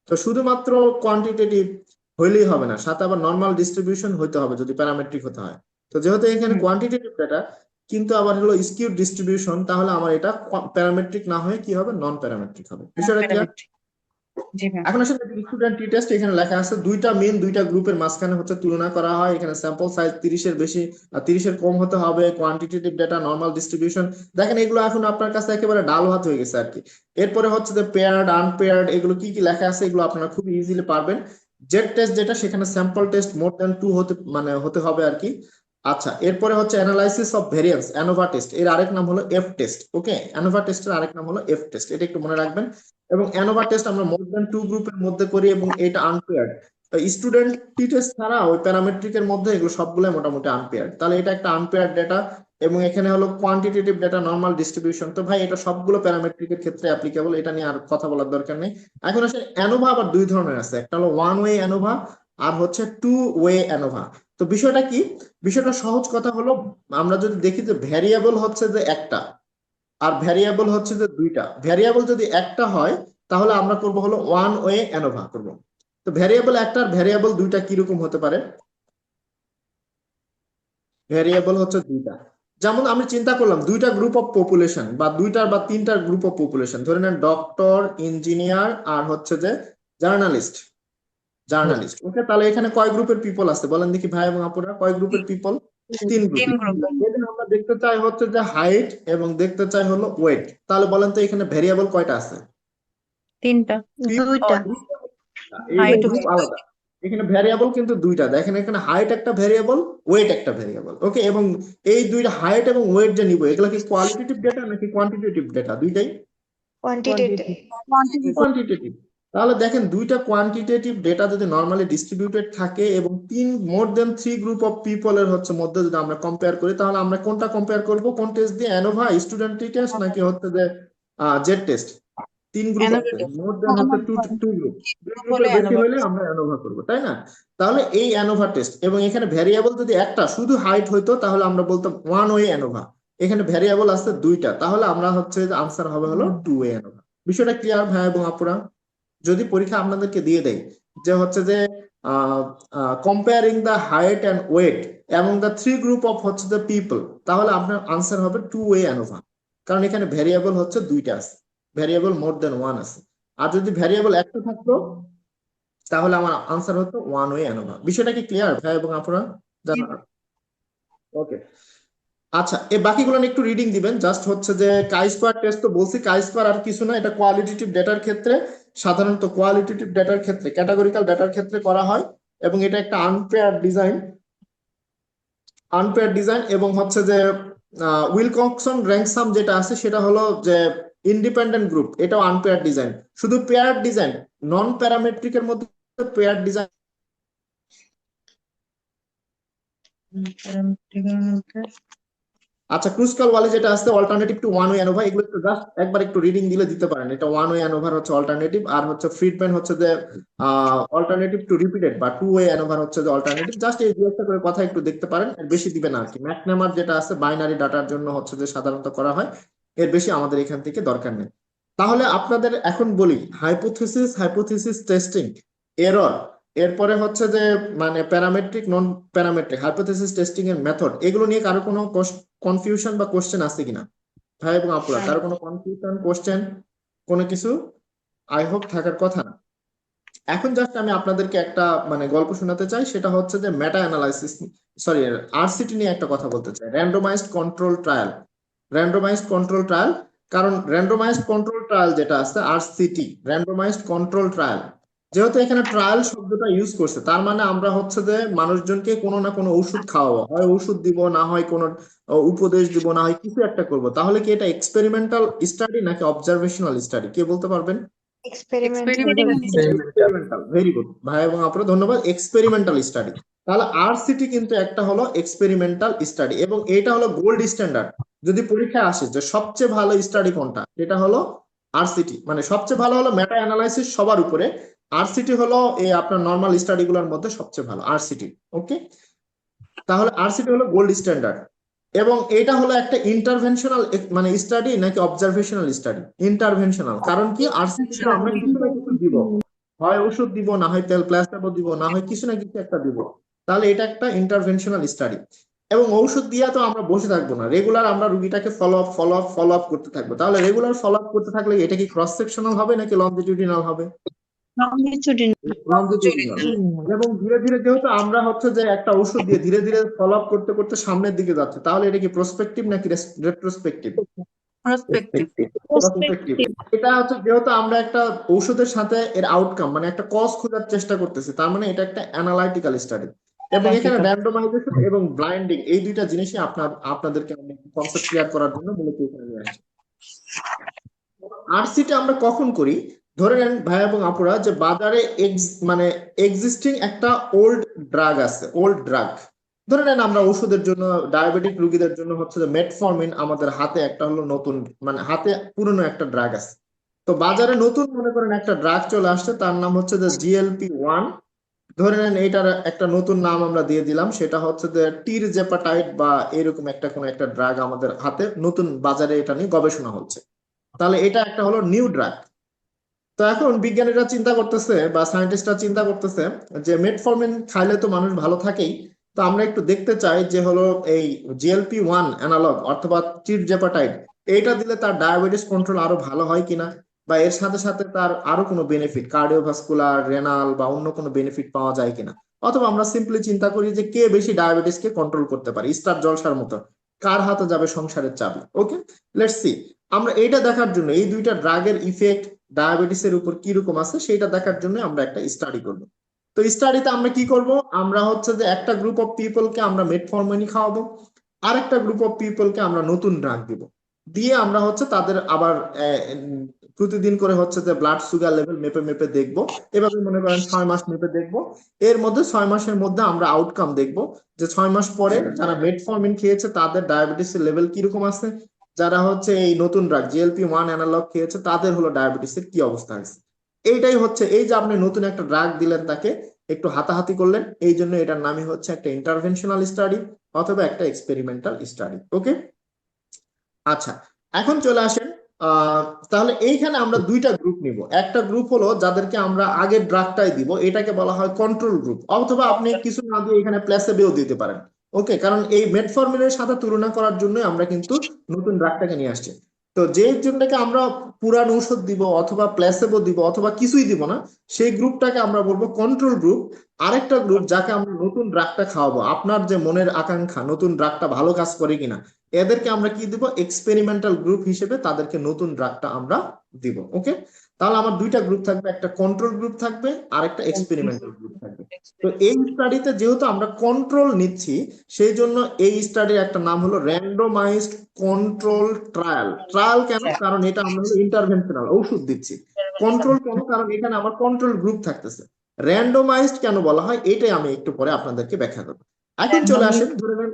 A: তো শুধুমাত্র কোয়ান্টিটেটিভ হইলেই হবে না, সাথে আবার নর্মাল ডিস্ট্রিবিউশন হইতে হবে যদি প্যারামেট্রিক হতে হয়। তো যেহেতু এখানে কোয়ান্টিটেটিভ ডেটা কিন্তু আবার হলো স্কিউড ডিস্ট্রিবিউশন, তাহলে আমার এটা প্যারামেট্রিক না হয়ে কি হবে, নন প্যারামেট্রিক হবে। বিষয়টা ক্লিয়ার?
C: জি ম্যাম।
A: এখন আসলে স্টুডেন্ট টি টেস্ট এখানে লেখা আছে দুইটা মেন, দুইটা গ্রুপের মাঝখানে হচ্ছে তুলনা করা হয়। এখানে স্যাম্পল সাইজ 30-এর বেশি আর 30-এর কম হতে হবে, কোয়ান্টিটেটিভ ডেটা, নরমাল ডিস্ট্রিবিউশন। দেখেন এগুলো এখন আপনার কাছে একেবারে ডাল ভাত হয়ে গেছে আর কি। এরপরে হচ্ছে যে পেয়ার্ড, আনপেয়ার্ড, এগুলো কি কি লেখা আছে এগুলো আপনারা খুব ইজিলি পারবেন। জেড টেস্ট যেটা সেখানে স্যাম্পল টেস্ট মোর দ্যান 2 হতে হবে আর কি। আচ্ছা, এরপরে হচ্ছে analysis of variance, ANOVA test, এর আরেক নাম হলো এফ টেস্ট। ওকে, অ্যানোভা টেস্টের আরেক নাম হলো এফ টেস্ট, এটা একটু মনে রাখবেন। এবং অ্যানোভা টেস্ট আমরা মোর দ্যান 2 গ্রুপের মধ্যে করি এবং এটা আনপেয়ার্ড। স্টুডেন্ট টি টেস্ট ছাড়া ওই প্যারামেট্রিকের মধ্যে এগুলো সবগুলো মোটামুটি আনপেয়ার্ড, তাহলে এটা একটা আনপেয়ার্ড ডেটা। এবং এখানে হলো কোয়ান্টিটেটিভ ডেটা, নর্মাল ডিস্ট্রিবিউশন। তো ভাই এটা সবগুলো প্যারামেট্রিকের ক্ষেত্রে অ্যাপ্লিকেবল, এটা নিয়ে আর কথা বলার দরকার নেই। এখন আসলে অ্যানোভা আবার দুই ধরনের আছে, একটা হলো ওয়ান ওয়ে অ্যানোভা আর হচ্ছে টু ওয়ে অ্যানোভা। তো বিষয়টা কি, বিষয়টা সহজ কথা হলো, আমরা যদি দেখি যে ভ্যারিয়েবল হচ্ছে যে একটা আর ভ্যারিয়েবল হচ্ছে যে দুইটা, ভ্যারিয়েবল যদি একটা হয় তাহলে আমরা করব হলো ওয়ান ওয়ে অ্যানোভা করব। তো ভ্যারিয়েবল একটা আর ভ্যারিয়েবল দুইটা কিরকম হতে পারে, ভ্যারিয়েবল হচ্ছে দুইটা। যেমন আমি চিন্তা করলাম দুইটা গ্রুপ অফ পপুলেশন বা দুইটা বা তিনটা গ্রুপ অফ পপুলেশন, ধরে নেন ডক্টর, ইঞ্জিনিয়ার আর হচ্ছে যে জার্নালিস্ট, জার্নালিস্ট। ওকে, তাহলে এখানে কয় গ্রুপের পিপল আছে বলেন দেখি ভাই এবং আপুরা, কয় গ্রুপের পিপল? তিন
C: তিন
A: গ্রুপ।
C: গ্রুপ
A: যদি আমরা দেখতে চাই হচ্ছে যে হাইট এবং দেখতে চাই হলো ওয়েট, তাহলে বলেন তো এখানে ভেরিয়েবল কয়টা আছে?
C: তিনটা
D: দুইটা।
A: এই
C: Height
A: গ্রুপ আলাদা, এখানে ভ্যারিয়েবল কিন্তু দুইটা। দেখেন এখানে হাইট একটা ভ্যারিয়েবল, ওয়েট একটা ভ্যারিয়েবল। ওকে, এবং এই দুইটা হাইট এবং ওয়েট যে নিব এগুলো কি কোয়ালিটেটিভ ডেটা নাকি কোয়ান্টিটেটিভ ডেটা? দুইটাই
D: কোয়ান্টিটেটিভ।
A: কোয়ান্টিটেটিভ। তাহলে দেখেন দুইটা কোয়ান্টিটেটিভ ডেটা যদি নর্মালি ডিস্ট্রিবিউটেড থাকে এবং মোর দেন 3 গ্রুপ অফ পিপলের হচ্ছে মধ্যে যদি আমরা কম্পেয়ার করি, তাহলে আমরা কোনটা কম্পেয়ার করব? কোন টেস্ট দিয়ে, অ্যানোভা, স্টুডেন্ট টেস্ট নাকি হচ্ছে যে জেড টেস্ট? তিন গ্রুপ আছে, মোর দেন হচ্ছে টু গ্রুপ, দুই গ্রুপের বেশি হলে আমরা অ্যানোভা করবো, তাই না? তাহলে এই অ্যানোভা টেস্ট, এবং এখানে ভ্যারিয়েবল যদি একটা শুধু হাইট হইতো তাহলে আমরা বলতাম ওয়ান ওয়ে অ্যানোভা। এখানে ভ্যারিয়েবল আছে দুইটা, তাহলে আমরা হচ্ছে আনসার হবে হলো টু ওয়ে অ্যানোভা। বিষয়টা ক্লিয়ার ভাই এবং আপুরা? যদি পরীক্ষা আপনাদেরকে দিয়ে দেয় যে হচ্ছে যে comparing the height and weight এবং দ্য 3 গ্রুপ অফ হচ্ছে দ্য পিপল, তাহলে আপনার আনসার হবে টু ওয়ে অ্যানোভা, কারণ এখানে ভ্যারিয়েবল হচ্ছে দুইটা আছে, ভ্যারিয়েবল মোর দেন ওয়ান আছে। আর যদি ভ্যারিয়েবল একটা থাকতো তাহলে আমার আনসার হতো ওয়ান ওয়ে অ্যানোভা। বিষয়টা কি ক্লিয়ার ভাই এবং আপুরা? ওকে, আচ্ছা, এই বাকিগুলো নিয়ে একটু রিডিং দিবেন। জাস্ট হচ্ছে যে কাই স্কোয়ার টেস্ট তো বলছি, কাই স্কোয়ার আর কিছু না, এটা কোয়ালিটেটিভ ডেটার ক্ষেত্রে, সাধারণত কোয়ালিটেটিভ ডেটার ক্ষেত্রে, ক্যাটাগরিক্যাল ডেটার ক্ষেত্রে করা হয়। এবং এটা একটা আনপেয়ার ডিজাইন, এবং হচ্ছে যে উইলকক্সন র্যাঙ্কসাম যেটা আছে সেটা হলো যে ইন্ডিপেন্ডেন্ট গ্রুপ, এটাও আনপেয়ার ডিজাইন। শুধু পেয়ার ডিজাইন, নন প্যারামেট্রিকের মধ্যে পেয়ার ডিজাইন। আচ্ছা, ক্রুসকাল ওয়ালে যেটা আছে alternative to one way ANOVA, এগুলো একটু জাস্ট একবার একটু রিডিং দিলে দিতে পারেন। এটা ওয়ান ওয়ে অ্যানোভার হচ্ছে অল্টারনেটিভ, আর হচ্ছে ফ্রিডম্যান হচ্ছে যে অল্টারনেটিভ টু রিপিটেড বা টু ওয়ে অ্যানোভার হচ্ছে যে অল্টারনেটিভ। জাস্ট এই দুই একটা করে কথা একটু দেখতে পারেন, এর বেশি দিবে না আর কি। ম্যাকনেমার যেটা আছে বাইনারি ডাটার জন্য হচ্ছে যে সাধারণত করা হয়, এর বেশি আমাদের এখান থেকে দরকার নেই। তাহলে আপনাদের এখন বলি হাইপোথিসিস টেস্টিং, এরর, এরপরে হচ্ছে যে মানে parametric, non parametric, hypothesis testing এর মেথড, এগুলো নিয়ে কারো কোনো কনফিউশন বা কোশ্চেন আছে কিনা ভাই এবং আপুরা? কারো কোনো কনফিউশন, কোশ্চেন, কোনো কিছু? আই হোপ থাকার কথা না। এখন জাস্ট আমি আপনাদেরকে একটা মানে গল্প শোনাতে চাই, সেটা হচ্ছে যে মেটা অ্যানালাইসিস, সরি আরসিটি নিয়ে একটা কথা বলতে চাই, randomised control trial. Randomised control trial, কারণ র্যান্ডমাইজড কন্ট্রোল ট্রায়াল যেটা আছে আরসিটি, র্যান্ডমাইজড কন্ট্রোল ট্রায়াল, যেহেতু এখানে ট্রায়াল শব্দটা ইউজ করছে, তার মানে আমরা হচ্ছে যে মানুষজনকে কোনো না কোনো ওষুধ খাওয়াবো, হয় ওষুধ দিব, না হয় কোনো উপদেশ দিব, না হয় কিছু একটা করব। তাহলে কি এটা এক্সপেরিমেন্টাল স্টাডি নাকি অবজারভেশনাল স্টাডি, কে বলতে পারবেন? এক্সপেরিমেন্টাল, ভেরি গুড ভাই এবং আপুরা, ধন্যবাদ। এক্সপেরিমেন্টাল স্টাডি, তাহলে আরসিটি কিন্তু একটা হলো এক্সপেরিমেন্টাল স্টাডি, এবং এটা হলো গোল্ড স্ট্যান্ডার্ড। যদি পরীক্ষায় আসে যে সবচেয়ে ভালো স্টাডি কোনটা, এটা হলো আরসিটি, মানে সবচেয়ে ভালো হলো মেটা অ্যানালাইসিস সবার উপরে, আরসিটি হলো এই আপনার নর্মাল স্টাডি গুলোর মধ্যে সবচেয়ে ভালো আরসিটি। ওকে, তাহলে আরসিটি হলো গোল্ড স্ট্যান্ডার্ড। এবং এটা হলো একটা ইন্টারভেনশনাল মানে স্টাডি নাকি অবজারভেশনাল স্টাডি? ইন্টারভেনশনাল, কারণ কি আরসিটি আমরা কিছু না কিছু দিব, হয় ওষুধ দিব, না হয় তেল প্লাস্টাবো দিব, না হয় কিছু না কিছু একটা দিব। তাহলে এটা একটা ইন্টারভেনশনাল স্টাডি। এবং ঔষধ দিয়ে তো আমরা বসে থাকবো না, রেগুলার আমরা রুগীটাকে ফলো আপ করতে থাকবো। তাহলে রেগুলার ফলো আপ করতে থাকলে এটা কি ক্রস সেকশনাল হবে নাকি লংজিটিউডিনাল হবে? লংজিটিউডিনাল। এবং ধীরে ধীরে যেহেতু আমরা হচ্ছে যে একটা ওষুধ দিয়ে ধীরে ধীরে ফলো আপ করতে করতে সামনের দিকে যাচ্ছে, তাহলে এটা কি প্রসপেক্টিভ নাকি রেট্রোস্পেক্টিভ?
C: প্রসপেক্টিভ।
A: প্রসপেক্টিভ। এটা হচ্ছে যেহেতু আমরা একটা ঔষধের সাথে এর আউটকাম মানে একটা কজ খোঁজার চেষ্টা করতেছি, তার মানে এটা একটা অ্যানালাইটিক্যাল স্টাডি, এবং এখানে র্যান্ডমাইজেশন এবং ব্লাইন্ডিং এই দুইটা জিনিসই আপনাদেরকে কনসেপ্ট ক্লিয়ার করার জন্য মূলত এখানে নিয়ে আসছি। আরসিটা আমরা কখন করি? ধরে নেন ভাই এবং আপুরা যে বাজারে মানে এক্সিস্টিং একটা ওল্ড ড্রাগ আছে, ওল্ড ড্রাগ। ধরে নেন আমরা ওষুধের জন্য ডায়াবেটিক রোগীদের জন্য হচ্ছে যে মেটফর্মিন, আমাদের হাতে একটা হলো নতুন মানে হাতে পুরনো একটা ড্রাগ আছে। তো বাজারে নতুন মনে করেন একটা ড্রাগ চলে আসছে, তার নাম হচ্ছে যে GLP-1। ধরে নেন এটার একটা নতুন নাম আমরা দিয়ে দিলাম, সেটা হচ্ছে যে টিরজেপাটাইড বা এরকম একটা কোন একটা ড্রাগ আমাদের হাতে নতুন বাজারে এটা নিয়ে গবেষণা হচ্ছে। তাহলে এটা একটা হলো নিউ ড্রাগ। তো এখন বিজ্ঞানীরা চিন্তা করতেছে বা সায়েন্টিস্টরা চিন্তা করতেছে যে মেটফর্মিন খাইলে তো মানুষ ভালো থাকেই, তো আমরা একটু দেখতে চাই যে হলো এই GLP-1 অ্যানালগ অথবা টিরজেপাটাইড এইটা দিলে তার ডায়াবেটিস কন্ট্রোল আরো ভালো হয় কিনা, বা এর সাথে সাথে তার আরো কোনো বেনিফিট কার্ডিওভাস্কুলার রেনাল বা অন্য কোনো বেনিফিট পাওয়া যায় কিনা। অথবা আমরা সিম্পলি চিন্তা করি যে কে বেশি ডায়াবেটিসকে কন্ট্রোল করতে পারে, স্টার জলসার মতো কার হাতে যাবে সংসারের চাবি। ওকে, লেটস সি। আমরা এইটা দেখার জন্য এই দুইটা ড্রাগের ইফেক্ট ডায়াবেটিসের উপর কি রকম আছে সেটা দেখার জন্য আমরা একটা স্টাডি করব। তো স্টাডিতে আমরা কি করব? আমরা হচ্ছে যে একটা গ্রুপ অফ পিপলকে আমরা মেটফর্মিন খাওয়াবো, আরেকটা গ্রুপ অফ পিপলকে আমরা নতুন ড্রাগ দিব, দিয়ে আমরা হচ্ছে তাদের আবার প্রতিদিন করে হচ্ছে যে ব্লাড সুগার লেভেল মেপে মেপে দেখবো। এভাবে মনে করেন 6 মাস মেপে দেখবো। এর মধ্যে 6 মাসের মধ্যে আমরা আউটকাম দেখবো যে 6 মাস পরে যারা মেটফর্মিন খেয়েছে তাদের ডায়াবেটিসের লেভেল কিরকম আছে, যারা হচ্ছে এই নতুন ড্রাগ GLP-1 অ্যানালগ খেয়েছে তাদের হলো ডায়াবেটিসের কি অবস্থা আছে। এইটাই হচ্ছে এই যে আপনি নতুন একটা ড্রাগ দিলেন তাকে একটু হাতাহাতি করলেন, এই জন্য এটার নামই হচ্ছে একটা ইন্টারভেনশনাল স্টাডি অথবা একটা এক্সপেরিমেন্টাল স্টাডি। ওকে, আচ্ছা, এখন চলে আসেন। তাহলে এইখানে আমরা দুইটা গ্রুপ নিব। একটা গ্রুপ হলো যাদেরকে আমরা আগের ড্রাগটাই দিব, এটাকে বলা হয় কন্ট্রোল গ্রুপ, অথবা আপনি কিছু না দিয়ে এখানে প্লেসেবেও দিতে পারেন। ওকে, কারণ এই মেটফর্মিনের সাথে তুলনা করার জন্য আমরা কিন্তু নতুন ড্রাগটাকে নিয়ে আসছি। তো যেই জন্যকে আমরা পুরান ঔষধ দিব অথবা প্লেসেবো দিব অথবা কিছুই দিব না, সেই গ্রুপটাকে আমরা বলবো কন্ট্রোল গ্রুপ। আরেকটা গ্রুপ যাকে আমরা নতুন ড্রাগটা খাওয়াবো, আপনার যে মনের আকাঙ্ক্ষা নতুন ড্রাগটা ভালো কাজ করে কিনা, এদেরকে আমরা কি দিব? এক্সপেরিমেন্টাল গ্রুপ হিসেবে তাদেরকে নতুন ড্রাগটা আমরা দিব। ওকে, তাহলে আমার দুইটা গ্রুপ থাকবে, একটা কন্ট্রোল গ্রুপ থাকবে আর একটা এক্সপেরিমেন্টাল গ্রুপ থাকবে। তো এই স্টাডিতে যেহেতু আমরা কন্ট্রোল নিচ্ছি, সেই জন্য এই স্টাডির একটা নাম হলো র্যান্ডমাইজড কন্ট্রোল ট্রায়াল। ট্রায়াল কেন? কারণ এটা আমরা ইন্টারভেনশনাল ওষুধ দিচ্ছি। কন্ট্রোল কেন? কারণ এখানে আমার কন্ট্রোল গ্রুপ থাকতেছে। র্যান্ডমাইজড কেন বলা হয় এটাই আমি একটু পরে আপনাদেরকে ব্যাখ্যা করবো। এখন চলে আসেন, ধরে নেন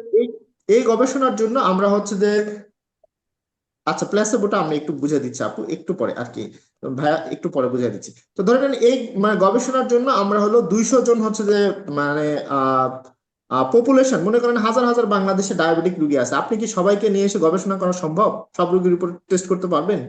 A: এই গবেষণার জন্য আমরা হচ্ছে যে আচ্ছা প্লেসেবোটা আমি একটু বুঝে দিচ্ছি আপু একটু পরে আর কি, ভাইয়া একটু পরে বুঝে দিচ্ছি। তো ধরে নেন এই মানে গবেষণার জন্য আমরা হলো 200 জন হচ্ছে যে মানে পপুলেশন মনে করেন হাজার হাজার বাংলাদেশে ডায়াবেটিক রোগী আছে, আপনি কি সবাইকে নিয়ে এসে গবেষণা করা সম্ভব? সব রোগীর উপর টেস্ট করতে পারবেন?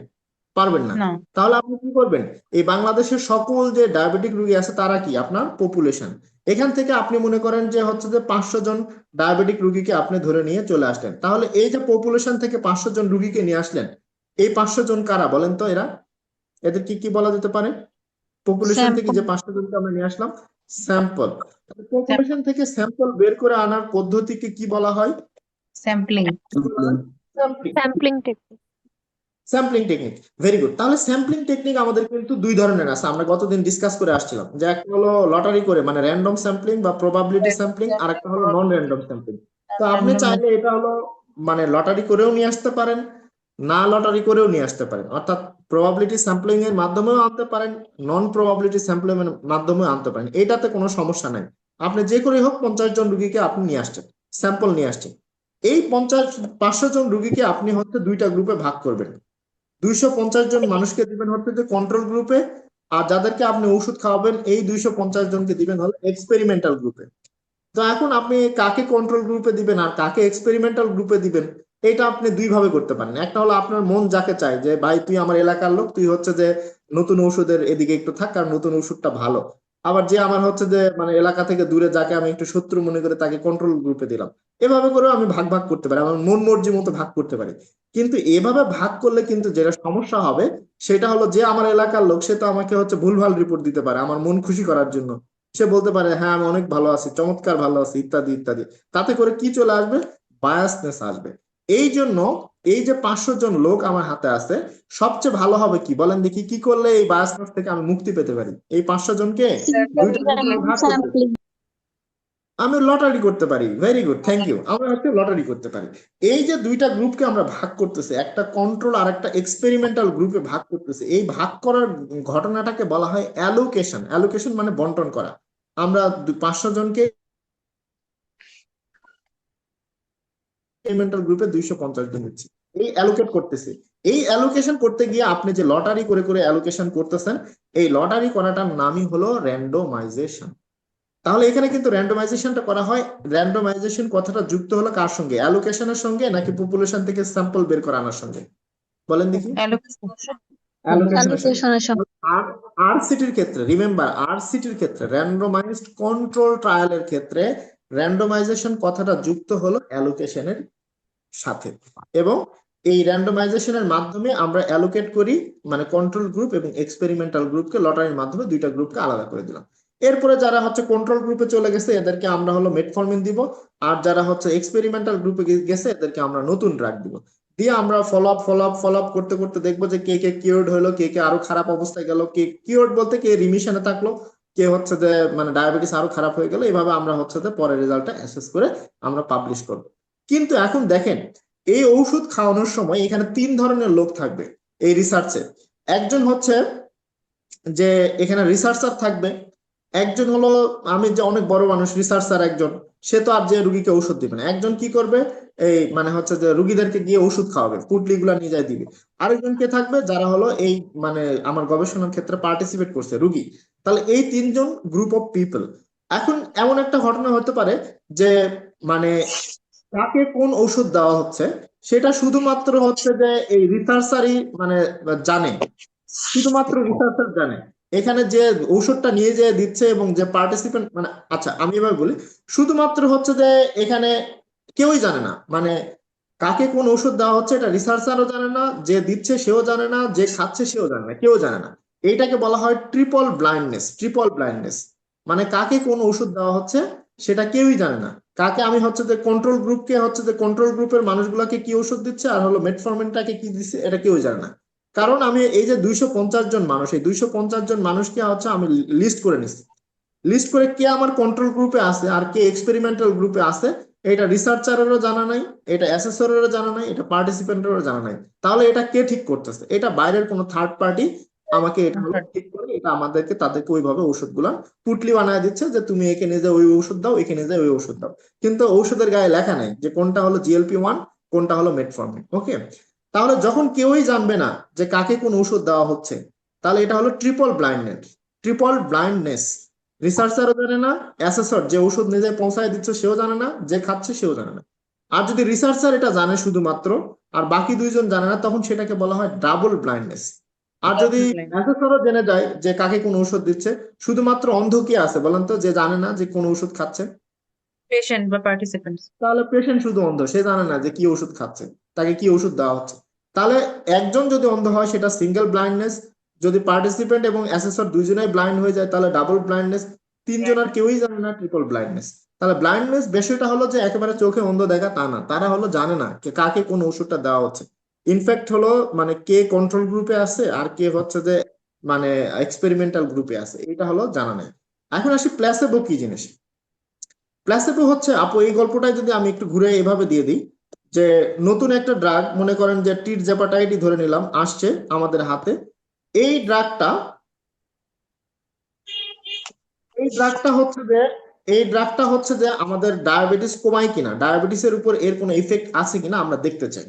A: পারবেন না।
C: না।
A: তাহলে আপনি কি করবেন? এই বাংলাদেশের সকল যে ডায়াবেটিক রোগী আছে তারা কি আপনার পপুলেশন, এখান থেকে আপনি মনে করেন যে হচ্ছে যে 500 জন ডায়াবেটিক রোগীকে আপনি ধরে নিয়ে চলে আসলেন। তাহলে এই যে পপুলেশন থেকে 500 জন রোগীকে নিয়ে আসলেন, এই 500 জন কারা বলেন তো? এদের কি কি বলা যেতে পারে? পপুলেশন থেকে যে 500 জনকে আমরা নিয়ে আসলাম, স্যাম্পল। পপুলেশন থেকে স্যাম্পল বের করে আনার পদ্ধতিকে কি বলা হয়?
C: Sampling.
B: Sampling technique.
A: Sampling technique. Very good. তাহলে স্যাম্পলিং টেকনিক আমাদের কিন্তু দুই ধরনের আছে, আমরা গতদিন ডিসকাস করে আসছিলাম, যে একটা হলো লটারি করে মানে র্যান্ডম স্যাম্পলিং বা প্রবাবিলিটি স্যাম্পলিং, আর একটা হলো নন র্যান্ডম স্যাম্পলিং। তো আপনি চাইলে এটা হলো মানে লটারি করেও নিয়ে আসতে পারেন, না লটারি করেও নিয়ে আসতে পারেন, অর্থাৎ প্রবাবিলিটি স্যাম্পলিং এর মাধ্যমেও আনতে পারেন, নন প্রবাবিলিটি স্যাম্পলিং এর মাধ্যমেও আনতে পারেন, এটাতে কোনো সমস্যা নাই। আপনি যে করেই হোক 50 জন রুগীকে আপনি নিয়ে আসছেন, স্যাম্পল নিয়ে আসছেন। এই 500 জন রুগীকে আপনি হচ্ছে দুইটা গ্রুপে ভাগ করবেন। 250 জন মানুষকে দিবেন হচ্ছে যে কন্ট্রোল গ্রুপে, আর যাদেরকে আপনি ওষুধ খাওয়াবেন এই 250 জনকে দিবেন হলো এক্সপেরিমেন্টাল গ্রুপে। তো এখন আপনি কাকে কন্ট্রোল গ্রুপে দিবেন আর কাকে এক্সপেরিমেন্টাল গ্রুপে দিবেন, এটা আপনি দুই ভাবে করতে পারেন। একটা হলো আপনার মন যাকে চায় যে ভাই তুই আমার এলাকার লোক, তুই হচ্ছে যে নতুন ঔষধের এদিকে একটু থাক কারণ নতুন ওষুধটা ভালো। আবার যে আমার হচ্ছে যে মানে এলাকা থেকে দূরে যাকে আমি একটু শত্রু মনে করে তাকে কন্ট্রোল গ্রুপে দিলাম। এভাবে করেও আমি ভাগ ভাগ করতে পারি, আমার মন মর্জি মতো ভাগ করতে পারি। কিন্তু এভাবে ভাগ করলে কিন্তু যেটা সমস্যা হবে সেটা হলো যে আমার এলাকার লোক সে তো আমাকে হচ্ছে ভুলভাল রিপোর্ট দিতে পারে আমার মন খুশি করার জন্য। সে বলতে পারে হ্যাঁ আমি অনেক ভালো আছি, চমৎকার ভালো আছি, ইত্যাদি ইত্যাদি। তাতে করে কি চলে আসবে? বায়াসনেস আসবে। এই জন্য এই যে 500 জন লোক আমার হাতে আছে, সবচেয়ে ভালো হবে কি বলেন দেখি, কি করলে এই বায়াস থেকে আমি মুক্তি পেতে পারি? এই 500 জনকে দুইটা গ্রুপে ভাগ করতে,
B: স্যাম্পলিং
A: আমি লটারি করতে পারি। Very good, thank you. আমরা হচ্ছে লটারি করতে পারি। এই যে দুইটা গ্রুপকে আমরা ভাগ করতেছি, একটা কন্ট্রোল আর একটা এক্সপেরিমেন্টাল গ্রুপে ভাগ করতেছি, এই ভাগ করার ঘটনাটাকে বলা হয় অ্যালোকেশন। অ্যালোকেশন মানে বন্টন করা। আমরা 500 জনকে এক্সপেরিমেন্টাল গ্রুপে 250 জন দিচ্ছি, এই অ্যালোকেট করতেছি। এই অ্যালোকেশন করতে গিয়ে আপনি যে লটারি করে করে অ্যালোকেশন করতেছেন, এই লটারি করাটার নামই হলো র্যান্ডোমাইজেশন। তাহলে এখানে কিন্তু র্যান্ডমাইজেশনটা করা হয়। র্যান্ডমাইজেশন কথাটা যুক্ত হলো কার সঙ্গে? অ্যালোকেশনের সঙ্গে নাকি পপুলেশন থেকে স্যাম্পল বের করে আনার সঙ্গে? বলেন দেখি। অ্যালোকেশনের সঙ্গে।
D: অ্যালোকেশনের সময়
A: আর আর সিটির ক্ষেত্রে রিমেম্বার, আর সিটির ক্ষেত্রে র্যান্ডমাইজড কন্ট্রোল ট্রায়ালের ক্ষেত্রে র্যান্ডমাইজেশন কথাটা যুক্ত হলো অ্যালোকেশনের সাথে। এবং এই র্যান্ডমাইজেশনের মাধ্যমে আমরা অ্যালোকেট করি, মানে কন্ট্রোল গ্রুপ এবং এক্সপেরিমেন্টাল গ্রুপকে লটারির মাধ্যমে দুইটা গ্রুপকে আলাদা করে দিলাম। এরপরে যারা হচ্ছে কন্ট্রোল গ্রুপে চলে গেছে এদেরকে আমরা হলো মেটফর্মিন দিব, আর যারা হচ্ছে এক্সপেরিমেন্টাল গ্রুপে গেছে এদেরকে আমরা নতুন ড্রাগ দিব। দিয়ে আমরা ফলো আপ করতে করতে দেখবো যে কে কে কিওর্ড হলো, কে কে আরো খারাপ অবস্থায় গেল, কে কিওর্ড বলতে কে রিমিশনে থাকলো, কে হচ্ছে যে মানে ডায়াবেটিস আরো খারাপ হয়ে গেল। এইভাবে আমরা হচ্ছে যে পরের রেজাল্টটা অ্যাসেস করে আমরা পাবলিশ করবো। কিন্তু এখন দেখেন, এই ঔষধ খাওয়ানোর সময় এখানে 3 ধরনের লোক থাকবে এই রিসার্চে। একজন হচ্ছে যে এখানে রিসার্চার থাকবে, একজন হলো আমি যে অনেক বড় মানুষ রিসার্চার একজন, সে তো আর যে রুগীকে ঔষধ দিবে না। একজন কি করবে, এই মানে হচ্ছে যে রুগীদেরকে গিয়ে ওষুধ খাওয়াবে, পুটলি গুলা নিয়ে যায় দিবে। আরেকজন কে থাকবে যারা হলো এই মানে আমার গবেষণার ক্ষেত্রে পার্টিসিপেট করছে, রুগী। তাহলে এই 3জন গ্রুপ অফ পিপল। এখন এমন একটা ঘটনা হতে পারে যে মানে কাকে কোন ঔষধ দেওয়া হচ্ছে সেটা শুধুমাত্র হচ্ছে যে এই রিসার্চারই মানে জানে, শুধুমাত্র রিসার্চার জানে। এখানে যে ঔষধটা নিয়ে যে দিচ্ছে এবং যে পার্টিসিপেন্ট মানে, আচ্ছা আমি এবার বলি, শুধুমাত্র হচ্ছে যে এখানে কেউই জানে না, মানে কাকে কোন ঔষধ দেওয়া হচ্ছে এটা রিসার্চারও জানে না, যে দিচ্ছে সেও জানে না, যে খাচ্ছে সেও জানে না, কেউ জানে না। এইটাকে বলা হয় ট্রিপল ব্লাইন্ডনেস। ট্রিপল ব্লাইন্ডনেস মানে কাকে কোন ওষুধ দেওয়া হচ্ছে সেটা কেউই জানে না। কাকে আমি হচ্ছে যে কন্ট্রোল গ্রুপকে হচ্ছে যে কন্ট্রোল গ্রুপের মানুষগুলোকে কি ওষুধ দিচ্ছে আর হলো মেটফর্মিনটাকে কি দিচ্ছে এটা কেউ জানে না। কারণ আমি এই যে 250 জন মানুষ, এই 250 জন মানুষকে হচ্ছে আমি লিস্ট করে নিচ্ছি। লিস্ট করে কে আমার কন্ট্রোল গ্রুপে আছে আর কে এক্সপেরিমেন্টাল গ্রুপে আছে এটা রিসার্চারেরও জানা নাই, এটা অ্যাসেসরেরও জানা নাই, এটা পার্টিসিপেন্টেরও জানা নাই। তাহলে এটা কে ঠিক করতেছে? এটা বাইরের কোনো থার্ড পার্টি আমাকে এটা হলো ঠিক করে এটা আমাদেরকে তাদেরকে ওইভাবে ওষুধগুলা পুটলি বানায় দিচ্ছে যে তুমি একে নিজে ওই ওষুধ দাও, একে নিজে ওই ওষুধ দাও। কিন্তু ঔষধের গায়ে লেখা নাই যে কোনটা হলো GLP-1, কোনটা হলো মেটফর্মিন। ওকে, তাহলে যখন কেউই জানবে না যে কাকে কোন ওষুধ দেওয়া হচ্ছে, তাহলে এটা হলো ট্রিপল ব্লাইন্ডনেস। ট্রিপল ব্লাইন্ডনেস, রিসার্চারও জানে না, অ্যাসেসর যে ওষুধ নিজে পৌঁছায় দিচ্ছে সেও জানে না, যে খাচ্ছে সেও জানে না। আর যদি রিসার্চার এটা জানে শুধুমাত্র আর বাকি 2জন জানে না, তখন সেটাকে বলা হয় ডাবল ব্লাইন্ডনেস। আর যদি অ্যাসেসরও জেনে যায় যে কাকে কোন ওষুধ দিচ্ছে, শুধুমাত্র অন্ধ কে আছে বলেন তো যে জানে না যে কোন ওষুধ খাচ্ছে?
C: পেশেন্ট বা পার্টিসিপেন্টস।
A: তাহলে পেশেন্ট শুধু অন্ধ, সে জানে না যে কি ওষুধ খাচ্ছে, তাকে কি ওষুধ দেওয়া হচ্ছে। তাহলে একজন যদি অন্ধ হয় সেটা সিঙ্গেল ব্লাইন্ডনেস, যদি পার্টিসিপেন্ট এবং অ্যাসেসর দুইজনেই ব্লাইন্ড হয়ে যায় তাহলে ডাবল ব্লাইন্ডনেস, 3জন আর কেউই জানে না, ট্রিপল ব্লাইন্ডনেস। তাহলে ব্লাইন্ডনেস বিষয়টা হলো যে একেবারে চোখে অন্ধ দেখা তা না, তারা হলো জানে না কাকে কোন ওষুধটা দেওয়া হচ্ছে। ইনফ্যাক্ট হলো মানে কে কন্ট্রোল গ্রুপে আছে আর কে হচ্ছে যে মানে এক্সপেরিমেন্টাল গ্রুপে আছে, এটা হলো জানা নাই। এখন আসি প্ল্যাসেবো কি জিনিস। প্ল্যাসেবো হচ্ছে, আপু এই গল্পটাই যদি আমি একটু ঘুরে এভাবে দিয়ে দিই যে নতুন একটা ড্রাগ, মনে করেন যে টিরজাপাটাইডই ধরে নিলাম, আসছে আমাদের হাতে। এই ড্রাগটা এই ড্রাগটা হচ্ছে যে এই ড্রাগটা হচ্ছে যে আমাদের ডায়াবেটিস কমায় কিনা, ডায়াবেটিসের উপর এর কোনো ইফেক্ট আছে কিনা আমরা দেখতে চাই।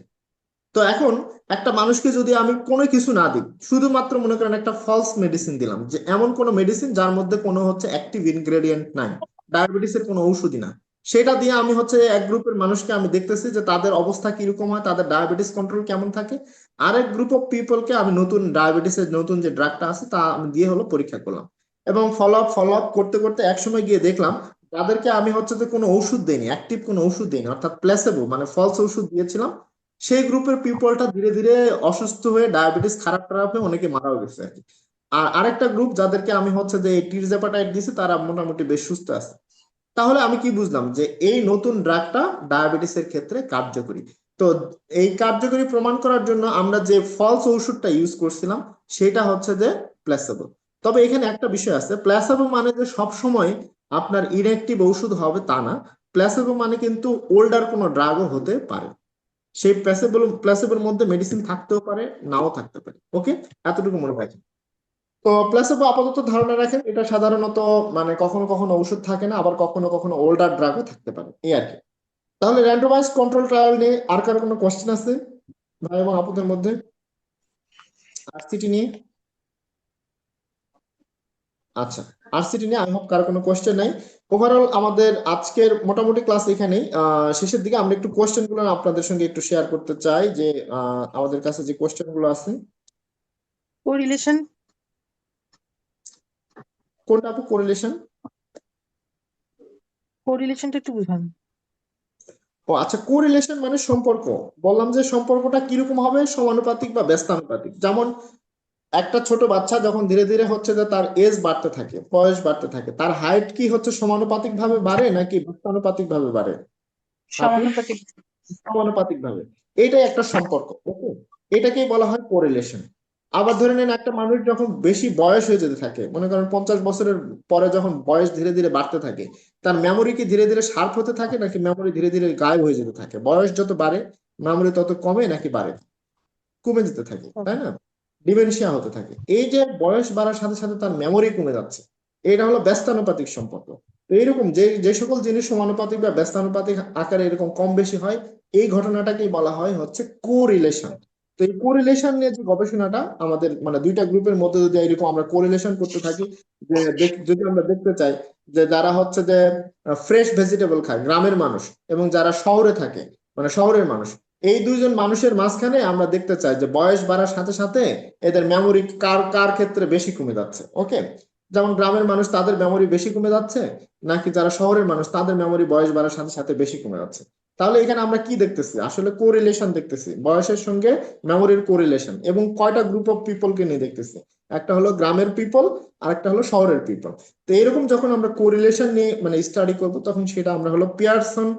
A: তো এখন একটা মানুষকে যদি আমি কোনো কিছু না দিই, শুধুমাত্র মনে করেন একটা ফলস মেডিসিন দিলাম, যে এমন কোনো মেডিসিন যার মধ্যে কোনো হচ্ছে অ্যাক্টিভ ইনগ্রেডিয়েন্ট নাই, ডায়াবেটিসের কোনো ঔষধই না, সেটা দিয়ে আমি হচ্ছে এক গ্রুপের মানুষকে আমি দেখতেছি যে তাদের অবস্থা কিরকম হয়, তাদের ডায়াবেটিস কন্ট্রোল কেমন থাকে। আরেক গ্রুপ অফ পিপলকে আমি নতুন ডায়াবেটিসের নতুন যে ড্রাগটা আছে তা আমি দিয়ে হলো পরীক্ষা করলাম। এবং ফলো আপ করতে করতে একসময় গিয়ে দেখলাম তাদেরকে আমি হচ্ছে যে কোনো ওষুধ দেইনি, অ্যাক্টিভ কোনো ওষুধ দেইনি, অর্থাৎ প্লেসেবো মানে ফলস ওষুধ দিয়েছিলাম। সেই গ্রুপের পিপলটা ধীরে ধীরে অসুস্থ হয়ে ডায়াবেটিস খারাপ খারাপ হয়ে অনেকে মারাও গেছে আর কি। আর আরেকটা গ্রুপ যাদেরকে আমি হচ্ছে যে টিরজাপাটাইড দিয়েছি তারা মোটামুটি বেশ সুস্থ আছে। তাহলে আমি কি বুঝলাম যে এই নতুন ড্রাগটা ডায়াবেটিসের ক্ষেত্রে কার্যকরী। তো এই কার্যকরী প্রমাণ করার জন্য আমরা যে ফলস ঔষধটা ইউজ করছিলাম সেটা হচ্ছে যে প্ল্যাসেবো। তবে এখানে একটা বিষয় আছে, প্ল্যাসেবো মানে যে সব সময় আপনার ইনঅ্যাক্টিভ ঔষধ হবে তা না। প্ল্যাসেবো মানে কিন্তু ওল্ডার কোনো ড্রাগও হতে পারে। সেই প্ল্যাসেবোর মধ্যে মেডিসিন থাকতেও পারে, নাও থাকতে পারে। ওকে, এতটুকু মনে রাখেন। তো প্ল্যাসেবো আপাতত ধারণা রাখেন, এটা সাধারণত মানে কখনো কখনো ঔষধ থাকে না, আবার কখনো কখনো ওল্ডার ড্রাগও থাকতে পারে, এই আর কি। তাহলে র্যান্ডমাইজ কন্ট্রোল ট্রায়াল নিয়ে আর কারো কোনো কোশ্চেন আছে ভাই এবং আপুদের মধ্যে আরসিটি নিয়ে? আচ্ছা, আরসিটি নিয়ে আই হোপ কারো কোনো কোশ্চেন নাই। ওভারঅল আমাদের আজকের মোটামুটি ক্লাস এখানেই। শেষের দিকে আমরা একটু কোশ্চেন গুলো আপনাদের সঙ্গে একটু শেয়ার করতে চাই, যে আমাদের কাছে যে কোশ্চেন গুলো আছে।
E: কোরিলেশন
A: কোনটা আপু কোরিলেশন?
E: কোরিলেশনটা একটু বুঝান।
A: ও আচ্ছা, কোরিলেশন মানে সম্পর্ক। বললাম যে সম্পর্কটা কিরকম হবে, সমানুপাতিক বা ব্যস্তানুপাতিক। যেমন একটা ছোট বাচ্চা যখন ধীরে ধীরে হচ্ছে যে তার এজ বাড়তে থাকে, বয়স বাড়তে থাকে, তার হাইট কি হচ্ছে সমানুপাতিক ভাবে বাড়ে নাকি ব্যস্তানুপাতিক ভাবে বাড়ে? আপু,
E: সমানুপাতিক।
A: সমানুপাতিক ভাবে। এইটাই একটা সম্পর্ক। ওকে, এটাকেই বলা হয় কোরিলেশন। আবার ধরে নেন একটা মানুষ যখন বেশি বয়স হয়ে যেতে থাকে, মনে করেন 50 বছরের পরে যখন বয়স ধীরে ধীরে বাড়তে থাকে, তার মেমোরি কি ধীরে ধীরে শার্প হতে থাকে নাকি মেমোরি ধীরে ধীরে গায়েব হয়ে যেতে থাকে? বয়স যত বাড়ে মেমোরি তত কমে নাকি বাড়ে? কমে যেতে থাকে, তাই না? ডিমেনশিয়া হতে থাকে। এই যে বয়স বাড়ার সাথে সাথে তার মেমোরি কমে যাচ্ছে, এটা হলো ব্যস্তানুপাতিক সম্পর্ক। তো এইরকম যে যে সকল জিনিস সমানুপাতিক বা ব্যস্তানুপাতিক আকারে এরকম কম বেশি হয়, এই ঘটনাটাকেই বলা হয় হচ্ছে কোরিলেশন। তো এই কোরিলেশন নিয়ে যে গবেষণাটা আমাদের মানে দুইটা গ্রুপের মধ্যে যদি এরকম আমরা কোরিলেশন করতে থাকি, যে যদি আমরা দেখতে চাই যে যারা হচ্ছে যে ফ্রেশ ভেজিটেবল খায় গ্রামের মানুষ, এবং যারা শহরে থাকে মানে শহরের মানুষ, এই দুইজন মানুষের মাঝখানে আমরা দেখতে চাই যে বয়স বাড়ার সাথে সাথে এদের মেমোরি কার কার ক্ষেত্রে বেশি কমে যাচ্ছে। ওকে, যেমন গ্রামের মানুষ তাদের মেমোরি বেশি কমে যাচ্ছে, নাকি যারা শহরের মানুষ তাদের মেমোরি বয়স বাড়ার সাথে সাথে বেশি কমে যাচ্ছে। তাহলে এখানে আমরা কি দেখতেছি? আসলে কোরিলেশন দেখতেছি, বয়সের সঙ্গে মেমোরির কোরিলেশন। এবং কয়টা গ্রুপ অফ পিপলকে নিয়ে দেখতেছি, একটা হলো গ্রামের পিপল আর একটা হলো শহরের পিপল। তো এরকম যখন আমরা কোরিলেশন নিয়ে মানে স্টাডি করব, তখন সেটা আমরা হলো পিয়ারসন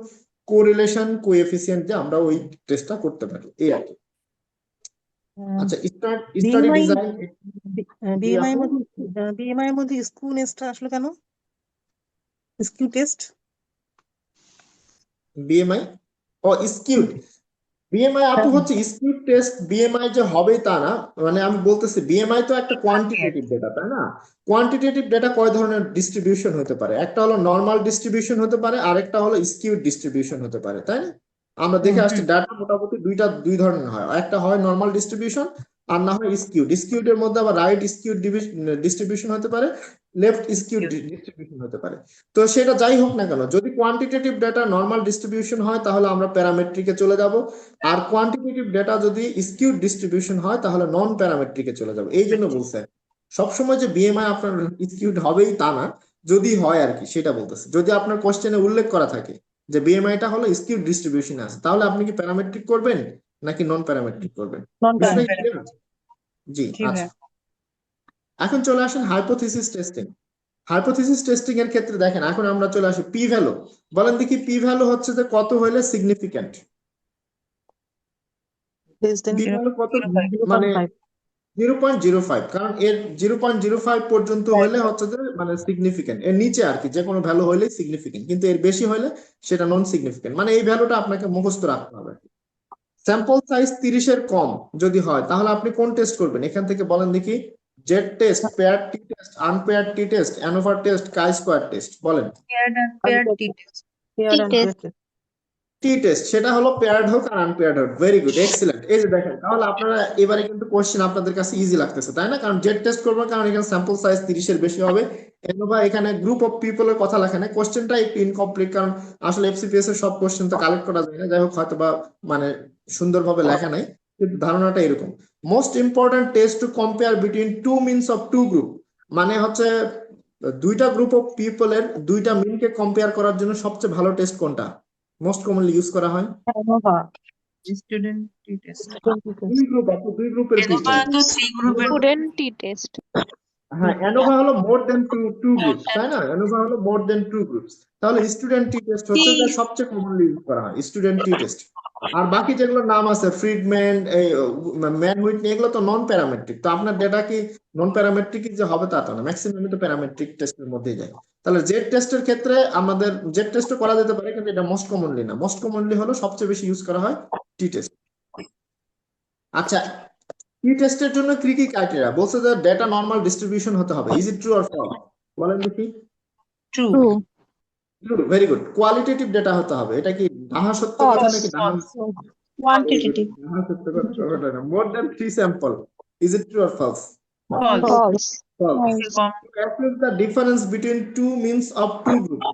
A: কোরিলেশন কোএফিসিয়েন্ট দিয়ে আমরা ওই টেস্টটা করতে পারি, এই আর কি। আচ্ছা, স্টাডি
E: বিএমআই
A: ডিজাইন।
E: বিএমআই এর মধ্যে বিএমআই এর মধ্যে স্কিউ টেস্টটা আসলে কেন? স্কিউ টেস্ট
A: বিএমআই ও স্কিউড বিএমআই আপু হচ্ছে স্কিউড টেস্ট। বিএমআই যে হবে তা না, মানে আমি বলতেছি বিএমআই তো একটা কোয়ান্টিটেটিভ ডেটা, তাই না? কোয়ান্টিটেটিভ ডেটা কয় ধরনের ডিস্ট্রিবিউশন হতে পারে? একটা হলো নর্মাল ডিস্ট্রিবিউশন হতে পারে, আরেকটা হলো স্কিউড ডিস্ট্রিবিউশন হতে পারে, তাই না? আমরা দেখে আসছি ডাটা মোটামুটি দুই ধরনের হয়, একটা হয় নর্মাল ডিস্ট্রিবিউশন আর না হয় স্কিউড। স্কিউড এর মধ্যে আবার রাইট স্কিউড ডিস্ট্রিবিউশন হতে পারে, লেফট স্কিউড ডিস্ট্রিবিউশন হতে পারে। তো সেটা যাই হোক না কেন, যদি কোয়ান্টিটেটিভ ডেটা নর্মাল ডিস্ট্রিবিউশন হয় তাহলে আমরা প্যারামেট্রিকে চলে যাব, আর কোয়ান্টিটেটিভ ডেটা যদি স্কিউড ডিস্ট্রিবিউশন হয় তাহলে নন প্যারামেট্রিকে চলে যাব। এই জন্য বলছেন সবসময় যে বিএমআই আপনার স্কিউড হবেই তা না, যদি হয় আর কি, সেটা বলতেছে। যদি আপনার কোশ্চেনে উল্লেখ করা থাকে যে বিএমআইটা হলো স্কিউড ডিস্ট্রিবিউশন আছে, তাহলে আপনি কি প্যারামেট্রিক করবেন নাকি নন প্যারামেট্রিক করবেন?
E: নন
A: বিষয়টা কি
E: প্যারামেট্রিক।
A: clear? জি,
E: জি
A: আচ্ছা।
E: ভাইয়া।
A: এখন চলে আসেন হাইপোথিসিস টেস্টিং। হাইপোথিসিস টেস্টিং এর ক্ষেত্রে দেখেন, এখন আমরা চলে আসি পি ভ্যালু। বলেন দেখি পি ভ্যালু হচ্ছে যে কত হইলে significant?
E: less than
A: P value কত?
E: 0.5
A: মানে 0.05, কারণ এর 0.05 পর্যন্ত হলে হচ্ছে যে মানে সিগনিফিক্যান্ট। এর নিচে আর কি যে কোনো ভ্যালু হলে সিগনিফিক্যান্ট, কিন্তু এর বেশি হলে সেটা নন সিগনিফিক্যান্ট। মানে এই ভ্যালুটা আপনাকে মুখস্থ রাখতে হবে। স্যাম্পল সাইজ 30 এর কম যদি হয় তাহলে আপনি কোন টেস্ট করবেন? এখান থেকে বলেন দেখি। জেড টেস্ট, পেয়ার টি টেস্ট, আনপেয়ার টি টেস্ট, অ্যানোভা টেস্ট, কাই স্কোয়ার টেস্ট, বলেন।
C: Paired টি টেস্ট।
B: T-test.
A: টি টেস্ট, সেটা হলো পেয়ার্ড হোক আর আনপেয়ার্ড হোক। Very good, excellent. এই যে দেখেন, তাহলে আপনারা এবারে কিন্তু কোশ্চেন আপনাদের কাছে ইজি লাগতেছে, তাই না? কারণ জেড টেস্ট করবেন, কারণ এখানে স্যাম্পল সাইজ 30 এর বেশি হবে। অথবা এখানে গ্রুপ অফ পিপলের কথা লেখা নেই, কোশ্চেনটা একটু ইনকমপ্লিট, কারণ আসলে এফসিপিএস এর সব কোশ্চেন তো কালেক্ট করা যায় না। যাই হোক, হয়তো বা মানে সুন্দরভাবে লেখা নাই, কিন্তু ধারণাটা এরকম। Most important test to compare between two means of two group, মানে হচ্ছে দুইটা গ্রুপ অফ পিপলের দুইটা মিনকে কম্পেয়ার করার জন্য সবচেয়ে ভালো টেস্ট কোনটা মোস্ট কমনলি ইউজ করা হয়?
E: ANOVA
C: student T test.
A: দুই গ্রুপ আছে, দুই গ্রুপের পিপল।
C: অ্যানোভা তো সি গ্রুপের।
B: Student T-test.
A: হ্যাঁ অ্যানোভা হলো মোর দেন টু গ্রুপস, তাই না? অ্যানোভা হলো মোর দেন টু গ্রুপস। তাহলে স্টুডেন্ট টি টেস্ট হচ্ছে যে সবচেয়ে কমনলি ইউজ করা হয় স্টুডেন্ট টি টেস্ট। আর বাকি যেগুলো নাম আছে ফ্রিডম্যান, এই ম্যান হুইটনি, এগুলো তো নন প্যারামেট্রিক। তো আপনার ডেটা কি নন প্যারামেট্রিক যে হবে তা তো না, ম্যাক্সিমাম তো প্যারামেট্রিক টেস্টের মধ্যেই যায়। তাহলে জেড টেস্টের ক্ষেত্রে আমাদের জেড টেস্টও করা যেতে পারে, কিন্তু এটা মোস্ট কমনলি না। মোস্ট কমনলি হলো সবচেয়ে বেশি ইউজ করা হয় টি টেস্ট। আচ্ছা, টি টেস্টের জন্য কি কি ক্রাইটেরিয়া বলছে? যে ডেটা নরমাল ডিস্ট্রিবিউশন হতে হবে। Is it true or false? বলেন দেখি।
C: True.
B: True.
A: True, very good. Qualitative data হতে হবে। এটা কি ডাহা সত্য কথা
B: False.
A: নাকি ডাহা
D: Quantitative.
A: ডাহা সত্য কথা? More than 3 sample, is it true or false?
C: False.
B: False.
A: False.
C: কম।
A: Calculate the difference between two means of two groups.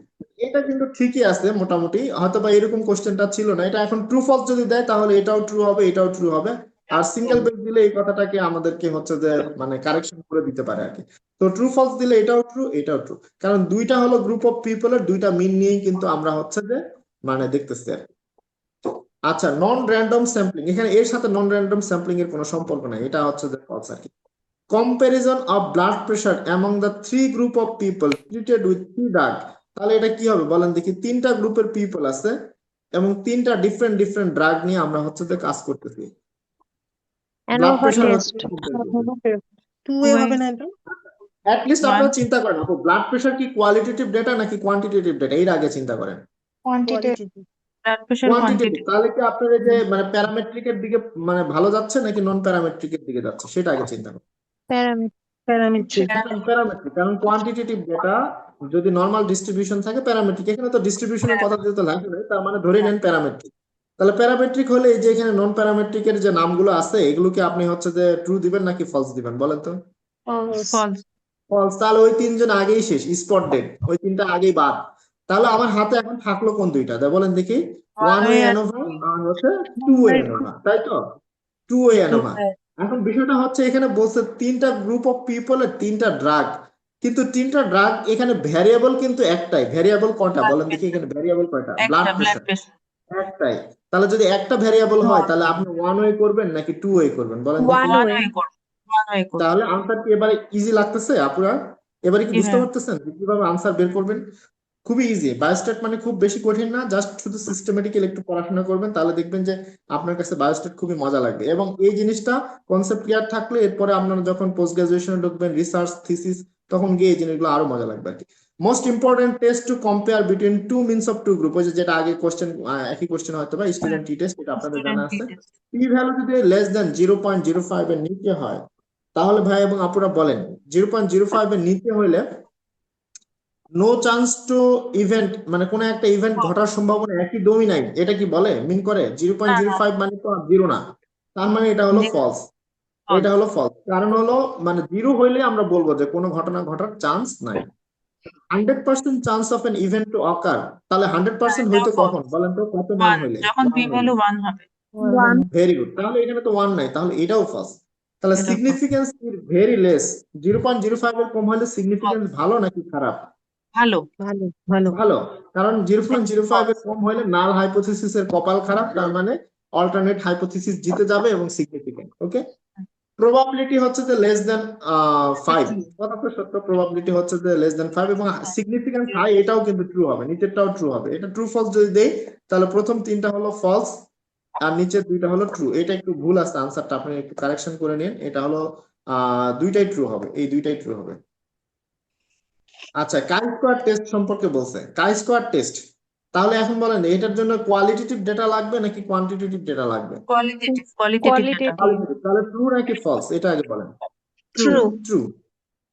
A: এটা কিন্তু ঠিকই আছে মোটামুটি, হয়তো বা এরকম কোশ্চেনটা ছিল না। এটা এখন ট্রু ফলস যদি দেয় তাহলে এটাও ট্রু হবে, এটাও ট্রু হবে। আর সিঙ্গেল বেস দিলে এই কথাটাকে আমাদেরকে হচ্ছে যে মানে কারেকশন করে দিতে পারে আর কি। তো ট্রু ফলস দিলে এটাও ট্রু, এটাও ট্রু, কারণ দুইটা হলো গ্রুপ অফ পিপলের দুইটা মিন নিয়েই কিন্তু আমরা হচ্ছে যে মানে দেখতেছি আর কি। আচ্ছা, নন র্যান্ডম স্যাম্পলিং, এখানে এর সাথে নন র্যান্ডম স্যাম্পলিং এর কোনো সম্পর্ক নাই, এটা হচ্ছে যে ফলস আর কি। Comparison of blood pressure among the three group of people treated with three drug. তাহলে এটা কি হবে বলেন দেখি? তিনটা গ্রুপের পিপল আছে এবং তিনটা ডিফারেন্ট ডিফারেন্ট ড্রাগ নিয়ে আমরা হচ্ছে যে কাজ করতেছি। Blood
B: ANOVA
A: pressure
B: test.
E: Two এ হবে না এটা?
A: অ্যাটলিস্ট আপনারা
C: One.
A: চিন্তা করেন আপু, ব্লাড প্রেশার কি কোয়ালিটেটিভ ডেটা নাকি কোয়ান্টিটেটিভ ডেটা? এর আগে চিন্তা করেন।
D: Quantitative.
C: Blood pressure
A: quantitative.
C: Quantity.
A: তাহলে কি আপনার এই যে মানে প্যারামেট্রিকের দিকে মানে ভালো যাচ্ছে নাকি নন প্যারামেট্রিকের দিকে যাচ্ছে সেটা আগে চিন্তা করেন।
B: Parameter.
E: প্যারামেট্রিক।
A: প্যারামেট্রিক, কারণ কোয়ান্টিটেটিভ ডেটা যদি নরমাল ডিস্ট্রিবিউশন থাকে প্যারামেট্রিক। এখানে তো ডিস্ট্রিবিউশনের কথা যেহেতু লাগে না, তার মানে ধরে নেন প্যারামেট্রিক। তাহলে প্যারামেট্রিক হলে এই যে এখানে নন প্যারামেট্রিক এর যে নামগুলো আছে এগুলোকে আপনি হচ্ছে যে ট্রু দিবেন নাকি ফলস দিবেন বলেন তো?
D: False.
C: ফলস।
A: ফলস। তাহলে ওই তিনজন আগেই শেষ, স্পট ডেড, ওই তিনটা আগেই বাদ। তাহলে আমার হাতে এখন থাকলো কোন দুইটা তা বলেন দেখি? ওয়ান ওয়ে অ্যানোভা আর হচ্ছে টু ওয়ে অ্যানোভা, তাই তো? Two way ANOVA. এখন বিষয়টা হচ্ছে এখানে বলছে তিনটা গ্রুপ অফ পিপলের তিনটা ড্রাগ, কিন্তু তিনটা ড্রাগ এখানে ভ্যারিয়েবল কিন্তু একটাই। ভ্যারিয়েবল কয়টা বলেন দেখি? এখানে ভ্যারিয়েবল কয়টা? ব্লাড
C: একটা ব্লাড
A: প্রেশার
C: প্রেশার।
A: একটাই। তাহলে যদি একটা ভ্যারিয়েবল হয় তাহলে আপনি ওয়ান ওয়ে করবেন নাকি টু ওয়ে করবেন বলেন দেখি?
B: One
C: one
B: way.
C: ওয়ে করব। ওয়ান ওয়ে করব।
A: তাহলে আনসার কি এবারে ইজি লাগতেছে আপুরা? এবারে কি বুঝতে
C: হ্যাঁ।
A: পারতেছেন যে কিভাবে আনসার বের করবেন? খুবই ইজি। বায়োস্ট্যাট মানে খুব বেশি কঠিন না, জাস্ট শুধু সিস্টেমেটিক্যালি একটু পড়াশোনা করবেন, তাহলে দেখবেন যে আপনার কাছে বায়োস্ট্যাট খুবই মজা লাগবে। এবং এই জিনিসটা কনসেপ্ট ক্লিয়ার থাকলে এরপরে আপনারা যখন পোস্ট গ্রাজুয়েশনে ঢুকবেন, রিসার্চ থিসিস, তখন গিয়ে এই জিনিসগুলো আরো মজা লাগবে আর কি। Most important test to compare between two means of two group, ওই যে যেটা আগে কোশ্চেন, একই কোশ্চেন হয়তো বা স্টুডেন্ট টি টেস্ট, এটা আপনাদের জানা আছে। পি ভ্যালু যদি লেস দেন 0.05 এর নিচে হয় তাহলে ভাই এবং আপুরা বলেন 0.05 এর নিচে হইলে নো চান্স টু ইভেন্ট, মানে কোন একটা ইভেন্ট ঘটার সম্ভাবনা একদমই নাই। এটা কি বলে মিন করে? 0.05 মানে তো জিরো না, তার মানে এটা হলো ফলস। এটা হলো ফলস, কারণ হলো মানে জিরো হইলে আমরা বলবো যে কোনো ঘটনা ঘটার চান্স নাই। 100% chance of N event two অকার, তাহলে 100% হইতো কখন বলেন তো? কত মান
C: ওয়ান,
A: হইলে?
C: যখন পি ভ্যালু ওয়ান হবে।
B: One.
A: Very good. তাহলে এখানে তো ওয়ান নাই, তাহলে এটাও ফলস। তাহলে
C: এটাও
A: সিগনিফিকেন্স ভেরি লেস। 0.05 এর কম হলে সিগনিফিকেন্স ভালো নাকি খারাপ?
C: ভালো।
E: ভালো ভালো।
A: ভালো, কারণ 0.05 এর কম হলে নাল হাইপোথিসিস এর কপাল খারাপ, তার মানে অল্টারনেট হাইপোথিসিস জিতে যাবে এবং সিগনিফিকেন্ট। ওকে। প্রবাবিলিটি হচ্ছে যে লেস দেন 5, কথা তো সত্য। প্রবাবিলিটি হচ্ছে যে লেস দেন 5 এবং সিগনিফিকেন্স হাই, এটাও কিন্তু ট্রু হবে, নিচেরটাও ট্রু হবে। এটা ট্রু ফলস যদি দেই তাহলে প্রথম তিনটা হলো ফলস আর নিচের দুইটা হলো ট্রু। এটা একটু ভুল আছে আনসারটা, আপনি একটু কারেকশন করে নিন। এটা হলো দুইটাই ট্রু হবে, এই দুইটাই ট্রু হবে। আচ্ছা, কাই স্কোয়ার টেস্ট সম্পর্কে বলছে, কাই স্কোয়ার টেস্ট। তাহলে এখন বলেন এটার জন্য কোয়ালিটেটিভ ডেটা লাগবে নাকি কোয়ান্টিটেটিভ ডেটা লাগবে?
C: কোয়ালিটেটিভ। Qualitative data.
B: Qualitative.
A: তাহলে ট্রু নাকি ফলস এটা আগে বলেন।
D: True.
A: ট্রু।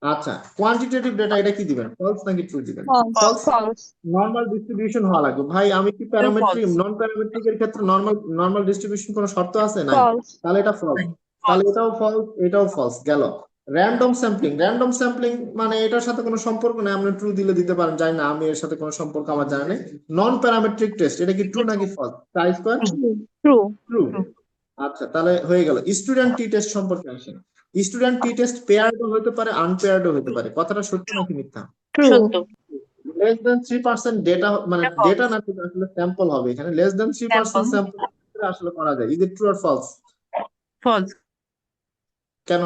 A: আচ্ছা, কোয়ান্টিটেটিভ ডেটা এটা কি দিবেন? ফলস নাকি ট্রু দিবেন?
B: False.
A: False.
B: False.
A: Normal distribution হওয়া লাগবে। ভাই আমি কি প্যারামেট্রিক
C: false.
A: নন প্যারামেট্রিক এর ক্ষেত্রে নরমাল ডিস্ট্রিবিউশন কোনো শর্ত আছে? নাই।
B: False.
A: তাহলে এটা ফলস। তাহলে এটাও ফলস, এটাও ফলস গেল। র্যান্ডম স্যাম্পলিং, র্যান্ডম স্যাম্পলিং মানে এটার সাথে কোনো সম্পর্ক নাই, আপনি ট্রু দিলে দিতে পারেন, জানি না, আমি এর সাথে কোনো সম্পর্ক আমার জানা নেই। নন প্যারামেট্রিক টেস্ট, এটা কি ট্রু নাকি ফলস? কাই স্কোয়ার
B: True.
A: ট্রু। আচ্ছা, তাহলে হয়ে গেল। স্টুডেন্ট টি টেস্ট সম্পর্কে আসেন। স্টুডেন্ট টি টেস্ট পেয়ার্ডও হতে পারে, আনপেয়ার্ডও হতে পারে। কথাটা সত্য নাকি মিথ্যা?
B: True.
C: সত্য।
A: লেস দেন 3% ডেটা, মানে
C: এটা false.
A: ডেটা না, কিন্তু আসলে স্যাম্পল হবে এখানে। Less than 3%
C: Sample.
A: স্যাম্পল আসলে করা যায়। Is it true or false?
C: False.
A: কেন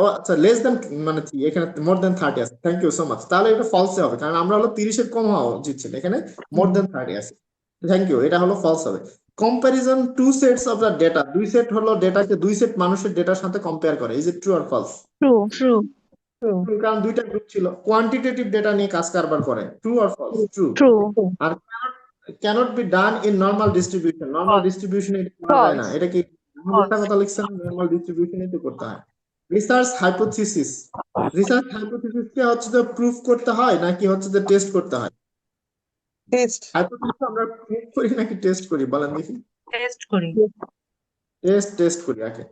A: ও আচ্ছা লেস দেন মানে কি এখানে মোর দেন 30 আছে, থ্যাংক ইউ সো মাচ। তাহলে এটা ফলসে হবে, কারণ আমরা হলো 30 এর কম হওয়া উচিত ছিল, এখানে মোর দেন 30 আছে। থ্যাংক ইউ, এটা হলো ফলস হবে। Comparison two sets of the data, দুই সেট হলো ডেটাকে দুই সেট মানুষের ডেটার সাথে কম্পেয়ার করে, is it true or false?
B: True.
D: True.
E: True.
A: কারণ দুইটা গ্রুপ ছিল, কোয়ান্টিটেটিভ ডেটা নিয়ে কাজ কারবার করে, true or false? True.
B: True.
A: আর cannot be done in normal distribution, normal ডিস্ট্রিবিউশনে এটা করা যায় না,
B: False.
A: এটা কি মিথ্যা কথা লিখছেন? নর্মাল ডিস্ট্রিবিউশনে তো করতে হয়। রিসার্চ হাইপোথিসিস, রিসার্চ হাইপোথিসিস কে হচ্ছে যে প্রুফ করতে হয় নাকি হচ্ছে যে টেস্ট করতে হয়?
E: Test.
A: হাইপোথিসিস আমরা প্রুফ করি নাকি টেস্ট করি বলেন দেখি?
C: টেস্ট করি।
A: টেস্ট করি। Okay,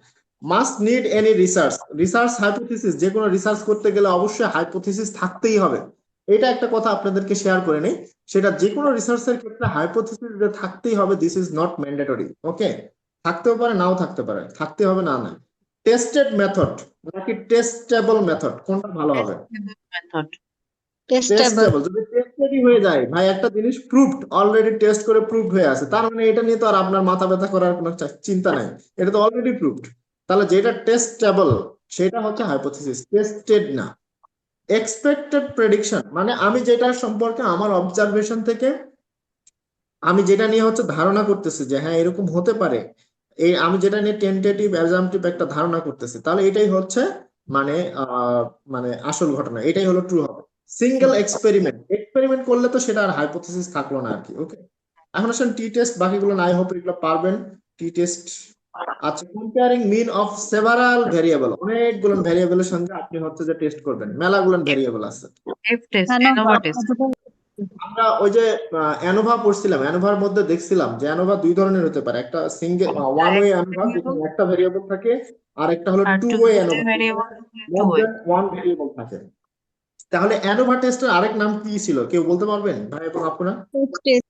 A: must need any research, research hypothesis, যে কোনো রিসার্চ করতে গেলে অবশ্যই হাইপোথিসিস থাকতেই হবে। এটা একটা কথা আপনাদেরকে শেয়ার করে নেই, সেটা যে কোনো রিসার্চের ক্ষেত্রে হাইপোথিসিস থাকতেই হবে, দিস ইজ নট ম্যান্ডেটরি। ওকে, থাকতেও পারে নাও থাকতে পারে, থাকতে হবে না না। টেস্টেড মেথড নাকি টেস্টেবল মেথড, কোনটা ভালো হবে?
C: মেথড।
D: Testable.
A: টেস্টেবল, যদি টেস্টেডই হয়ে যায় ভাই, একটা জিনিস প্রুভড, অলরেডি টেস্ট করে প্রুভড হয়ে আছে, তার মানে এটা নিয়ে তো আর আপনার মাথা ব্যথা করার কোনো চিন্তা নাই, এটা তো অলরেডি প্রুভড। তাহলে যেটা টেস্টেবল সেটা হচ্ছে হাইপোথিসিস, টেস্টেড না। এক্সপেক্টেড প্রেডিকশন মানে আমি যেটা সম্পর্কে আমার অবজারভেশন থেকে আমি যেটা নিয়ে হচ্ছে ধারণা করতেছি যে হ্যাঁ এরকম হতে পারে, এই আমি যেটা নিয়ে টেন্টেটিভ অ্যাজাম্পটিভ একটা ধারণা করতেছি, তাহলে এটাই হচ্ছে মানে মানে আসল ঘটনা, এটাই হলো ট্রু হবে। সিঙ্গেল এক্সপেরিমেন্ট করলে তো সেটা আর হাইপোথিসিস থাকলো না আর কি। ওকে, এখন আসেন টি টেস্ট, বাকিগুলো না, আই হোপ এগুলো পারবেন। টি টেস্ট, আচ্ছা, comparing mean of several variable, অনেকগুলো ভেরিয়েবলের সঙ্গে আপনি হচ্ছে যে টেস্ট করবেন, মেলাগুলো ভেরিয়েবল আছে।
C: F test,
D: ANOVA.
C: ANOVA test.
A: আমরা ওই যে অ্যানোভা পড়ছিলাম, অ্যানোভার মধ্যে দেখছিলাম যে অ্যানোভা দুই ধরনের হতে পারে, একটা সিঙ্গেল ওয়ান ওয়ে অ্যানোভা যেখানে একটা ভেরিয়েবল থাকে, আর একটা হলো
C: আর
A: টু
C: টু
A: ওয়ে
C: দুটো
A: অ্যানোভা
C: ভেরিয়েবল, টু
A: মোর
C: ওয়ে।
A: দেন ওয়ান ভেরিয়েবল থাকে। তাহলে অ্যানোভা টেস্টের আরেক নাম কি ছিল কেউ বলতে পারবেন ভাই এবং আপনারা?
D: Test.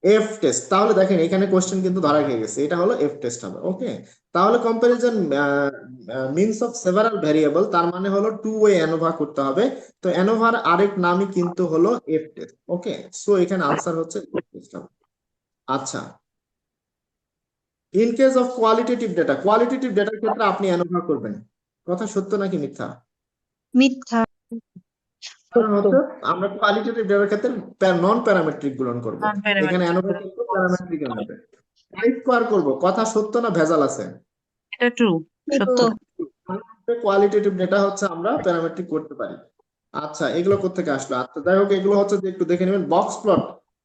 A: F test. তাহলে দেখেন এখানে কোশ্চেন কিন্তু ধরা খেয়ে গেছে, এটা হলো এফ টেস্ট হবে। ওকে, তাহলে comparison means of several variable, তার মানে হলো টু ওয়ে অ্যানোভা করতে হবে। তো অ্যানোভার আরেক নামই কিন্তু হলো এফ টেস্ট। ওকে, সো এখানে আনসার হচ্ছে এফ টেস্ট হবে। আচ্ছা, ইন কেস অফ কোয়ালিটেটিভ ডেটার ক্ষেত্রে আপনি অ্যানোভা করবেন, কথা সত্য নাকি মিথ্যা?
D: মিথ্যা.
A: কারণ হচ্ছে আমরা কোয়ালিটেটিভ ডেটার ক্ষেত্রে নন প্যারামেট্রিক গুলন করব,
C: নন
A: এখানে অ্যানোভা
C: প্যারামেট্রিক।
A: কিন্তু প্যারামেট্রিক নেবে। স্কোয়ার করব, কথা সত্য না ভেজাল আছে?
C: এটা ট্রু,
D: সত্য.
C: সত্য।
A: কোয়ালিটেটিভ ডেটা হচ্ছে আমরা প্যারামেট্রিক করতে পারি। আচ্ছা, এগুলো কোত্থেকে আসলো? আচ্ছা যাই হোক, এগুলো হচ্ছে যে একটু দেখে নেবেন। বক্স প্লট,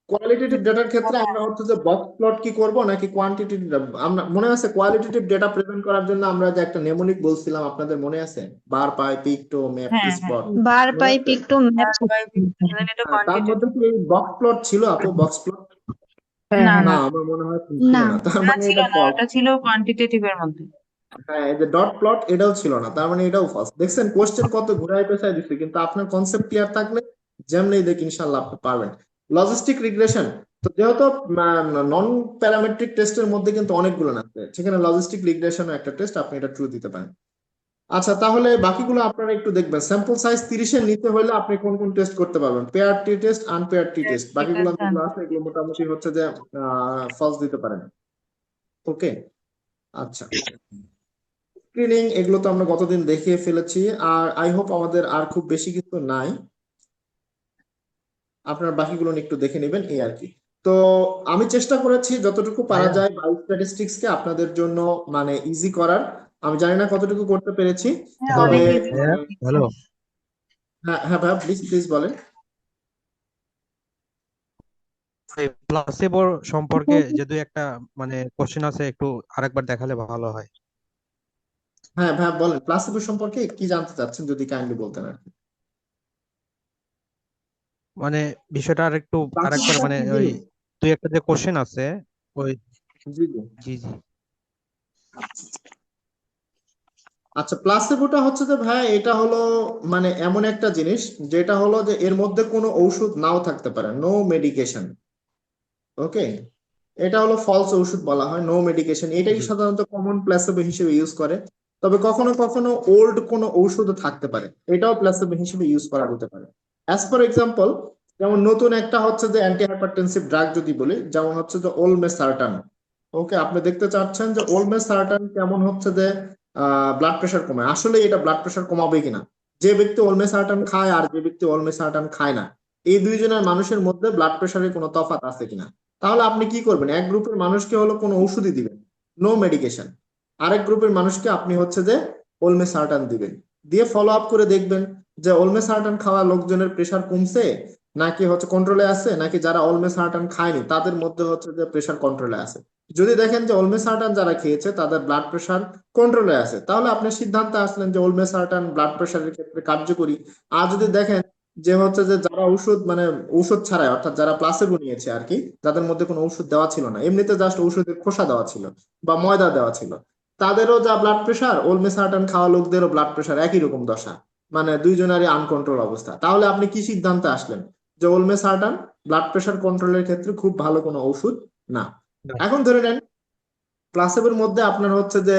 A: কোয়ালিটেটিভ ডেটার ক্ষেত্রে আমরা হচ্ছে যে বক্স প্লট কি করব নাকি কোয়ান্টিটেটিভ? আমরা মনে আছে কোয়ালিটেটিভ ডেটা প্রেজেন্ট করার জন্য আমরা যে একটা নেমোনিক বলছিলাম, আপনাদের মনে আছে? Bar, pie, pick, to, map,
C: হ্যাঁ,
A: স্পট,
D: বার
A: মনে
D: পাই
A: আছে?
D: Pick to map.
C: এটা
A: তার
C: কোয়ান্টিটেটিভ।
A: মধ্যে কি এই বক্স প্লট ছিল আপু? বক্স প্লট
E: হ্যাঁ
C: না,
E: হ্যাঁ
A: না,
C: না,
A: আমার মনে হয় ছিল
D: না.
A: না, তার
C: না
A: মানে
C: ছিল
A: এটা
C: না,
A: false।
C: ওটা ছিল কোয়ান্টিটেটিভ এর মধ্যে।
A: হ্যাঁ, এই যে ডট প্লট এটাও ছিল না, তার মানে এটাও ফার্স্ট। দেখছেন কোশ্চেন কত ঘুরাই পেঁচাই দিচ্ছে, কিন্তু আপনার কনসেপ্ট ক্লিয়ার থাকলে যেমনি দেখ ইনশাল্লাহ আপনি পারবেন। লজিস্টিক রিগ্রেশন, তো যেহেতু নন প্যারামেট্রিক টেস্টের মধ্যে কিন্তু অনেকগুলো আছে, সেখানে লজিস্টিক রিগ্রেশন একটা টেস্ট, আপনি এটা ট্রু দিতে পারেন। আচ্ছা, তাহলে বাকিগুলো আপনারা একটু দেখবেন। স্যাম্পল সাইজ 30 এর নিচে হলে আপনি কোন কোন টেস্ট করতে পারবেন? পেয়ার টি টেস্ট, আনপেয়ার টি টেস্ট, বাকিগুলো যেগুলো আছে এগুলো মোটামুটি হচ্ছে যে ফলস দিতে পারেন। ওকে, আচ্ছা, স্ক্রিনিং এগুলো তো আমরা গতদিন দেখিয়ে ফেলেছি, আর আই হোপ আমাদের আর খুব বেশি কিছু নাই, আপনার বাকিগুলো একটু দেখে নেবেন এই আর কি। তো আমি চেষ্টা করেছি যতটুকু পারা যায় বায়োস্ট্যাটিস্টিক্স কে আপনাদের জন্য মানে ইজি করার, আমি জানি না কতটুকু করতে পেরেছি,
C: হ্যাঁ,
A: তবে
C: অনেক easy।
F: হ্যালো,
A: হ্যাঁ হ্যাঁ ভাই, প্লিজ বলেন।
F: প্লাসেবোর সম্পর্কে যে দুই একটা মানে কোশ্চেন আছে, একটু আরেকবার দেখালে ভালো হয়।
A: হ্যাঁ ভাই বলেন, প্লাসিবো সম্পর্কে কি জানতে চাচ্ছেন যদি কাইন্ডলি বলতেন আর কি।
F: মানে বিষয়টা আরেকবার
A: প্লাসিবোটা
F: মানে
A: কি
F: ওই
A: জিনিস?
F: দুই একটা যে কোশ্চেন আছে ওই।
A: জি জি।
F: জি জি।
A: আচ্ছা, প্লাসিবোটা হচ্ছে যে ভাই এটা হলো মানে এমন একটা জিনিস যেটা হলো যে এর মধ্যে কোনো ঔষধ নাও থাকতে পারে, নো মেডিকেশন। ওকে, এটা হলো ফলস ঔষধ বলা হয়, নো মেডিকেশন, এটাই
F: জি
A: সাধারণত কমন প্লাসিবো হিসেবে ইউজ করে। তবে কখনো কখনো ওল্ড কোনো ঔষধ থাকতে পারে, এটাও প্লাসিবো হিসেবে ইউজ করা যেতে পারে। অ্যাজ ফর এক্সাম্পল, যেমন নতুন একটা হচ্ছে যে অ্যান্টি হাইপারটেনসিভ ড্রাগ যদি বলি, যেমন হচ্ছে যে ওলমেসার্টান। ওকে, আপনি দেখতে চাচ্ছেন যে ওলমেসার্টান কেমন হচ্ছে যে ব্লাড প্রেশার কমায়। আসলে এটা ব্লাড প্রেশার কমাবে কিনা, যে ব্যক্তি অলমেসার্টান খায় আর যে ব্যক্তি অলমেসার্টান খায় না, এই দুইজনের মানুষের মধ্যে ব্লাড প্রেশারের কোনো তফাৎ আছে কিনা, তাহলে আপনি কি করবেন? এক গ্রুপের মানুষকে হলো কোনো ওষুধই দিবেন, নো মেডিকেশন। আরেক গ্রুপের মানুষকে আপনি হচ্ছে যে অলমেসার্টান দিবেন, দিয়ে ফলো আপ করে দেখবেন যে অলমেসার্টান খাওয়া লোকজনের প্রেশার কমছে নাকি হচ্ছে কন্ট্রোলে আছে, নাকি যারা অলমেসার্টান খায়নি তাদের মধ্যে হচ্ছে যে প্রেশার কন্ট্রোলে আছে। যদি দেখেন যে অলমেসার্টান যারা খেয়েছে তাদের ব্লাড প্রেশার কন্ট্রোলে আছে, তাহলে আপনি সিদ্ধান্তে আসলেন যে অলমেসার্টান ব্লাড প্রেশারের ক্ষেত্রে কার্যকরী। আর যদি দেখেন যে হচ্ছে যে যারা ঔষধ মানে ঔষধ ছাড়াই, অর্থাৎ যারা প্লাসেবো নিয়েছে আর কি, যাদের মধ্যে কোনো ওষুধ দেওয়া ছিল না, এমনিতে জাস্ট ঔষধের খোসা দেওয়া ছিল বা ময়দা দেওয়া ছিল, তাদেরও যা ব্লাড প্রেশার, অলমেসার্টান খাওয়া লোকদেরও ব্লাড প্রেশার একই রকম দশা, মানে দুইজনেরই আনকন্ট্রোল অবস্থা। তাহলে আপনি কি সিদ্ধান্তে আসলেন? যে অলমেসার্টান ব্লাড প্রেশার কন্ট্রোলের ক্ষেত্রে খুব ভালো কোনো ওষুধ না।
F: না।
A: এখন ধরে নেন প্লাসেবোর মধ্যে আপনার হচ্ছে যে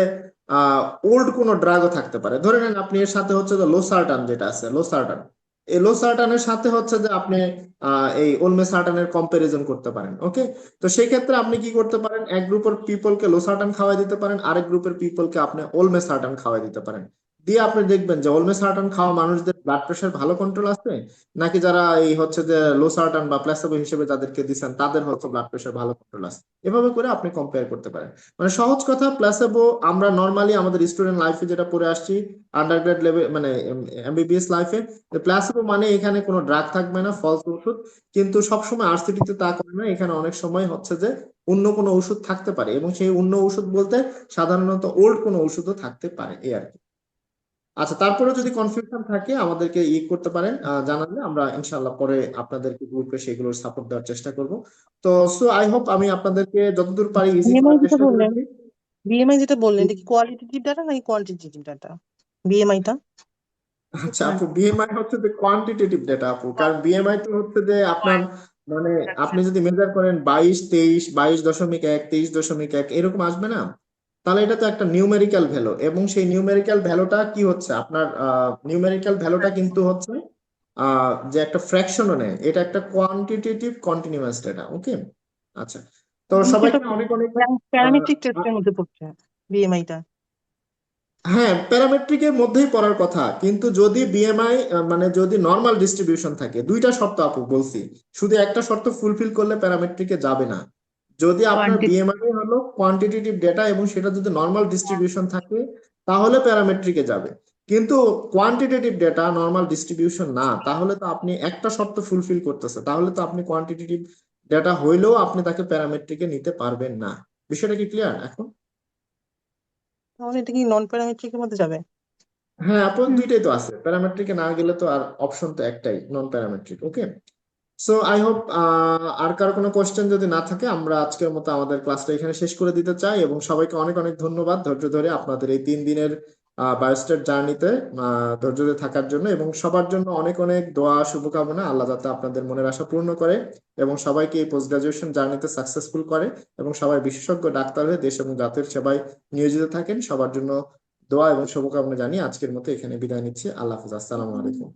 A: ওল্ড কোনো ড্রাগও থাকতে পারে। ধরে নেন আপনি এর সাথে হচ্ছে যে লোসার্টান যেটা আছে, লোসার্টান, এই লোসার্টানের সাথে হচ্ছে যে আপনি এই অলমেসার্টানের কম্পারিজন করতে পারেন। ওকে, তো সেই ক্ষেত্রে আপনি কি করতে পারেন? এক গ্রুপের পিপলকে লোসার্টান খাওয়াই দিতে পারেন, আরেক গ্রুপের পিপলকে আপনি অলমেসার্টান খাওয়াই দিতে পারেন। দিয়ে আপনি দেখবেন যে অলমেসার্টান খাওয়া মানুষদের ব্লাড প্রেশার ভালো কন্ট্রোল আছে, নাকি যারা এই হচ্ছে যে লোসার্টান বা প্লাসেবো হিসেবে যাদেরকে দিচ্ছেন তাদের হচ্ছে ব্লাড প্রেশার ভালো কন্ট্রোল আছে। এভাবে করে আপনি কম্পেয়ার করতে পারেন। মানে সহজ কথা, প্লাসেবো আমরা নর্মালি আমাদের স্টুডেন্ট লাইফে যেটা পড়ে আসছি, আন্ডারগ্রেড লেভেল মানে এমবিবিএস লাইফে, প্লাসেবো মানে এখানে কোনো ড্রাগ থাকবে না, ফলস ওষুধ। কিন্তু সবসময় আরসিটিতে তা করে না, এখানে অনেক সময় হচ্ছে যে অন্য কোনো ওষুধ থাকতে পারে, এবং সেই অন্য ওষুধ বলতে সাধারণত ওল্ড কোনো ওষুধও থাকতে পারে, এই আর কি। আচ্ছা, তারপরে যদি কনফিউশন থাকে আমাদেরকে করতে পারেন, জানালে আমরা ইনশাল্লাহ পরে আপনাদেরকে গ্রুপে সেগুলোর সাপোর্ট দেওয়ার চেষ্টা করব। তো সো আই হোপ আমি আপনাদেরকে যতদূর পারি ইজি
E: বিএমআই
A: করার
E: যেটা
A: চেষ্টা
E: বললেন,
A: করেছি।
E: এটা কি কোয়ালিটেটিভ ডাটা নাকি কোয়ান্টিটেটিভ ডাটা? বিএমআইটা
A: আচ্ছা আপু, বিএমআই হচ্ছে যে কোয়ান্টিটেটিভ ডেটা আপু, কারণ বিএমআই তো হচ্ছে যে আপনার মানে আপনি যদি মেজার করেন 22, 23, 22.1, 23.1 এরকম আসবে না, তাহলে এটা তো একটা নিউমেরিক্যাল ভ্যালু, এবং সেই নিউমেরিক্যাল ভ্যালুটা কি হচ্ছে আপনার, নিউমেরিক্যাল ভ্যালুটা কিন্তু হচ্ছে যে একটা ফ্র্যাকশনও নেয়, এটা একটা কোয়ান্টিটেটিভ কন্টিনিউয়াস ডেটা। ওকে, আচ্ছা, তো
E: সেটা
A: সবাইকে অনেক অনেক
E: প্যারামেট্রিক
A: আহ,
E: টেস্টের মধ্যে পড়ছে বিএমআইটা।
A: হ্যাঁ, প্যারামেট্রিকের মধ্যেই পড়ার কথা, কিন্তু যদি বিএমআই মানে যদি নর্মাল ডিস্ট্রিবিউশন থাকে, দুইটা শর্ত আপু বলছি, শুধু একটা শর্ত ফুলফিল করলে প্যারামেট্রিকে যাবে না। যদি আপনার
C: কোয়ান্টিটি
A: বিএমআই হলো কোয়ান্টিটেটিভ ডেটা এবং সেটা যদি নর্মাল ডিস্ট্রিবিউশন থাকে তাহলে প্যারামেট্রিকে যাবে। কিন্তু কোয়ান্টিটেটিভ ডেটা নর্মাল ডিস্ট্রিবিউশন না, তাহলে তো আপনি একটা শর্ত ফুলফিল করতেছে, তাহলে তো আপনি কোয়ান্টিটেটিভ ডেটা হইলেও আপনি তাকে প্যারামেট্রিকে নিতে পারবেন না। বিষয়টা কি ক্লিয়ার এখন?
E: তাহলে এটা কি নন প্যারামেট্রিকের মধ্যে যাবে?
A: হ্যাঁ আপু, দুইটাই তো আছে, প্যারামেট্রিকে না গেলে তো আর অপশন তো একটাই, non parametric. Okay, so I hope আর কারো কোনো কোশ্চেন যদি না থাকে আমরা আজকের মতো আমাদের ক্লাসটা এখানে শেষ করে দিতে চাই, এবং সবাইকে অনেক অনেক ধন্যবাদ ধৈর্য ধরে আপনাদের এই 3 দিনের বায়োস্টেট জার্নিতে ধৈর্য ধরে থাকার জন্য, এবং সবার জন্য অনেক অনেক দোয়া শুভকামনা, আল্লাহ যাতে আপনাদের মনের আশা পূর্ণ করে এবং সবাইকে এই পোস্ট গ্রাজুয়েশন জার্নিতে সাকসেসফুল করে, এবং সবাই বিশেষজ্ঞ ডাক্তার হয়ে দেশ এবং জাতির সেবায় নিয়োজিত থাকেন। সবার জন্য দোয়া এবং শুভকামনা জানিয়ে আজকের মতো এখানে বিদায় নিচ্ছি। আল্লাহ হাফিজ, আসসালামু আলাইকুম।